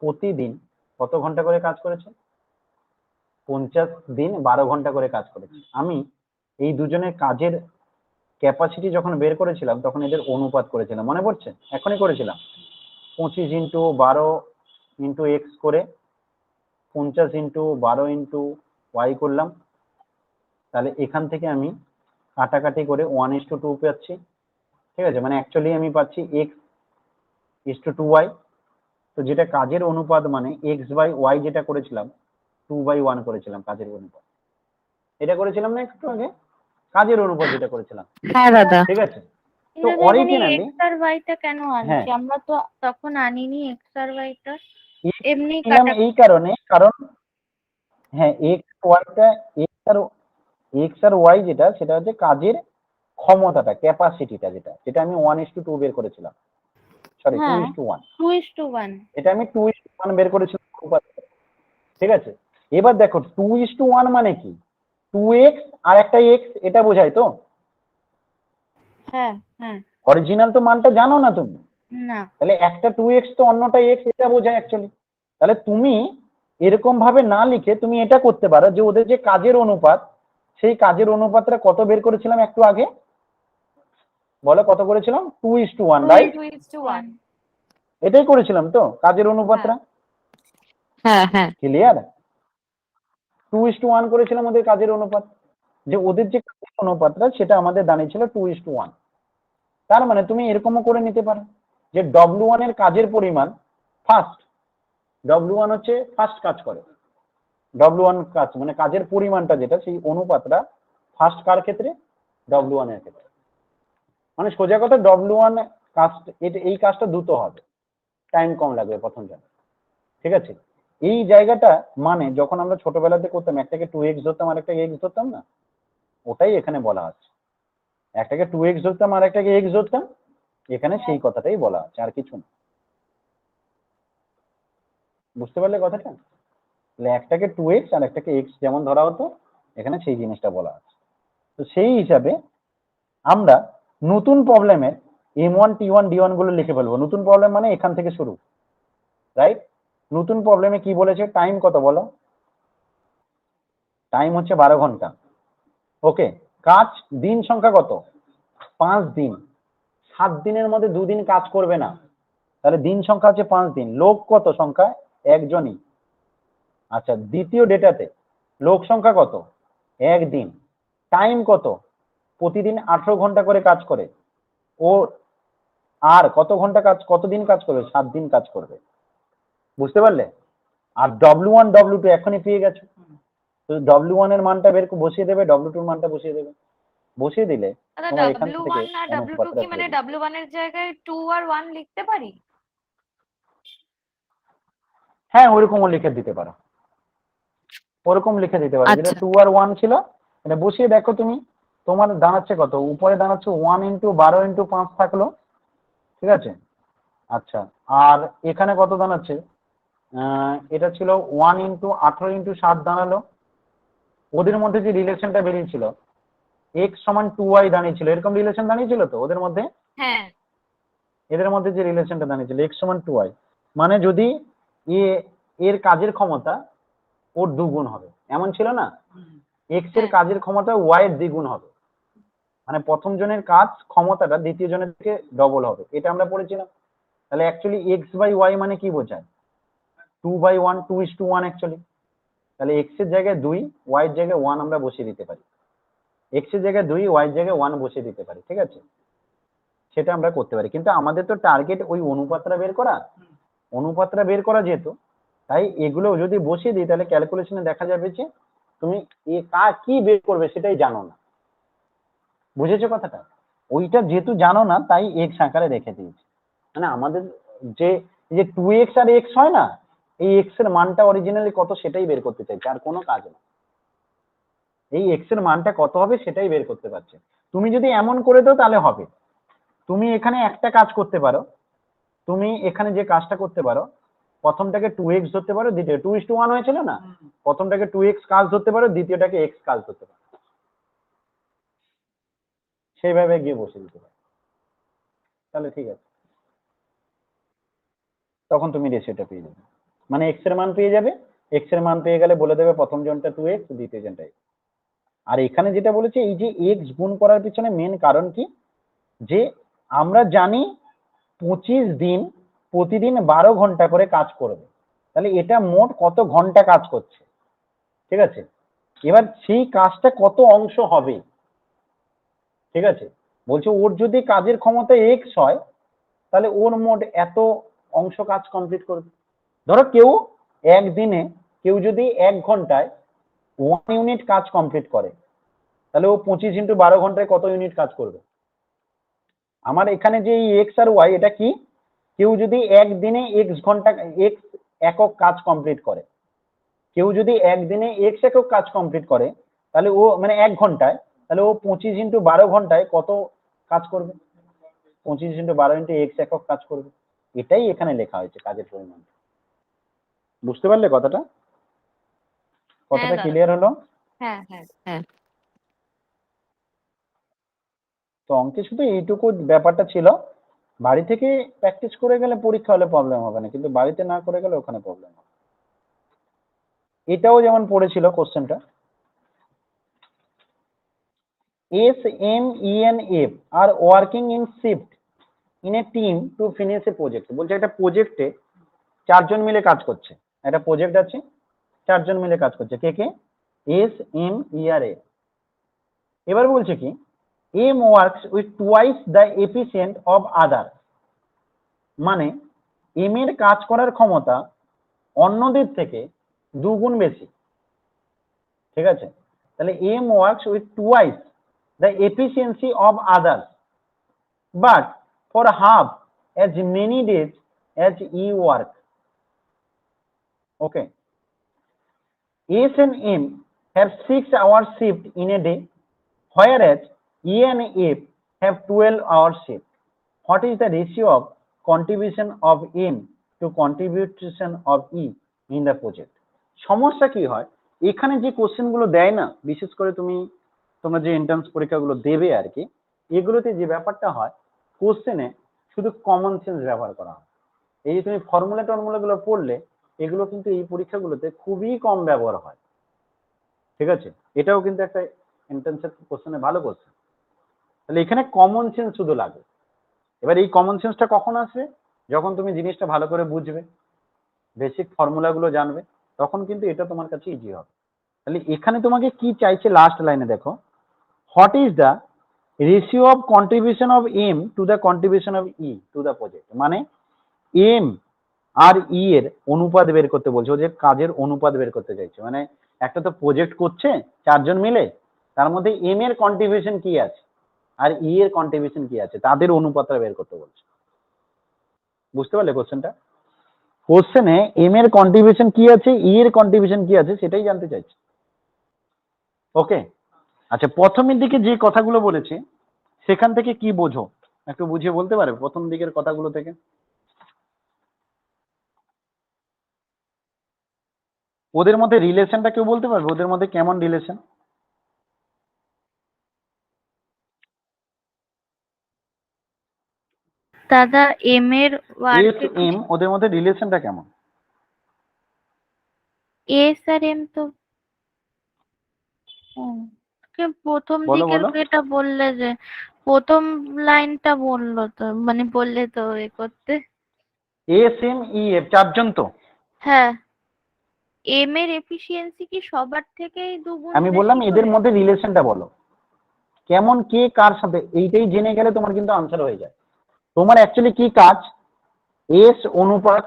প্রতিদিন কত ঘন্টা করে কাজ করেছে, 50 দিন 12 ঘন্টা করে কাজ করেছে। আমি এই দুজনের কাজের ক্যাপাসিটি যখন বের করেছিলাম তখন এদের অনুপাত করেছিলাম, মনে পড়ছে? এখনই করেছিলাম 25 ইন্টু 12 ইন্টু এক্স করে 50 ইন্টু 12 ইন্টু ওয়াই করলাম। তাহলে এখান থেকে আমি কাটাকাটি করে 1:2 পাচ্ছি। ঠিক আছে, মানে অ্যাকচুয়ালি আমি পাচ্ছি x:2y। তো যেটা কাজের অনুপাত মানে x/y যেটা করেছিলাম 2/1 করেছিলাম কাজের অনুপাত, এটা করেছিলাম না একটু আগে, কাজের অনুপাত যেটা করেছিলাম। হ্যাঁ দাদা। ঠিক আছে, তো কিন্তু এখানে অরিজিনালি এক্স আর ওয়াইটা কেন হ্যাঁ আনছি? আমরা তো তখন আনিনি এক্স আর ওয়াইটা, এমনি নিলাম কাটা। এই কারণে, কারণ হ্যাঁ এক্স আর ওয়াই যেটা সেটা হচ্ছে কাজের ক্ষমতাটা, ক্যাপাসিটিটা, যেটা যেটা আমি 1:2 বের করেছিলাম, সরি হ্যাঁ 2:1, 2:1। এটা আমি 2:1 বের করেছিলাম। ঠিক আছে, এবার দেখো 2:1 মানে কি, 2x আর একটা x, এটা বোঝায় তো? হ্যাঁ হ্যাঁ। অরিজিনাল তো মানটা জানো না তুমি, না। তাহলে একটা 2x তো অন্যটা x, এটা বোঝায় অ্যাকচুয়ালি। তাহলে তুমি এরকম ভাবে না লিখে তুমি এটা করতে পারো যে ওদের যে কাজের অনুপাত, সেই কাজের অনুপাতটা কত বের করেছিলাম একটু আগে, বলো কত করেছিলাম? 2:1, রাইট? 2:1। এটাই করেছিলাম তো কাজের অনুপাতটা। হ্যাঁ হ্যাঁ। ক্লিয়ার? 2:1 করেছিলাম ওদের কাজের অনুপাত, যে ওদের যে কাজের অনুপাতটা সেটা আমাদের দাঁড়িয়েছিল 2:1। তার মানে তুমি এরকমও করে নিতে পারো যে W1 এর কাজের পরিমাণ ফার্স্ট, W1 হচ্ছে ফার্স্ট কাজ করে, W1 কাজ মানে কাজের পরিমাণটা যেটা, সেই অনুপাতটা ফার্স্ট কার ক্ষেত্রে, W1 এর ক্ষেত্রে। মানে সোজা কথা W1 কাজ, এই কাজটা দ্রুত হবে, টাইম কম লাগবে প্রথম জায়গা। ঠিক আছে, এই জায়গাটা মানে যখন আমরা ছোটবেলাতে করতাম একটাকে 2x ধরতাম আর একটাকে x ধরতাম না, ওটাই এখানে বলা আছে। একটাকে 2x ধরতাম আর একটাকে x ধরতাম, এখানে সেই কথাটাই বলা আছে, আর কিছু না। বুঝতে পারলে কথাটা? তাহলে একটাকে 2x আর একটাকে x যেমন ধরা হতো, এখানে সেই জিনিসটা বলা আছে। তো সেই হিসাবে আমরা নতুন প্রবলেমের m1 t1 d1 গুলো লিখে ফেলবো। নতুন প্রবলেম মানে এখান থেকে শুরু, রাইট? নতুন প্রবলেমে কি বলেছে, টাইম কত বলো? টাইম হচ্ছে 12 ঘন্টা। ওকে, কাজ দিন সংখ্যা কত? 5 দিন। 7 দিনের মধ্যে 2 দিন কাজ করবে না, তাহলে দিন সংখ্যা হচ্ছে 5 দিন। লোক কত সংখ্যা? একজনই। আচ্ছা, দ্বিতীয় ডেটাতে লোক সংখ্যা কত? 1 দিন। টাইম কত? প্রতিদিন 18 ঘন্টা করে কাজ করে। ও আর কত ঘন্টা কাজ, কতদিন কাজ করবে? 7 দিন কাজ করবে। বুঝতে পারলে? আর W1 W2 এখনই পেয়ে গেছো, তো W1 এর মানটা বের বসিয়ে দেবে, W2 এর মানটা বসিয়ে দেবে, বসিয়ে দিলে দাদা তোমার এখান থেকে W1 আর W2 অনুপাতটা কি মানে পেয়ে যাবে। W1 এর জায়গায় 2 আর 1 লিখতে পারি? হ্যাঁ, ওইরকমও লিখে দিতে পারো, ওরকম লিখে দিতে পারো, যেটা 2 আর 1 ছিল এটা বসিয়ে দেখো তুমি, তোমার দাঁড়াচ্ছে কত? উপরে দাঁড়াচ্ছে 1 × 12 × 5 থাকলো, ঠিক আছে? আচ্ছা, আর এখানে কত দাঁড়াচ্ছে? এটা ছিল 1 × 18 × 7 দাঁড়ালো। ওদের মধ্যে যে রিলেশনটা বেরিয়েছিল x সমান 2y দাঁড়িয়েছিল, এরকম রিলেশন দাঁড়িয়েছিল তো ওদের মধ্যে। হ্যাঁ এদের মধ্যে যে রিলেশনটা দাঁড়িয়েছিল x সমান 2y, মানে যদি এর কাজের ক্ষমতা ওর দুগুণ হবে, এমন ছিল না? x এর হ্যাঁ। কাজের ক্ষমতা y এর দ্বিগুণ হবে, মানে প্রথম জনের কাজ ক্ষমতাটা দ্বিতীয় জনের থেকে ডবল হবে, এটা আমরা পড়েছিলাম। তাহলে অ্যাকচুয়ালি x/y মানে কি বোঝায়? 2/1, 2:1 অ্যাকচুয়ালি। তাহলে x এর জায়গায় 2, y এর জায়গায় 1 আমরা বসিয়ে দিতে পারি। x এর জায়গায় 2, y এর জায়গায় 1 বসিয়ে দিতে পারি, ঠিক আছে? সেটা আমরা করতে পারি, কিন্তু আমাদের তো টার্গেট ওই অনুপাতটা বের করা। অনুপাতটা বের করা যেহেতু, তাই এগুলো যদি বসিয়ে দিই তাহলে ক্যালকুলেশনে দেখা যাবে যে তুমি কি বের করবে সেটাই জানো না। বুঝেছো কথাটা? ওইটা যেহেতু জানো না তাই এক্স আকারে রেখে দিয়েছি। মানে আমাদের যে এই যে 2x আর x হয় না, এই x এর মানটা অরিজিনালি কত সেটাই বের করতে চাইছি, আর কোনো কাজ না। এই x এর মানটা কত হবে সেটাই বের করতে পারছে। তুমি যদি এমন করে দাও তাহলে হবে। তুমি এখানে একটা কাজ করতে পারো, তুমি এখানে যে কাজটা করতে পারো, প্রথমটাকে 2x ধরতে পারো, দ্বিতীয় 2:1 হয়েছিল না, প্রথমটাকে 2x কাজ ধরতে পারো, দ্বিতীয়টাকে x কাজ ধরতে পারো, সেইভাবে গিয়ে বসে দিতে পারো, তাহলে ঠিক আছে। তখন তুমি রেশিওটা পেয়ে যাবে, মানে x এর মান পেয়ে যাবে। x এর মান পেয়ে গেলে বলে দেবে প্রথম জনটা 2x, দ্বিতীয় জনটা x। আর এখানে যেটা বলেছে এই যে x গুণ করার পিছনে মেন কারণ কি, যে আমরা জানি 25 দিন প্রতিদিন 12 ঘন্টা করে কাজ করবে, তাহলে এটা মোট কত ঘন্টা কাজ করছে, ঠিক আছে? এবার সেই কাজটা কত অংশ হবে, ঠিক আছে? বলছে ওর যদি কাজের ক্ষমতা x হয় তাহলে ওর মোট এত অংশ কাজ কমপ্লিট করবে। ধরো কেউ যদি 1 ঘন্টায় 1 ইউনিট কাজ কমপ্লিট করে, তাহলে ও 25 × 12 ঘন্টায় কত ইউনিট কাজ করবে? আমার এখানে যে এই x আর y এটা কি, কেউ যদি একদিনে x একক কাজ কমপ্লিট করে, কেউ যদি একদিনে x একক কাজ কমপ্লিট করে, তাহলে ও মানে 1 ঘন্টায়, তাহলে ও 25 × 12 ঘন্টায় কত কাজ করবে? 25 × 12 × x একক কাজ করবে। এটাই এখানে লেখা হয়েছে কাজের পরিমাণ। বুঝতে পারলে কথাটা? কথাটা দাদা। ক্লিয়ার হলো? হ্যাঁ হ্যাঁ হ্যাঁ। তো অঙ্কে শুধু এইটুকু ব্যাপারটা ছিল, বাড়ি থেকে প্র্যাকটিস করে গেলে পরীক্ষা হলে প্রবলেম হবে না, কিন্তু বাড়িতে না করে গেলে ওখানে প্রবলেম হবে। এটাও যেমন পড়েছিল কোশ্চেনটা, S, M, E and F are working in shift in a team to finish a project। বলছে একটা প্রজেক্টে 4 জন মিলে কাজ করছে, একটা প্রজেক্ট আছে 4 জন মিলে কাজ করছে, কে কে? S, M, E আর F। এবার বলছে কি M works with twice the efficient of other, মানে M এর কাজ করার ক্ষমতা অন্যদের থেকে 2 গুণ বেশি, ঠিক আছে? তাহলে M works with twice the efficiency of others but for half as many days as E work. Okay, S and M have 6 hour shift in a day, whereas E and F have 12 hour shift. What is the ratio of contribution of M to contribution of E in the project? সমস্যা কি হয়, এখানে যে question গুলো দেয় না, বিশেষ করে তোমরা যে এন্ট্রান্স পরীক্ষাগুলো দেবে আর কি, এগুলোতে যে ব্যাপারটা হয় কোশ্চেনে শুধু কমন সেন্স ব্যবহার করা হয়। এই যে তুমি ফর্মুলা গুলো পড়লে, এগুলো কিন্তু এই পরীক্ষাগুলোতে খুবই কম ব্যবহার হয়, ঠিক আছে? এটাও কিন্তু একটা এন্ট্রান্সের কোশ্চেনে ভালো কোশ্চেন। তাহলে এখানে কমন সেন্স শুধু লাগে। এবার এই কমন সেন্সটা কখন আসবে? যখন তুমি জিনিসটা ভালো করে বুঝবে, বেসিক ফর্মুলাগুলো জানবে, তখন কিন্তু এটা তোমার কাছে ইজি হবে। তাহলে এখানে তোমাকে কি চাইছে, লাস্ট লাইনে দেখো, what is the ratio of contribution of M to the contribution of E to the project, মানে এম আর ই এর অনুপাত বের করতে বলছে, ওদের কাজের অনুপাত বের করতে চাইছে। মানে একটা তো প্রজেক্ট করছে 4 জন মিলে, তার মধ্যে এম এর কন্ট্রিবিউশন কি আছে আর ই এর কন্ট্রিবিউশন কি আছে, তাদের অনুপাতটা বের করতে বলছে। বুঝতে পারলে কোশ্চেনটা? কোশ্চেনে এম এর কন্ট্রিবিউশন কি আছে, ই এর কন্ট্রিবিউশন কি আছে সেটাই জানতে চাইছে। ওকে, আচ্ছা, প্রথমের দিকে যে কথাগুলো বলেছে সেখান থেকে কি বোঝো, একটু বুঝিয়ে বলতে পারবে প্রথম দিকের কথাগুলো থেকে? ওদের মধ্যে রিলেশনটা কেউ বলতে পারবে ওদের মধ্যে কেমন রিলেশন? দাদা এম এর এস ওয়ার্ক এম ওদের মধ্যে রিলেশনটা কেমন? এস আর এম তো প্রথম বলো দিকের বলো। এটা বললে যে প্রথম লাইনটা বললো তো মানে বললে তো এ করতে। এস এম ই এফ চারজন তো। হ্যাঁ, এম এর এফিসিয়েন্সি কি সবার থেকেই দুগুণ আমি বললাম বেশি এদের করে? মধ্যে রিলেশনটা বলো কেমন, কে কার সাথে, এইটাই জেনে গেলে তোমার কিন্তু আনসার হয়ে যায়। তোমার অ্যাকচুয়ালি কি কাজ? এস অনুপাত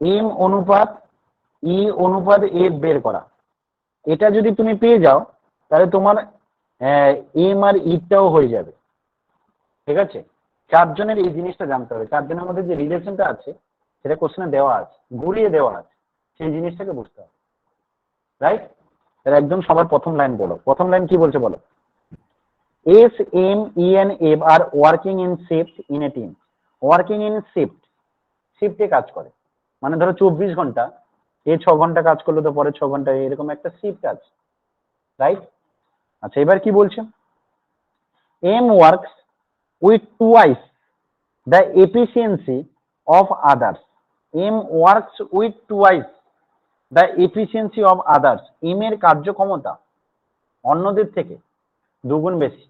এম অনুপাত ই অনুপাত এফ বের করা। এটা যদি তুমি পেয়ে যাও তাহলে তোমার এম আর ইটাও হয়ে যাবে। ঠিক আছে, চারজনের এই জিনিসটা জানতে হবে, চারজনের মধ্যে যে রিলেশনটা আছে সেটা কোশ্চেনে দেওয়া আছে, ঘুরিয়ে দেওয়া আছে, সেই জিনিসটাকে বুঝতে হবে। রাইট? তাহলে একদম সবার প্রথম লাইন বলো, প্রথম লাইন কি বলছে বলো। S M E N F are working in shift in a team. Working in shift, শিফটে কাজ করে, মানে ধরো 24 ঘন্টা, এ 6 ঘন্টা কাজ করলো তো পরে 6 ঘন্টা, এরকম একটা শিফট আছে। রাইট? আচ্ছা এবার কি বলছে, M works with twice the efficiency of others. M works with twice the efficiency of others. M এর কার্যক্ষমতা অন্যদের থেকে দুগুণ বেশি,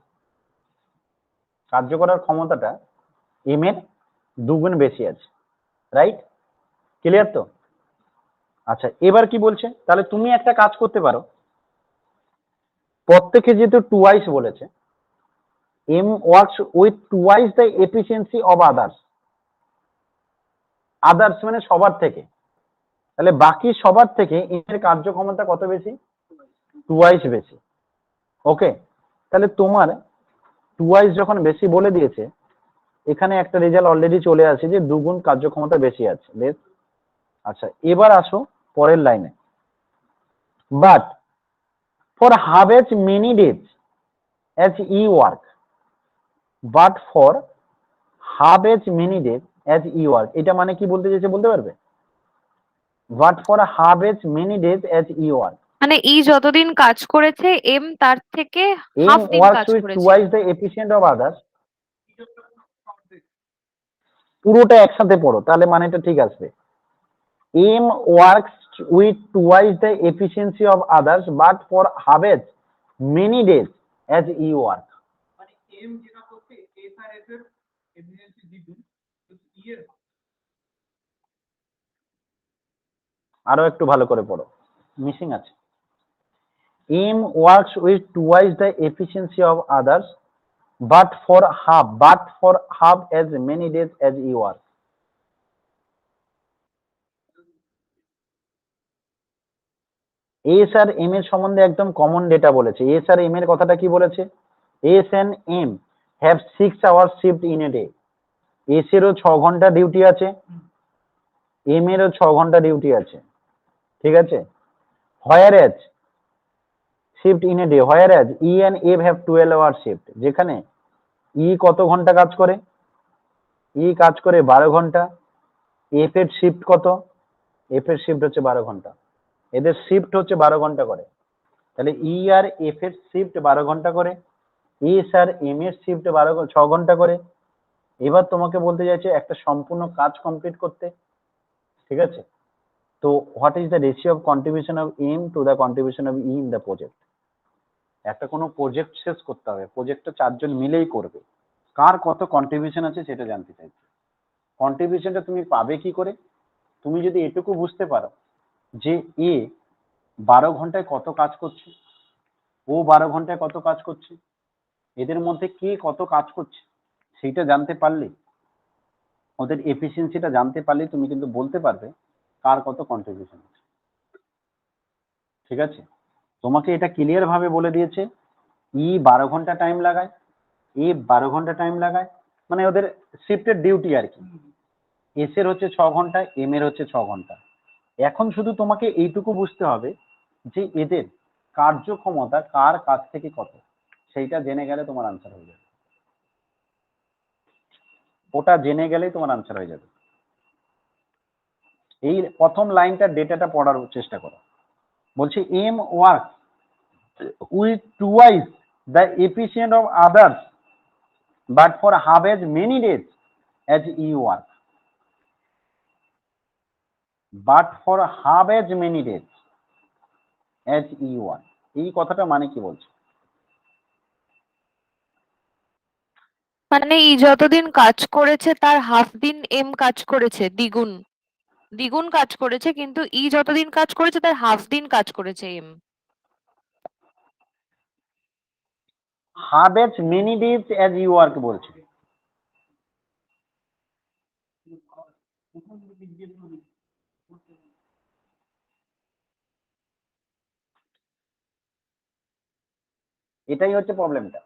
কার্য করার ক্ষমতাটা এম এর দুগুণ বেশি আছে। রাইট? ক্লিয়ার তো? আচ্ছা এবার কি বলছে, তাহলে তুমি একটা কাজ করতে পারো, প্রত্যেকে যেহেতু টুয়াইস বলেছে, M works with twice the efficiency of others. Others মানে সবার থেকে, তাহলে বাকি সবার থেকে এর কার্যক্ষমতা কত বেশি? টুয়াইস বেশি। ওকে, তাহলে তোমার টুয়াইস যখন বেশি বলে দিয়েছে, এখানে একটা রেজাল্ট অলরেডি চলে আসে যে দুগুণ কার্যক্ষমতা বেশি আছে। বেশ, আচ্ছা এবার আসো পরের লাইনে, but for half as many days as E work. But for half as many days as E work, এটা মানে কি বলতে চাইছে বলতে পারবে? But for half as many days as E work, মানে ই যতদিন কাজ করেছে এম তার থেকে এম হাফ দিন ওয়ার্কস কাজ উইথ করেছে। Twice the efficient of others. পুরোটা একসাথে পড়ো তাহলে মানেটা ঠিক আসবে। M works with twice the efficiency of others but for half as many days as E work. আরো একটু ভালো করে পড়ো, মিসিং আছে। M works with twice the efficiency of others but for half as many days as you work. S R M এর সম্বন্ধে একদম common data বলেছে। এস আর এম এর কথাটা কি বলেছে? S and M have 6 hours shift in a day. S এরও 6 ঘন্টা ডিউটি আছে, এম এরও 6 ঘন্টা ডিউটি আছে। ঠিক আছে, whereas shift in a day, whereas E and F have 12 hours shift. যেখানে ই কত ঘন্টা কাজ করে? ই কাজ করে 12 ঘন্টা। এফ এর শিফট কত? এফ এর শিফট হচ্ছে 12 ঘন্টা। এদের শিফট হচ্ছে 12 ঘন্টা করে, তাহলে ই আর এফ এর শিফট 12 ঘন্টা করে, এস আর এম এর শিফট 6 ঘন্টা করে। এবার তোমাকে বলতে চাইছে একটা সম্পূর্ণ কাজ কমপ্লিট করতে। ঠিক আছে, তো what is the ratio of contribution of M to the contribution of E in the project. একটা কোনো প্রজেক্ট শেষ করতে হবে, প্রজেক্টটা চারজন মিলেই করবে, কার কত কন্ট্রিবিউশন আছে সেটা জানতে চাইছি। কন্ট্রিবিউশনটা তুমি পাবে কি করে? তুমি যদি এটুকু বুঝতে পারো যে এ 12 ঘন্টায় কত কাজ করছে, ও 12 ঘন্টায় কত কাজ করছে, এদের মধ্যে কে কত কাজ করছে সেইটা জানতে পারলে, ওদের এফিসিয়েন্সিটা জানতে পারলে তুমি কিন্তু বলতে পারবে কার কত কন্ট্রিবিউশন আছে। ঠিক আছে, তোমাকে এটা ক্লিয়ার ভাবে বলে দিয়েছে, ই 12 ঘন্টা টাইম লাগায়, এ 12 ঘন্টা টাইম লাগায়, মানে ওদের শিফটের ডিউটি আর কি। এস এর হচ্ছে 6 ঘন্টা, এম এর হচ্ছে 6 ঘন্টা। এখন শুধু তোমাকে এইটুকু বুঝতে হবে যে এদের কার্যক্ষমতা কার কাছ থেকে কত, সেইটা জেনে গেলে তোমার আনসার হয়ে যাবে। ওটা জেনে গেলেই তোমার আনসার হয়ে যাবে। এই প্রথম লাইনটার ডেটাটা পড়ার চেষ্টা করো। বলছে M work with twice the efficient of others but for half as many days as E work, but for half as many days as E work. এই কথাটা মানে কি বলছে? মানে ই যতদিন কাজ করেছে তার হাফ দিন এম কাজ করেছে, দ্বিগুণ দ্বিগুণ কাজ করেছে, কিন্তু ই যতদিন কাজ করেছে তার হাফ দিন কাজ করেছে M. Half as many days as E work বলছে। এটাই হচ্ছে প্রবলেমটা।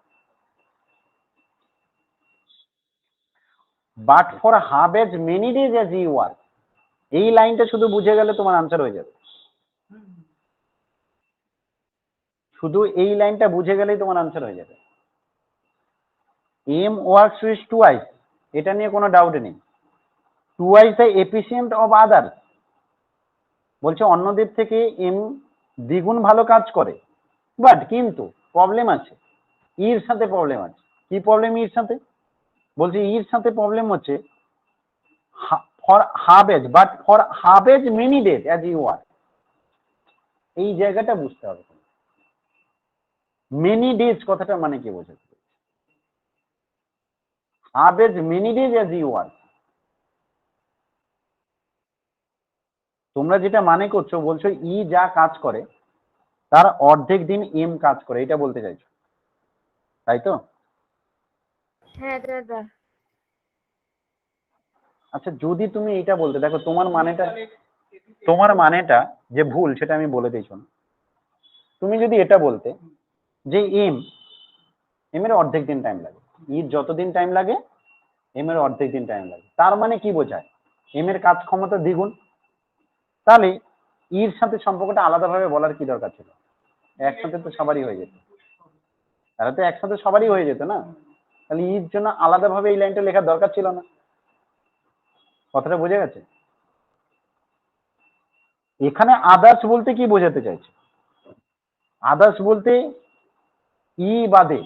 But for half as many days as E work, এই লাইনটা শুধু বুঝে গেলে তোমার আনসার হয়ে যাবে। শুধু এই লাইনটা বুঝে গেলেই তোমার আনসার হয়ে যাবে। এম ওয়ার্কস উইথ টুয়াইস, এটা নিয়ে কোনো ডাউট নেই। Twice the efficient of others, বলছে অন্যদের থেকে এম দ্বিগুণ ভালো কাজ করে, বাট কিন্তু প্রবলেম আছে, ইর সাথে প্রবলেম আছে। কি প্রবলেম ইর সাথে? বলছে ইর সাথে প্রবলেম হচ্ছে for half as, but for half as many days as you work. এই জায়গাটা বুঝতে হবে। মেনি ডেজ কথাটা মানে কি বোঝাচ্ছে? Half as many days as you work. তোমরা যেটা মানে করছো, বলছো ই যা কাজ করে তার অর্ধেক দিন এম কাজ করে, এটা বলতে চাইছো, তাই তো? হ্যাঁ দাদা। আচ্ছা, যদি তুমি এটা বলতে, দেখো তোমার মানেটা যে ভুল সেটা আমি বলে দিয়েছি। তুমি যদি এটা বলতে যে এম এর অর্ধেক দিন টাইম লাগে, ইর যতদিন টাইম লাগে এম এর অর্ধেক দিন টাইম লাগে, তার মানে কি বোঝায়? এম এর কাজ ক্ষমতা দ্বিগুণ। তাহলে ইর সাথে সম্পর্কটা আলাদাভাবে বলার কি দরকার ছিল? একসাথে তো সবারই হয়ে যেত, তাহলে তো একসাথে সবারই হয়ে যেত না। তাহলে ইর জন্য আলাদাভাবে এই লাইনটা লেখার দরকার ছিল না। কথাটা বোঝা গেছে? এখানে আদার্স বলতে কি বোঝাতে চাইছে? আদার্স বলতে ই বাদে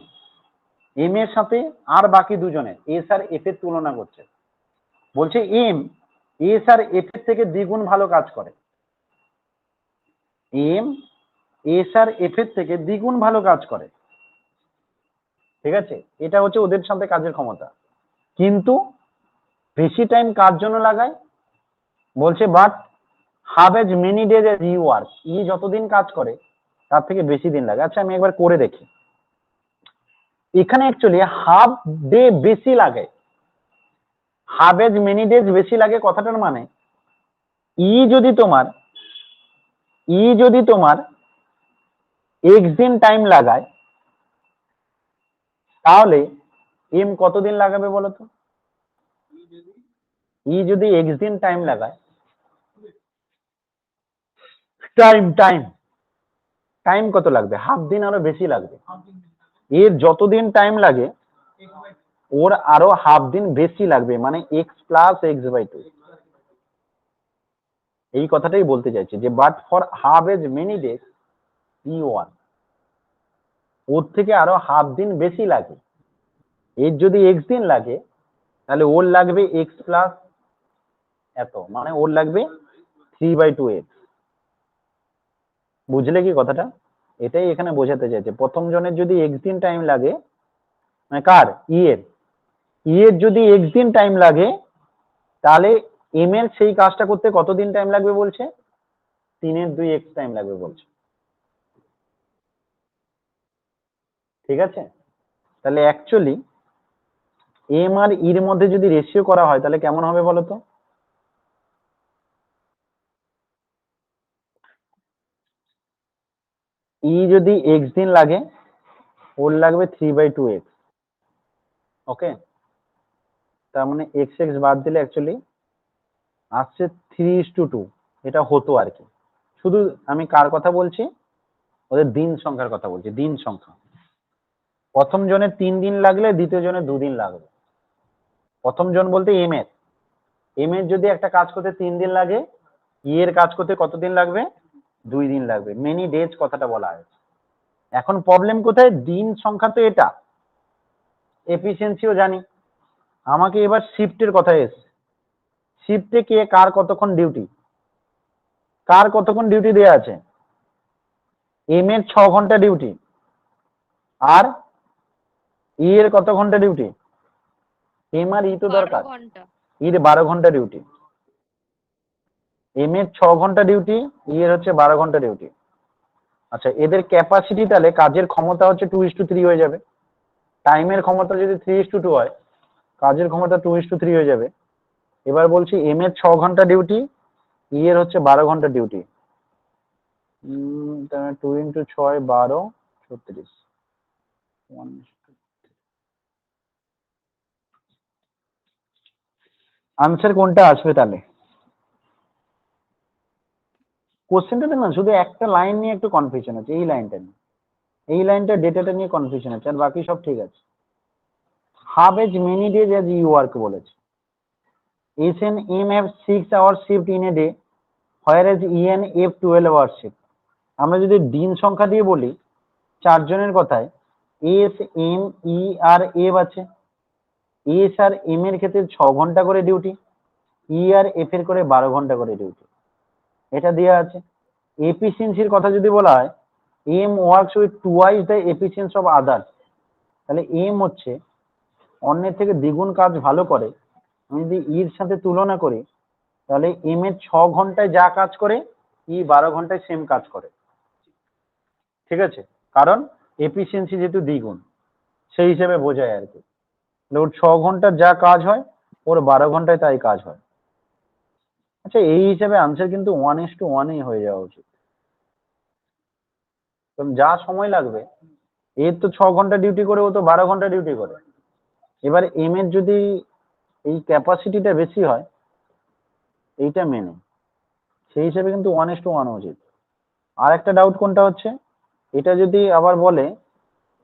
এম এর সাথে আর বাকি দুজনের এস আর এফ এর তুলনা করছে। বলছে এম এস আর এফ এর থেকে দ্বিগুণ ভালো কাজ করে। এম এস আর এফ এর থেকে দ্বিগুণ ভালো কাজ করে, ঠিক আছে? এটা হচ্ছে ওদের সাথে কাজের ক্ষমতা, কিন্তু বেশি টাইম কার জন্য লাগায়? বলছে but half as many days as you work, E যতদিন কাজ করে তার থেকে বেশি দিন লাগে। আচ্ছা, আমি একবার করে দেখি। এখানে অ্যাকচুয়ালি হাফ ডে বেশি লাগে, হাফ এজ মেনি ডেজ বেশি লাগে কথাটার মানে ই যদি তোমার এক্স দিন টাইম লাগায়, তাহলে এম কতদিন লাগাবে বলো তো? ই যদি এক্স দিন টাইম লাগায়, টাইম কত লাগবে? হাফ দিন আরো বেশি লাগবে। এর যতদিন টাইম লাগে ওর আরো হাফ দিন বেশি লাগবে, মানে x plus x by two. এই কথাটাই বলতে চাইছি যে but for half as many days E one, ওর থেকে আরো হাফ দিন বেশি লাগে। এর যদি এক্স দিন লাগে তাহলে ওর লাগবে এক্স প্লাস এত, মানে ওর লাগবে 3/2x। বুঝলে কি কথাটা? এটাই এখানে বোঝাতে চাইছে। প্রথম জনের যদি এক্স দিন টাইম লাগে, মানে কার? ই এর যদি এক্স দিন টাইম লাগে, তাহলে এম এর সেই কাজটা করতে কতদিন টাইম লাগবে বলছে? 3/2x টাইম লাগবে বলছে, ঠিক আছে? তাহলে অ্যাকচুয়ালি এম আর ইর মধ্যে যদি রেশিও করা হয় তাহলে কেমন হবে বলো তো? ই যদি এক্স দিন লাগে, ওর লাগবে 3/2x। ওকে, তার মানে এক্স এক্স বাদ দিলে অ্যাকচুয়ালি আসছে 3:2। এটা হতো আর কি। শুধু আমি কার কথা বলছি? ওদের দিন সংখ্যার কথা বলছি, দিন সংখ্যা। প্রথম জনের 3 দিন লাগলে দ্বিতীয় জনের 2 দিন লাগবে। প্রথম জন বলতে এম এর যদি একটা কাজ করতে 3 দিন লাগে, ই এর কাজ করতে কতদিন লাগবে? 2 দিন লাগবে, মেনি ডেজ কথাটা বলা হয়েছে। এখন প্রবলেম কোথায়, দিন সংখ্যা তো এটা, এফিসিয়েন্সিও জানি, আমাকে এবার শিফটের কথা এসছে, শিফটে কে কার কতক্ষণ ডিউটি, কার কতক্ষণ ডিউটি দেওয়া আছে, এম এর 6 ঘন্টা ডিউটি, আর ই এর কত ঘন্টা ডিউটি, এম আর ই তো 12 দরকার, ঘন্টা। ইর 12 ঘন্টা ডিউটি, এম এর 6 ঘন্টা ডিউটি, ই এর হচ্ছে 12 ঘন্টা ডিউটি। আচ্ছা, এদের ক্যাপাসিটি তাহলে কাজের ক্ষমতা হচ্ছে 2:3 হয়ে যাবে, টাইমের ক্ষমতা যদি 3:2 হয়, কাজের ক্ষমতা 2:3 হয়ে যাবে। এবার বলছি এম এর 6 ঘন্টা ডিউটি, ই এর হচ্ছে 12 ঘন্টা ডিউটি, 2 × 6 12 36, আনসার কোনটা আসবে তাহলে? কোশ্চেনটাতে না শুধু একটা লাইন নিয়ে একটু কনফিউশন আছে, এই লাইনটা নিয়ে, এই লাইনটা ডেটাটা নিয়ে কনফিউশন আছে, আর বাকি সব ঠিক আছে। Half as many days as you work বলেছে, S N M have 6 hours shift in a day, whereas E N F 12 hours shift. আমরা যদি দিন সংখ্যা দিয়ে বলি, 4 জনের কথায় S M E R F আছে, এস আর এম এর ক্ষেত্রে 6 ঘন্টা করে ডিউটি, ই আর এফ এর করে 12 ঘন্টা করে ডিউটি, এটা দেওয়া আছে। এফিসিয়েন্সির কথা যদি বলা হয়, M works with twice the efficiency of others, তাহলে এম হচ্ছে অন্যের থেকে দ্বিগুণ কাজ ভালো করে। আমি যদি ইর সাথে তুলনা করি, তাহলে এম এর 6 ঘন্টায় যা কাজ করে, ই 12 ঘন্টায় সেম কাজ করে, ঠিক আছে, কারণ এফিসিয়েন্সি যেহেতু দ্বিগুণ, সেই হিসেবে বোঝায় আর কি। ওর 6 ঘন্টার যা কাজ হয়, ওর 12 ঘন্টায় তাই কাজ হয়। আচ্ছা, এই হিসেবে আনসার কিন্তু 1:1 হয়ে যাওয়া উচিত, কারণ যা সময় লাগবে, এর তো 6 ঘন্টা ডিউটি করে, ও তো 12 ঘন্টা ডিউটি করে। এবার এম এর যদি এই ক্যাপাসিটিটা বেশি হয়, এইটা মেনে, সেই হিসেবে কিন্তু 1:1 উচিত। আর একটা ডাউট কোনটা হচ্ছে, এটা যদি আবার বলে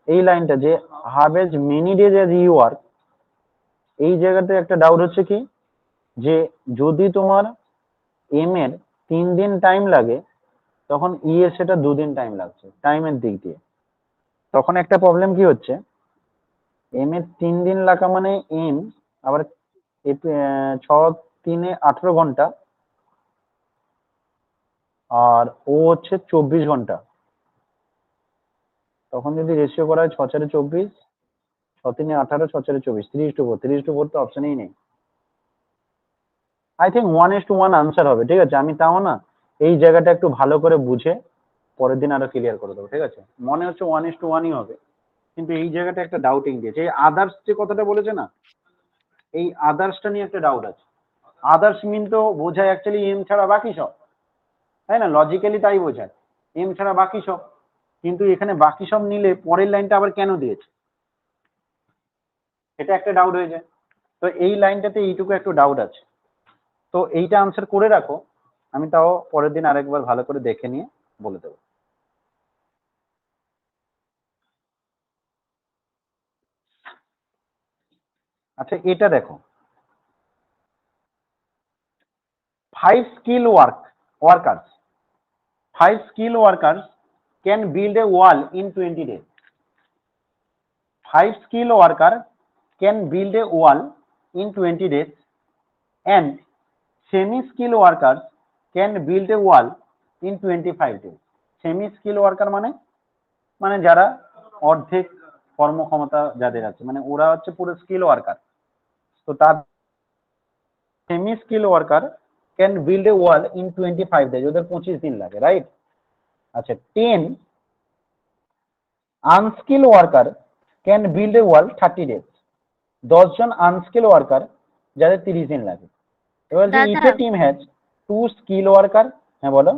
এই লাইনটা যে half as many days as you work, এই জায়গাতে একটা ডাউট হচ্ছে কি, যে যদি তোমার এম এর 3 দিন টাইম লাগে, তখন ই এর সেটা 2 দিন টাইম লাগছে টাইমের দিক দিয়ে, তখন একটা প্রবলেম কি হচ্ছে, এম এর 3 দিন লাগা মানে এম আবার 6 3 18 ঘন্টা, আর ও হচ্ছে 24 ঘন্টা, তখন যদি রেশিও করা হয় 6 4 24, 6 3 18, 6 4 24, 3:4, 3:4 তো অপশনেই নেই। আই থিঙ্ক 1:1 আনসার হবে, ঠিক আছে। আমি তাও না এই জায়গাটা একটু ভালো করে বুঝে পরের দিন আরো ক্লিয়ার করে দেবো, ঠিক আছে। মনে হচ্ছে 1:1ই হবে, কিন্তু এই জায়গাটা একটা ডাউটিং দিয়েছে। এই আদার্স যে কথাটা বলেছে না, এই আদার্সটা নিয়ে একটা ডাউট আছে। আদার্স মিন তো বোঝায় অ্যাকচুয়ালি এম ছাড়া বাকি সব, তাই না, লজিক্যালি তাই বোঝায়, এম ছাড়া বাকি সব। কিন্তু এখানে বাকি সব নিলে পরের লাইনটা আবার কেন দিয়েছে, এটা একটা ডাউট হয়ে যায়। তো এই লাইনটাতে এইটুকু একটু ডাউট আছে, তো এইটা আনসার করে রাখো, আমি তাও পরের দিন আরেকবার ভালো করে দেখে নিয়ে বলে দেবো। আচ্ছা, এটা দেখো, 5 skill workers, 5 skill workers can build a wall in 20 days। 5 skill worker can build a wall in 20 days, and semi skill workers can build a wall in 25 days। Semi skill worker মানে যারা অর্ধেক কর্মক্ষমতা যাদের আছে, মানে ওরা হচ্ছে পুরো স্কিল ওয়ার্কার, তো তার semi skill worker can build a wall in 25 days, ওদের 25 দিন লাগে, রাইট। আচ্ছা, 10 unskill worker can build a wall 30 days, 10 জন আনস্কিল ওয়ার্কার যাদের 30 দিন লাগে। এবার যে ইফ এ দাদা টিম হ্যাজ 2 স্কিল ওয়ার্কার, হ্যাঁ বলো।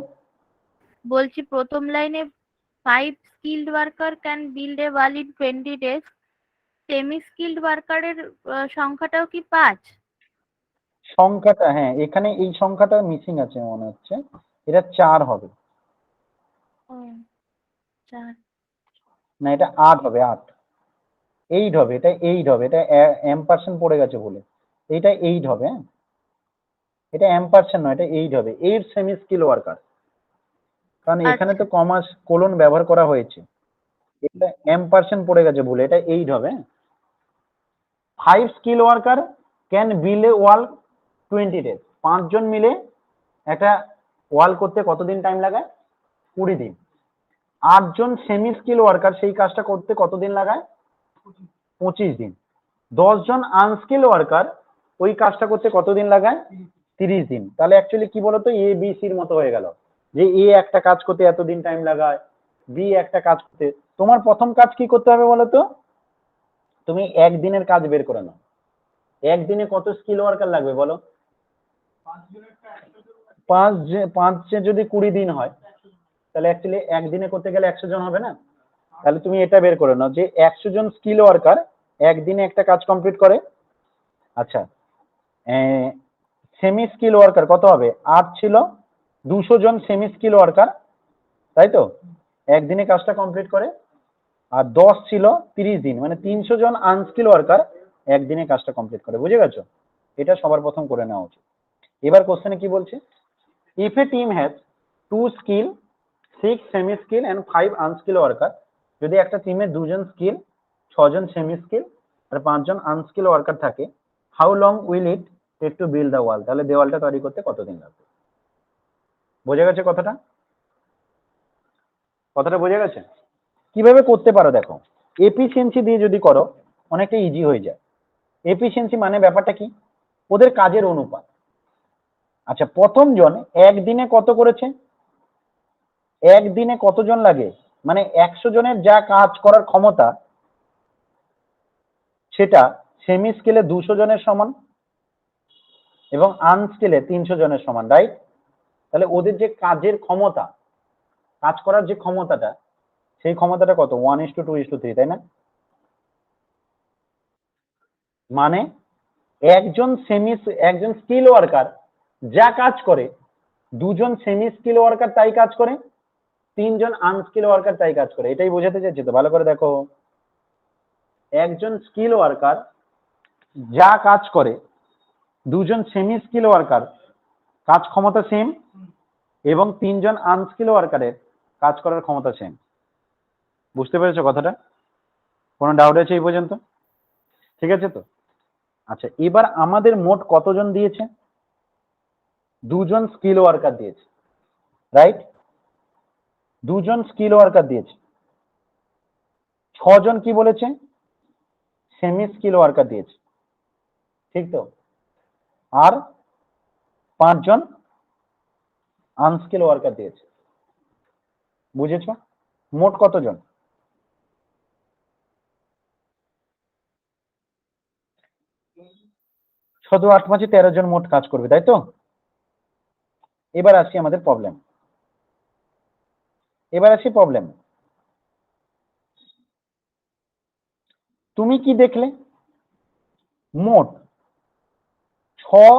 বলছি প্রথম লাইনে 5 skilled worker can build a wall in 20 days, semi skilled ওয়ার্কারের সংখ্যাটাও কি 5? সংখ্যাটা, হ্যাঁ, এখানে এই সংখ্যাটা মিসিং আছে মনে হচ্ছে, এটা 4 হবে, ও 4। না এটা 8 হবে, 8 8 হবে, এটা 8 হবে, এটা এম% পড়ে গেছে বলে, এটা 8 হবে, হ্যাঁ, এটা এম% নয়, এটা 8 হবে, 8 সেমি স্কিল ওয়ার্কার। কারণ এখানে তো কমা কোলন ব্যবহার করা হয়েছে, এটা এম% পড়ে গেছে ভুলে, এটা 8 হবে। 5 skill worker can build a wall 20 days। 5 জন মিলে একটা ওয়াল করতে কতদিন টাইম লাগায়? 20 দিন। 8 জন সেমি স্কিল ওয়ার্কার সেই কাজটা করতে কতদিন লাগায়? 25 দিন। 10 জন আনস্কিল ওয়ার্কার ওই কাজটা করতে কতদিন লাগায়? 30 দিন। তাহলে অ্যাকচুয়ালি কি বলতো, এ বি সির মতো হয়ে গেল, যে এ একটা কাজ করতে এতদিন টাইম লাগায়, বি একটা কাজ করতে। তোমার প্রথম কাজ কি করতে হবে বলতো? তুমি একদিনের কাজ বের করে নাও। একদিনে কত স্কিল ওয়ার্কার লাগবে বলো? 5 যদি 20 দিন হয়, তাহলে অ্যাকচুয়ালি একদিনে করতে গেলে 100 জন হবে না? তাহলে তুমি এটা বের করে নাও যে 100 জন স্কিল ওয়ার্কার একদিনে একটা কাজ কমপ্লিট করে। আচ্ছা, সেমি স্কিল ওয়ার্কার কত হবে? 8 ছিল, 200 জন সেমি স্কিল ওয়ার্কার, তাই তো, একদিনে কাজটা কমপ্লিট করে। আর 10 ছিল 30 দিন, মানে 300 জন আনস্কিল ওয়ার্কার একদিনে কাজটা কমপ্লিট করে। বুঝে গেছো? এটা সবার প্রথম করে নেওয়া উচিত। এবার কোশ্চেনে কি বলছে? If a team has 2 skill, 6 semi skill and 5 unskilled worker, যদি একটা টিমে 2 জন স্কিল, 6 জন সেমি স্কিল আর 5 জন আনস্কিল ওয়ার্কার থাকে, how long will it take to build the wall? তাহলে দেওয়ালটা তৈরি করতে কতদিন লাগবে? বোঝা গেছে কথাটা? কথাটা বোঝা গেছে? কিভাবে করতে পারো দেখো, এফিসিয়েন্সি দিয়ে যদি করো অনেকটা ইজি হয়ে যায়। এফিসিয়েন্সি মানে ব্যাপারটা কি? ওদের কাজের অনুপাত। আচ্ছা, প্রথম জন একদিনে কত করেছে? একদিনে কতজন লাগে, মানে 100 জনের যা কাজ করার ক্ষমতা, সেটা সেমি স্কেলে 200 জনের সমান এবং আনস্কেলে 300 জনের সমান, রাইট? তাহলে ওদের যে কাজের ক্ষমতা, কাজ করার যে ক্ষমতাটা, সেই ক্ষমতাটা কত? 1:2:3, তাই না? মানে একজন স্কিল ওয়ার্কার যা কাজ করে, 2 জন সেমি স্কিল ওয়ার্কার তাই কাজ করে, 3 জন আনস্কিল ওয়ার্কার তাই কাজ করে। এটাই বোঝাতে চাইছি তো, ভালো করে দেখো। একজন স্কিল ওয়ার্কার যা কাজ করে, 2 জন সেমি স্কিল ওয়ার্কার কাজ ক্ষমতা সেম, এবং 3 জন আনস্কিল ওয়ার্কারের কাজ করার ক্ষমতা সেম। বুঝতে পেরেছো কথাটা? কোনো ডাউট আছে এই পর্যন্ত? ঠিক আছে তো? আচ্ছা, এবার আমাদের মোট কতজন দিয়েছে? 2 জন স্কিল ওয়ার্কার দিয়েছে, রাইট? 2 জন স্কিল ওয়ার্কার দিয়েছে। 6 জন কি বলেছে? সেমি স্কিল ওয়ার্কার দিয়েছে, ঠিক তো? আর 5 জন আনস্কিল ওয়ার্কার দিয়েছে। বুঝেছো? মোট কতজন? শুধু 8 5 13 জন মোট কাজ করবে, তাই তো? এবার আসি আমাদের প্রবলেম। তুমি কি দেখলে? মোট 6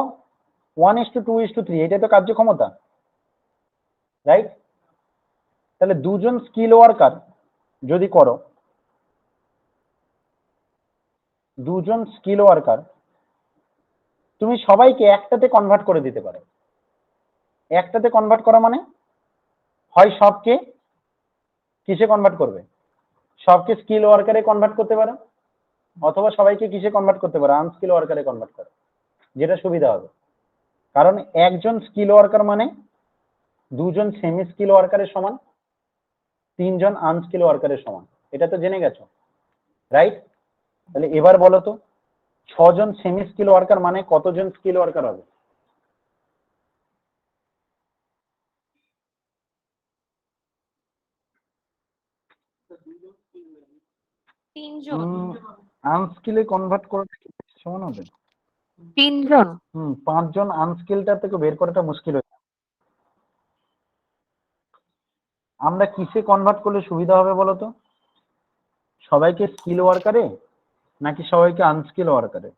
1:2:3, এটা তো কার্যক্ষমতা, রাইট? তাহলে 2 জন স্কিল ওয়ার্কার যদি করো, 2 জন স্কিল ওয়ার্কার তুমি সবাইকে একটাতে কনভার্ট করে দিতে পারো। একটাতে কনভার্ট করা মানে হয় সবকে কিসে কনভার্ট করবে? সবকে স্কিল ওয়ার্কারে কনভার্ট করতে পারো, অথবা সবাইকে কিসে কনভার্ট করতে পারো? আনস্কিল ওয়ার্কারে কনভার্ট করো, যেটা সুবিধা হবে। কারণ একজন স্কিল ওয়ার্কার মানে 2 জন সেমি স্কিল ওয়ার্কারের সমান, 3 জন আনস্কিল ওয়ার্কারের সমান। এটা তো জেনে গেছো, রাইট? তাহলে এবার বলো তো, 6 জন সেমি স্কিল ওয়ার্কার মানে কতজন স্কিল ওয়ার্কার হবে? তিনজন। আনস্কিলে কনভার্ট করাটা কি সমান হবে? 3 জন। 5 জন আনস্কিলটা থেকে বের করাটা মুশকিল হয়ে যাবে। আমরা কিসে কনভার্ট করলে সুবিধা হবে বলো তো? সবাইকে স্কিল ওয়ার্কারে নাকি সবাইকে আনস্কিল ওয়ার্কারে?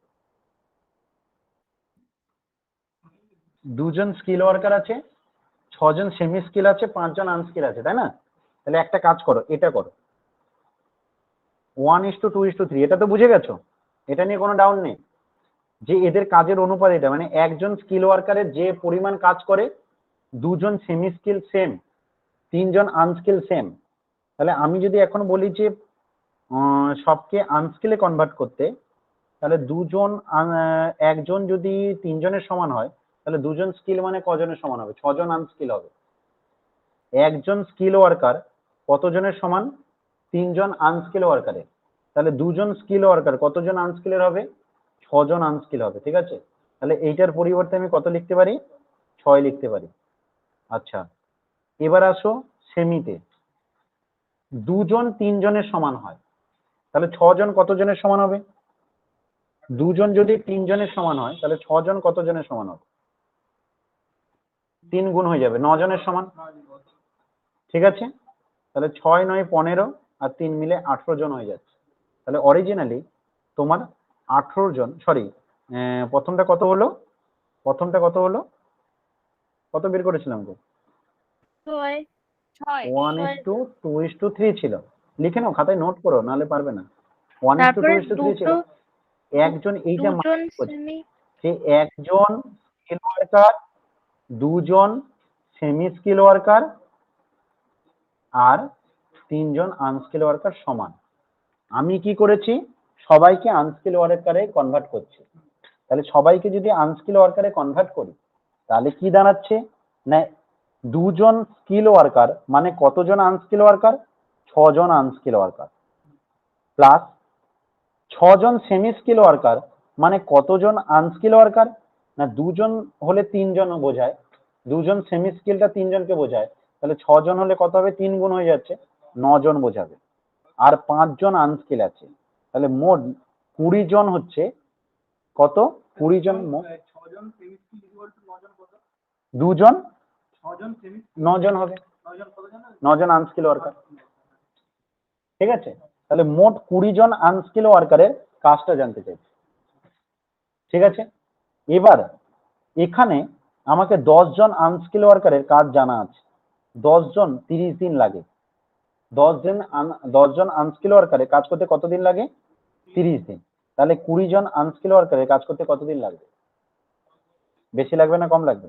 2 জন স্কিল ওয়ার্কার আছে, 6 জন সেমি স্কিল আছে, 5 জন আনস্কিল আছে, তাই না? তাহলে একটা কাজ করো, এটা করো 1:2:3। এটা তো বুঝে গেছো, এটা নিয়ে কোনো ডাউট নেই যে এদের কাজের অনুপাত এটা, মানে একজন স্কিল ওয়ার্কারের যে পরিমাণ কাজ করে 2 জন সেমি স্কিল সেম, তিনজন আনস্কিল সেম, তাহলে আমি যদি এখন বলি যে সবকে আনস্কিলে কনভার্ট করতে, তাহলে একজন যদি তিনজনের সমান হয়, তাহলে দুজন স্কিল মানে কজনের সমান হবে? ছজন আনস্কিল হবে। একজন স্কিল ওয়ার্কার কতজনের সমান? তিনজন আনস্কিল ওয়ার্কারের। তাহলে দুজন স্কিল ওয়ার্কার কতজন আনস্কিলের হবে? ছজন আনস্কিল হবে, ঠিক আছে? তাহলে এইটার পরিবর্তে আমি কত লিখতে পারি? 6 লিখতে পারি। আচ্ছা, এবার আসো সেমিতে। দুজন তিনজনের সমান হয়, তাহলে ছজন কতজনের সমান হবে? দুজন যদি তিনজনের সমান হয়, তাহলে ছজন কতজনের সমান হবে? 3 গুণ হয়ে যাবে, 9 জনের সমান, ঠিক আছে? তাহলে 6 9 15 আর 3 মিলে 18 জন হয়ে যাচ্ছে। তাহলে অরিজিনালি তোমার 18 জন, সরি, প্রথমটা কত হলো? প্রথমটা কত হলো? কত বের করেছিলাম গো? 6 ছয় 1:2:3 ছিল। লিখে নাও, খাতায় নোট করো, নাহলে পারবে না। তারপরে 1:2:3 ছিল। একজন, এইটা দুজন মানে করছে সেমি যে একজন স্কিল ওয়ার্কার, দুজন সেমি স্কিল ওয়ার্কার আর তিনজন আনস্কিল ওয়ার্কার সমান। আমি কি করেছি? সবাইকে আনস্কিল ওয়ার্কারে কনভার্ট করছি। তাহলে সবাইকে যদি আনস্কিল ওয়ার্কারে কনভার্ট করি, তাহলে কি দাঁড়াচ্ছে না, দুজন স্কিল ওয়ার্কার মানে কতজন আনস্কিল ওয়ার্কার? ছজন আনস্কিল ওয়ার্কার, প্লাস ছজন সেমি স্কিল ওয়ার্কার মানে কতজন আনস্কিল ওয়ার্কার? না, দুজন হলে তিনজন বোঝায়, দুজন সেমি স্কিলটা তিনজনকে বোঝায়, তাহলে ছজন হলে কত হবে? 3 গুণ হয়ে যাচ্ছে, 9 জন বোঝাবে। আর 5 জন আনস্কিল আছে, তাহলে মোট 20 জন হচ্ছে কত? 20 জন দুজন 9 জন হবে, 9 জন আনস্কিল ওয়ার্কার, ঠিক আছে? তাহলে মোট 20 জন আনস্কিল ওয়ার্কারের কাজটা জানতে চাইছি, ঠিক আছে? এবার এখানে আমাকে 10 জন আনস্কিল ওয়ার্কারের কাজ জানা আছে। 10 জন 30 দিন লাগে। 10 জন আনস্কিল ওয়ার্কারের কাজ করতে কতদিন লাগে? 30 দিন। তাহলে 20 জন আনস্কিল ওয়ার্কারের কাজ করতে কতদিন লাগবে? বেশি লাগবে না কম লাগবে?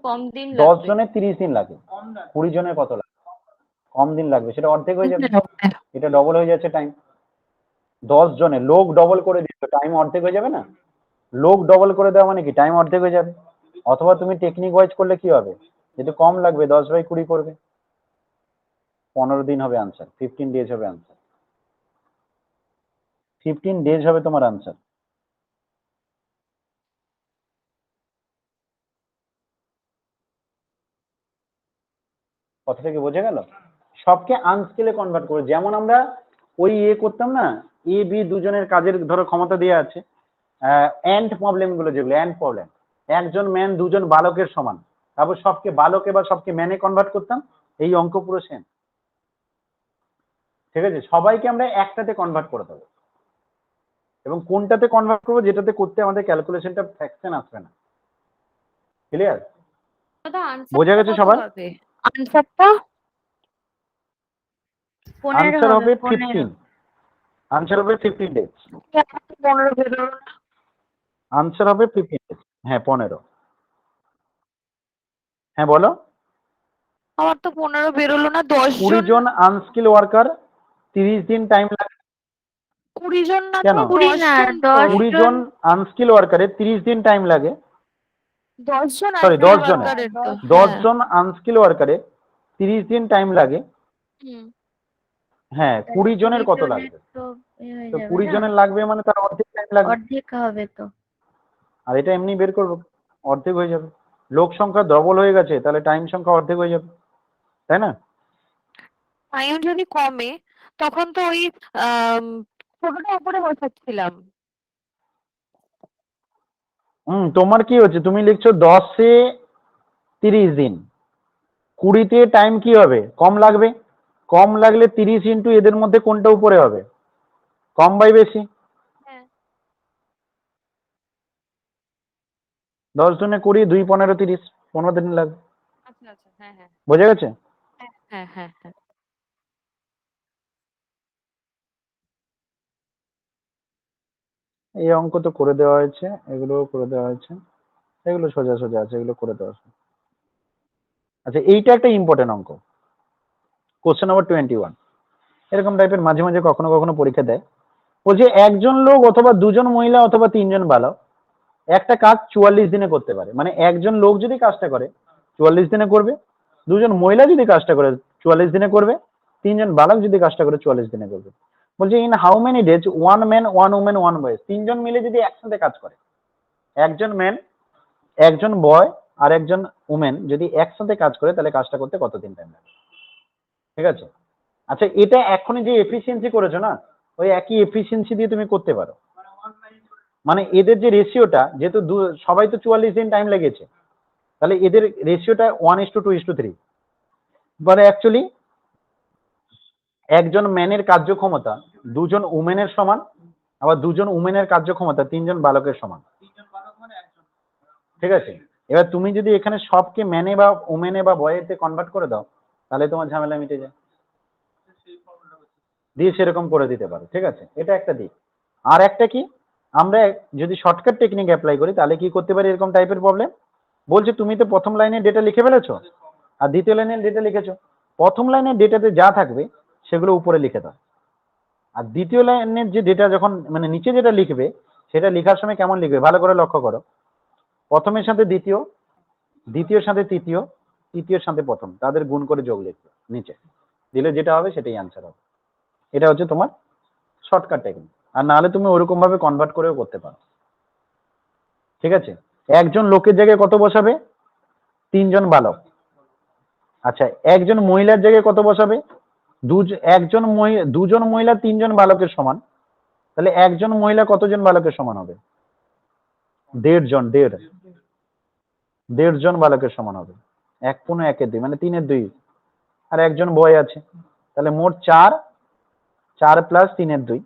কম দিন 10 লাগবে। জনের 30 দিন লাগে, 20 জনের কত লাগবে? কম দিন লাগবে, সেটা অর্ধেক হয়ে যাবে, এটা ডবল হয়ে যাচ্ছে টাইম। 10 জনে লোক ডবল করে দিচ্ছ, টাইম অর্ধেক হয়ে যাবে না? লোক ডবল করে দেওয়া মানে কি টাইম অর্ধেক হয়ে যাবে। অথবা তুমি টেকনিক ওয়াইজ করলে কি হবে, যেটা কম লাগবে 10/20 করবে, 15 দিন হবে আনসার, 15 ডেজ হবে আনসার, 15 ডেজ হবে তোমার আনসার। কথা থেকে বোঝা গেল? সবকে আনস্কিলে কনভার্ট করে, যেমন আমরা ওই করতাম না, এ বি দুজনের কাজের ধরো ক্ষমতা দেওয়া আছে, এন্ড প্রবলেম গুলো, যেগুলো এন্ড প্রবলেম, একজন ম্যান দুজন বালকের সমান, তারপর সবকে বালকে বা সবকে ম্যানে কনভার্ট করতাম, এই অঙ্ক পুরো সেম, ঠিক আছে? সবাইকে আমরা একটাতে কনভার্ট করে দেবো, এবং কোনটাতে কনভার্ট করবো যেটাতে করতে আমাদের ক্যালকুলেশনটা ফ্র্যাকশন আসবে না। ক্লিয়ার? দাদা বোঝা আনসারটা গেছে কত সবার? হবে? আনসারটা 15 আনসার হবে 15 15, আনসার হবে 15 ডেজ, 15 বেরোলো না। আনসার হবে 15 ডেজ, হ্যাঁ 15। হ্যাঁ বলো। আমার তো 15 বেরোলো না। 10 20 জন, জন আনস্কিল ওয়ার্কার 30 দিন টাইম লাগে। 20 জন না কেন? তো, 20 10 না, জন তো। 10 20 জন। জন আনস্কিল ওয়ার্কারের 30 দিন টাইম লাগে, 10 জন সরি আনস্কিল 10 জনের, ওয়ার্কারের তো। 10 হ্যাঁ। জন আনস্কিল ওয়ার্কারের 30 দিন টাইম লাগে। হুম। হ্যাঁ, 20 জনের 20 কত জনের লাগবে? তো হয়ে তো যাবে 20 না, জনের লাগবে মানে তার অর্ধেক টাইম লাগবে। অর্ধেক হবে তো। আর এটা এমনি বের করবো, অর্ধেক হয়ে যাবে। লোক সংখ্যা ডবল হয়ে গেছে, তাহলে টাইম সংখ্যা অর্ধেক হয়ে যাবে, তাই না? টাইম যদি কমে তখন তো ওই ছোটটা উপরে বসাচ্ছিলাম। তোমার কি হচ্ছে, তুমি লিখছো 10-এ 30 দিন, 20-তে টাইম কি হবে? কম লাগবে। কম লাগলে 30 ইন্টু এদের মধ্যে কোনটা উপরে হবে? কম বাই বেশি। হ্যাঁ। 10 জনে 20, 2 15 30, 15 দিন লাগবে। আচ্ছা আচ্ছা, হ্যাঁ হ্যাঁ বোঝা গেছে? হ্যাঁ হ্যাঁ হ্যাঁ। এই অঙ্ক তো করে দেওয়া হয়েছে, এগুলো করে দেওয়া হয়েছে, এগুলো সোজা সোজা আছে, এগুলো করে দেওয়া আছে। আচ্ছা, এইটা একটা ইম্পর্টেন্ট অঙ্ক, কোশ্চেন নাম্বার 21। এরকম টাইপের মাঝে মাঝে কখনো কখনো পরীক্ষা দেয়। বলছে একজন লোক অথবা দুজন মহিলা অথবা তিনজন বালক একটা কাজ 44 দিনে করতে পারে। মানে একজন লোক যদি কাজটা করে 44 দিনে করবে, দুজন মহিলা যদি কাজটা করে 44 দিনে করবে, তিনজন বালক যদি কাজটা করে 44 দিনে করবে। বলছে in how many days one man one women one boy, তিনজন মিলে যদি একসাথে কাজ করে, একজন ম্যান একজন বয় আর একজন উমেন যদি একসাথে কাজ করে তাহলে কাজটা করতে কতদিন টাইম লাগে? ঠিক আছে। আচ্ছা, এটা এখনই যে এফিসিয়েন্সি করেছো না, ওই একই এফিসিয়েন্সি দিয়ে তুমি করতে পারো। মানে এদের যে রেশিওটা, যেহেতু সবাই তো 44 দিন টাইম লেগেছে, তাহলে এদের রেশিওটা 1:2:3। মানে অ্যাকচুয়ালি একজন ম্যানের কার্যক্ষমতা দুজন উমেনের সমান, আবার দুজন উমেনের কার্যক্ষমতা তিনজন বালকের সমান। ঠিক আছে। এবার তুমি যদি এখানে সবকে ম্যানে বা উমেনে বা বয়েতে কনভার্ট করে দাও, তাহলে তোমার ঝামেলা মিটে যায়, দিয়ে সেরকম করে দিতে পারো। ঠিক আছে, এটা একটা দিক। আর একটা কি, আমরা যদি শর্টকাট টেকনিক অ্যাপ্লাই করি তাহলে কি করতে পারি এরকম টাইপের প্রবলেম। বলছে তুমি তো প্রথম লাইনে ডেটা লিখে ফেলেছো আর দ্বিতীয় লাইনের ডেটা লিখেছো, প্রথম লাইনের ডেটাতে যা থাকবে সেগুলো উপরে লিখে দাও, আর দ্বিতীয় লাইনের যে ডেটা যখন মানে নিচে যেটা লিখবে সেটা লেখার সময় কেমন লিখবে ভালো করে লক্ষ্য করো। প্রথমের সাথে দ্বিতীয়, দ্বিতীয়ের সাথে তৃতীয়, তৃতীয়ের সাথে প্রথম, তাদের গুণ করে যোগ লিখবে নিচে, দিলে যেটা হবে সেটাই অ্যান্সার হবে। এটা হচ্ছে তোমার শর্টকাট টেকনিক। আর নাহলে তুমি ওরকম ভাবে কনভার্ট করেও করতে পারো। ঠিক আছে। একজন লোকের জায়গায় কত বসাবে? তিনজন বালক। আচ্ছা, একজন মহিলার জায়গায় কত বসাবে? দুজন মহিলা তিনজন বালকের সমান, তাহলে একজন মহিলা কতজন বালকের সমান হবে? 1.5 জন বালকের সমান হবে। 1.1 মানে 3/2, আর একজন বয় আছে, তাহলে মোট 4, 4 + 3/2,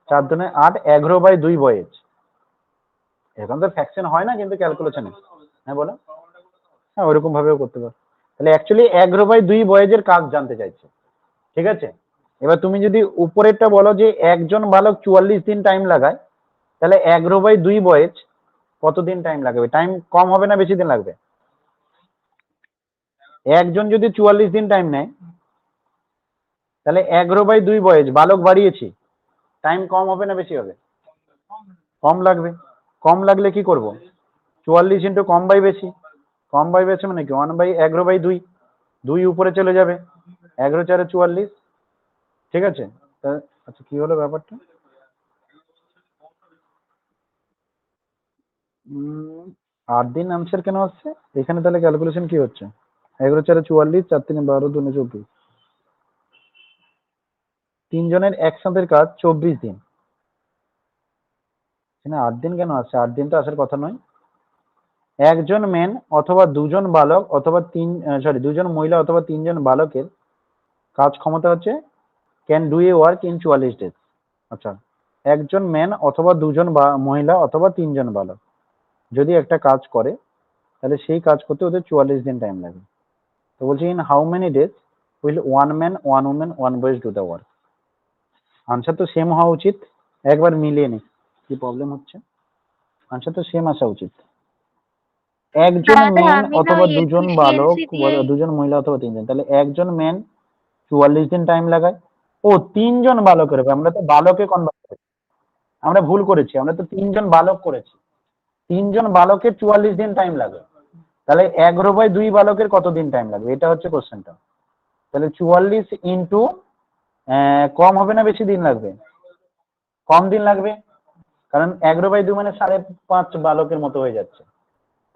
4 × 8, 11/2 বয়েজ। এখন তো ফ্র্যাকশন হয় না কিন্তু ক্যালকুলেশনে। হ্যাঁ বলো। হ্যাঁ, ওরকম ভাবেও করতে পারো। তাহলে অ্যাকচুয়ালি 11/2 বয়েজের কাজ জানতে চাইছে। ঠিক আছে। এবার তুমি যদি উপরেরটা বলো যে একজন বালক 44 দিন টাইম লাগায়, তাহলে 11/2 বয়েজ কতদিন টাইম লাগবে? টাইম কম হবে না বেশি দিন লাগবে? একজন যদি 44 দিন টাইম নেয়, তাহলে 11/2 বয়েজ বালক বাড়িয়েছি, টাইম কম হবে না বেশি হবে? কম লাগবে। কম লাগলে কি করব? 44 ইন্টু কম বাই বেশি, কম বাই বেশি মানে কি 1/11/2, 2 উপরে চলে যাবে, 11 × 4 = 44। ঠিক আছে। আচ্ছা, কি হলো ব্যাপারটা? 8 দিন আনসার কেন আসছে এখানে? তাহলে ক্যালকুলেশন কি হচ্ছে? 11 × 4 = 44, 4 × 3 = 12, 2 × 24। তিনজনের একসাথে কাজ 24 দিন, এখানে 8 দিন কেন আসছে? 8 দিন তো আসার কথা নয়। একজন ম্যান অথবা দুজন বালক অথবা দুজন মহিলা অথবা তিনজন বালকের কাজ ক্ষমতা হচ্ছে can do a work in 44 days. আচ্ছা, একজন ম্যান অথবা দুজন মহিলা অথবা তিনজন বালক যদি একটা কাজ করে তাহলে সেই কাজ করতে ওদের 44 দিন টাইম লাগে। তো বলছি in how many days will one man one women one boys do the work. Answer তো সেম হওয়া উচিত, একবার মিলিয়ে নি কি প্রবলেম হচ্ছে। আনসার তো সেম আসা উচিত। একজন তাহলে ম্যান আমি না অথবা ওই দুজন বালক, এফিসিয়েন্সি দিয়েই দুজন মহিলা অথবা তিনজন, তাহলে একজন ম্যান 44 দিন টাইম লাগায়। ও, তিনজন বালকের হবে, আমরা তো বালকে কনভার্ট করেছি, আমরা ভুল করেছি, আমরা তো তিনজন বালক করেছি। তিনজন বালকের 44 দিন টাইম লাগে, তাহলে 11/2 বালকের কত দিন টাইম লাগবে? এটা হচ্ছে কোশ্চেনটা। তাহলে 44 ইন্টু কম হবে না বেশি দিন লাগবে? কম দিন লাগবে, কারণ 11/2 মানে 5.5 বালকের মতো হয়ে যাচ্ছে।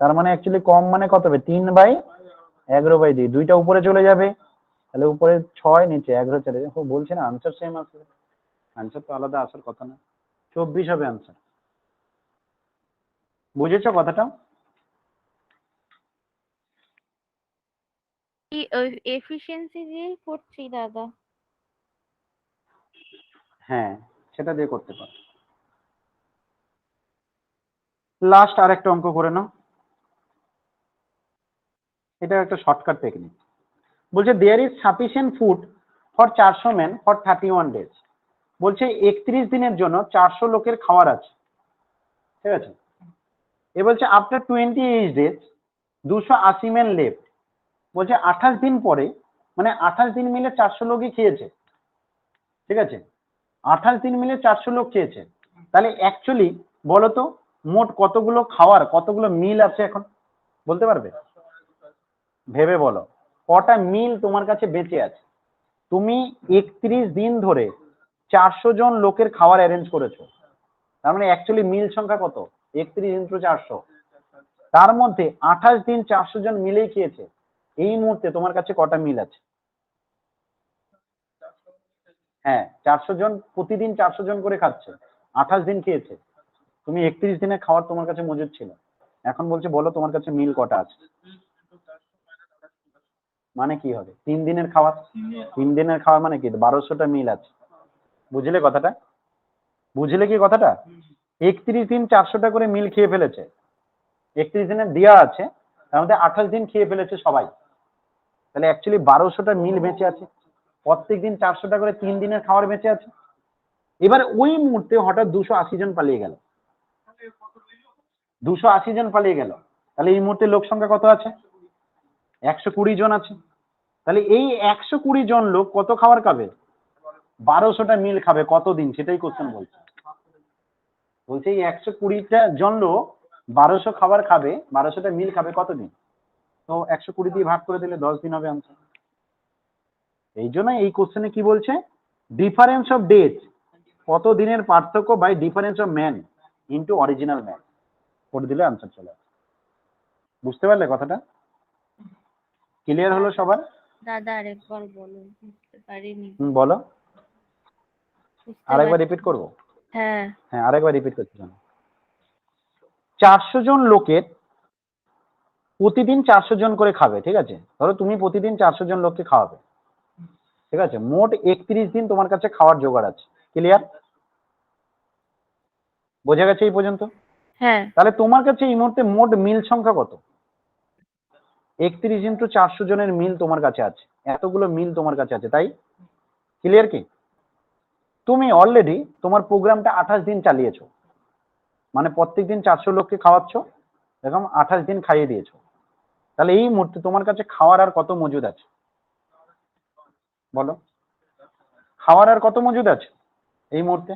তার মানে অ্যাকচুয়ালি কম মানে কত হবে? 3/11/2, দুইটা উপরে চলে যাবে, তাহলে উপরে 6, নিচে 11 চলে যাবে। বলছি না আনসার সেম আসবে, আনসার তো আলাদা আসার কথা না। 24 হবে আনসার। বুঝেছো কথাটা? এফিসিয়েন্সি দিয়েই করছি দাদা। হ্যাঁ, সেটা দিয়ে করতে পারো। লাস্ট আর একটা অঙ্ক করে নাও, এটা একটা শর্টকাট টেকনিক। বলছে there is sufficient food for 400 man for 31 days. বলছে 31 দিনের জন্য 400 লোকের খাবার আছে। ঠিক আছে। এ বলছে আফটার 28 ডেজ 280 ম্যান লেফট, বলছে 28 দিন পরে, মানে 28 দিন মিলে 400 লোকই খেয়েছে, ঠিক আছে? 28 দিন মিলে 400 লোক খেয়েছে, তাহলে অ্যাকচুয়ালি বলো তো মোট কতগুলো খাওয়ার, কতগুলো মিল আছে এখন বলতে পারবে? ভেবে বলো কটা মিল তোমার কাছে বেঁচে আছে। তুমি 31 দিন ধরে 400 জন লোকের খাবার অ্যারেঞ্জ করেছো, তার মানে অ্যাকচুয়ালি মিল সংখ্যা কত? 31 ইন্টু 400, তার মধ্যে 28 দিন 400 জন মিলেই খেয়েছে। এই মুহূর্তে তোমার কাছে কটা মিল আছে? হ্যাঁ, 400 জন প্রতিদিন 400 জন করে খাচ্ছে, 28 দিন খেয়েছে, তুমি 31 দিনের খাবার তোমার কাছে মজুদ ছিল। এখন বলছে বলো তোমার কাছে মিল কটা আছে? মানে কি হবে? 3 দিনের খাবার, 3 দিনের খাবার মানে কি 1200টা মিল আছে। বুঝলে কথাটা? বুঝলে কি কথাটা? 31 দিন 400টা করে মিল খেয়ে ফেলেছে, 31 দিনের দেওয়া আছে, তার মধ্যে 28 দিন খেয়ে ফেলেছে সবাই, তাহলে অ্যাকচুয়ালি 1200টা মিল বেঁচে আছে। প্রত্যেকদিন 400টা করে 3 দিনের খাবার বেঁচে আছে। এবার ওই মুহূর্তে হঠাৎ 280 জন পালিয়ে গেল, 280 জন পালিয়ে গেল, তাহলে এই মুহূর্তে লোক সংখ্যা কত আছে? 120 জন আছে। তাহলে এই 120 জন লোক কত খাবার খাবে? 1200টা মিল খাবে কতদিন, সেটাই কোশ্চেন বলছে। বলছে এই 120টা জন লোক 1200 খাবার খাবে, 1200টা মিল খাবে কতদিন? তো 120 দিয়ে ভাগ করে দিলে 10 দিন হবে আনসার। এই জন্য এই কোশ্চেনে কি বলছে? ডিফারেন্স অফ ডেজ, কত দিনের পার্থক্য by difference of man into original man, করে দিলে আনসার চলে আসে। বুঝতে পারলে কথাটা? ক্লিয়ার হলো সবার? দাদা আরেকবার বলুন, বুঝতে পারিনি। বলো, বুঝতে আরেকবার পারি- রিপিট করবো? হ্যাঁ, হ্যাঁ, আরেকবার রিপিট করছি। 400 জন লোকের প্রতিদিন 400 জন করে খাবে, ঠিক আছে? ধরো তুমি প্রতিদিন 400 জন লোককে খাওয়াবে, ঠিক আছে? মোট 31 দিন তোমার কাছে খাওয়ার জোগাড় আছে। ক্লিয়ার? বোঝা গেছে এই পর্যন্ত? হ্যাঁ, তাহলে তোমার কাছে এই মুহূর্তে মোট মিল সংখ্যা কত? 31 ইন্টু 400 জনের মিল তোমার কাছে আছে, এতগুলো মিল তোমার কাছে আছে, তাই? ক্লিয়ার কি? তুমি অলরেডি তোমার প্রোগ্রামটা 28 দিন চালিয়েছো, মানে প্রত্যেকদিন 400 লোককে খাওয়াচ্ছ, এরকম 28 দিন খাইয়ে দিয়েছো। তাহলে এই মুহূর্তে তোমার কাছে খাওয়ার আর কত মজুদ আছে বলো? খাওয়ার আর কত মজুদ আছে এই মুহূর্তে?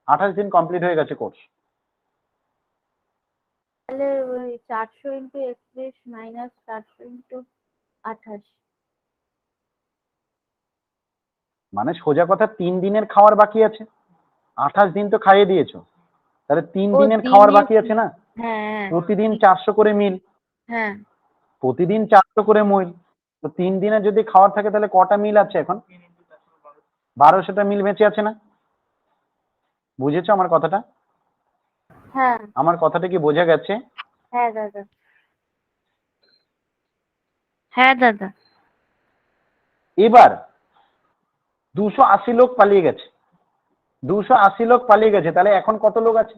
28 দিন কমপ্লিট হয়ে গেছে কোর্স। তাহলে ওই 400 ইন্টু 31 মাইনাস 400 ইন্টু 28। মানে সোজা কথা 3 দিনের খাওয়ার বাকি আছে, 28 দিন তো খাইয়ে দিয়েছো, তাহলে 3 ও দিনের খাওয়ার দিনে, বাকি আছে না? হ্যাঁ প্রতিদিন 400 করে মিল, হ্যাঁ, প্রতিদিন 400 করে মিল, তো 3 দিনে যদি খাওয়ার থাকে তাহলে কটা মিল আছে এখন? 1200টা মিল বেঁচে আছে না? বুঝেছো আমার কথাটা? হ্যাঁ আমার কথাটা কি বোঝা গেছে? হ্যাঁ দাদা, হ্যাঁ দাদা। এবার 280 লোক পালিয়ে গেছে, 280 লোক পালিয়ে গেছে, তাহলে এখন কত লোক আছে?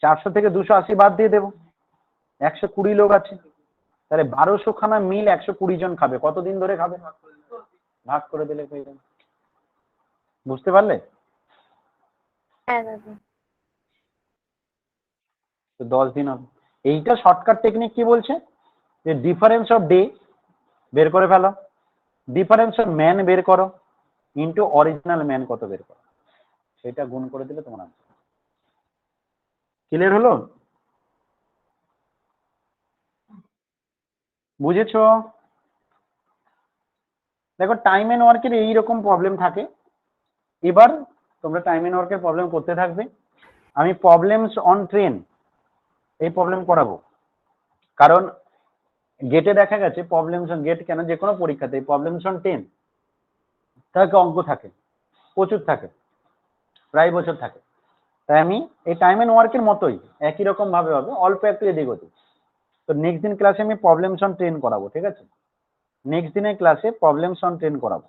400 থেকে 280 বাদ দিয়ে দেবো, 120 লোক আছে। তাহলে 1200 খানা মিল 120 জন খাবে, কতদিন ধরে খাবে? ভাগ করে দিলে হয়ে যাবে। বুঝতে পারলে? হ্যাঁ দাদা। তো 10 দিন হবে। এইটা শর্টকাট টেকনিক কি বলছে? যে ডিফারেন্স অফ ডে বের করে ফেলো, ডিফারেন্স অফ ম্যান বের করো, ইন্টু অরিজিনাল ম্যান কত বের করো, সেটা গুণ করে দিলে তোমার আনসার। ক্লিয়ার হলো? বুঝেছো? দেখো টাইম এন্ড ওয়ার্কের এইরকম প্রবলেম থাকে। এবার তোমরা টাইম এন্ড ওয়ার্কের প্রবলেম করতে থাকবে, আমি প্রবলেমস অন ট্রেন এই প্রবলেম করাবো। কারণ গেটে দেখা গেছে প্রবলেমস অন গেট কেন, যে কোনো পরীক্ষাতে প্রবলেমস অন 10 থাকে, অঙ্ক থাকে, প্রচুর থাকে, প্রায় বছর থাকে। তাই আমি এই টাইম এন্ড ওয়ার্কের মতোই একই রকম ভাবে হবে, অল্প একটু এদিক ওদিক। তো নেক্সট দিন ক্লাসে আমি প্রবলেমস অন ট্রেন করাবো, ঠিক আছে? নেক্সট দিনের ক্লাসে প্রবলেমস অন ট্রেন করাবো।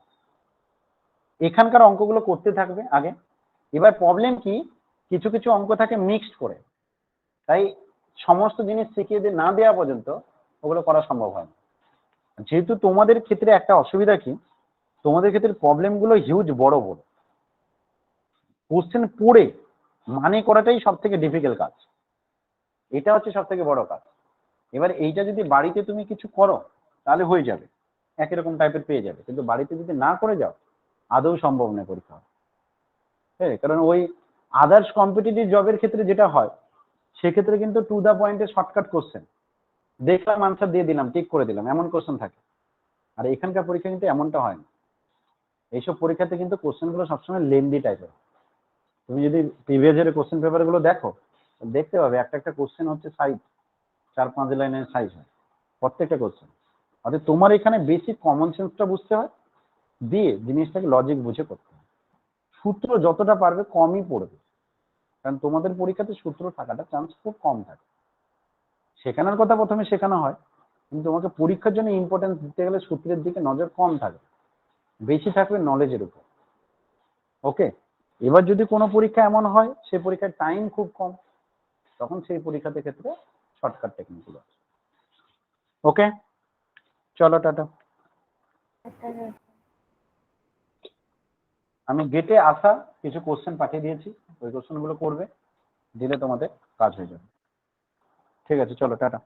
এখানকার অঙ্কগুলো করতে থাকবে আগে। এবার প্রবলেম কি, কিছু কিছু অঙ্ক থাকে মিক্সড করে, তাই সমস্ত জিনিস শিখিয়ে দিয়ে না দেওয়া পর্যন্ত ওগুলো করা সম্ভব হয় না। যেহেতু তোমাদের ক্ষেত্রে একটা অসুবিধা কি, তোমাদের ক্ষেত্রে প্রবলেমগুলো হিউজ বড় বড়, কোশ্চেন পড়ে মানে করাটাই সব থেকে ডিফিকাল্ট কাজ, এটা হচ্ছে সব থেকে বড় কাজ। এবার এইটা যদি বাড়িতে তুমি কিছু করো তাহলে হয়ে যাবে, একই রকম টাইপের পেয়ে যাবে, কিন্তু বাড়িতে যদি না করে যাও আদৌ সম্ভব নয় পরীক্ষা হওয়া। হ্যাঁ, কারণ ওই আদার্স কম্পিটিটিভ জবের ক্ষেত্রে যেটা হয় সেক্ষেত্রে কিন্তু টু দা পয়েন্টে শর্টকাট কোশ্চেন, দেখলাম আনসার দিয়ে দিলাম, টিক করে দিলাম, এমন কোশ্চেন থাকে। আর এখানকার পরীক্ষা কিন্তু এমনটা হয় না। এইসব পরীক্ষাতে কিন্তু কোশ্চেনগুলো সবসময় লেন্দি টাইপের। তুমি যদি প্রিভিয়াস ইয়ারের কোশ্চেন পেপারগুলো দেখো দেখতে পাবে একটা একটা কোশ্চেন হচ্ছে সাইজ 4-5 লাইনের সাইজ হয় প্রত্যেকটা কোশ্চেন। অর্থাৎ তোমার এখানে বেসিক কমন সেন্সটা বুঝতে হয়, দিয়ে জিনিসটাকে লজিক বুঝে করতে হয়। সূত্র যতটা পারবে কমই পড়বে, কারণ তোমাদের পরীক্ষাতে সূত্র থাকাটা চান্স খুব কম থাকে। শেখানোর কথা প্রথমে শেখানো হয়, কিন্তু তোমাকে পরীক্ষার জন্য ইম্পর্টেন্স দিতে গেলে সূত্রের দিকে নজর কম থাকবে, বেশি থাকবে নলেজের উপর। ওকে, এবার যদি কোনো পরীক্ষা এমন হয় সে পরীক্ষার টাইম খুব কম, তখন সেই পরীক্ষাতে ক্ষেত্রে শর্টকাট টেকনিকগুলো আছে। ওকে, চলো টাটা। আমি গেটে আসা কিছু কোশ্চেন পাঠিয়ে দিয়েছি, ওই কোশ্চেনগুলো করবে, দিলে তোমাদের কাজ হয়ে যাবে। ঠিক আছে, চলো টাটা।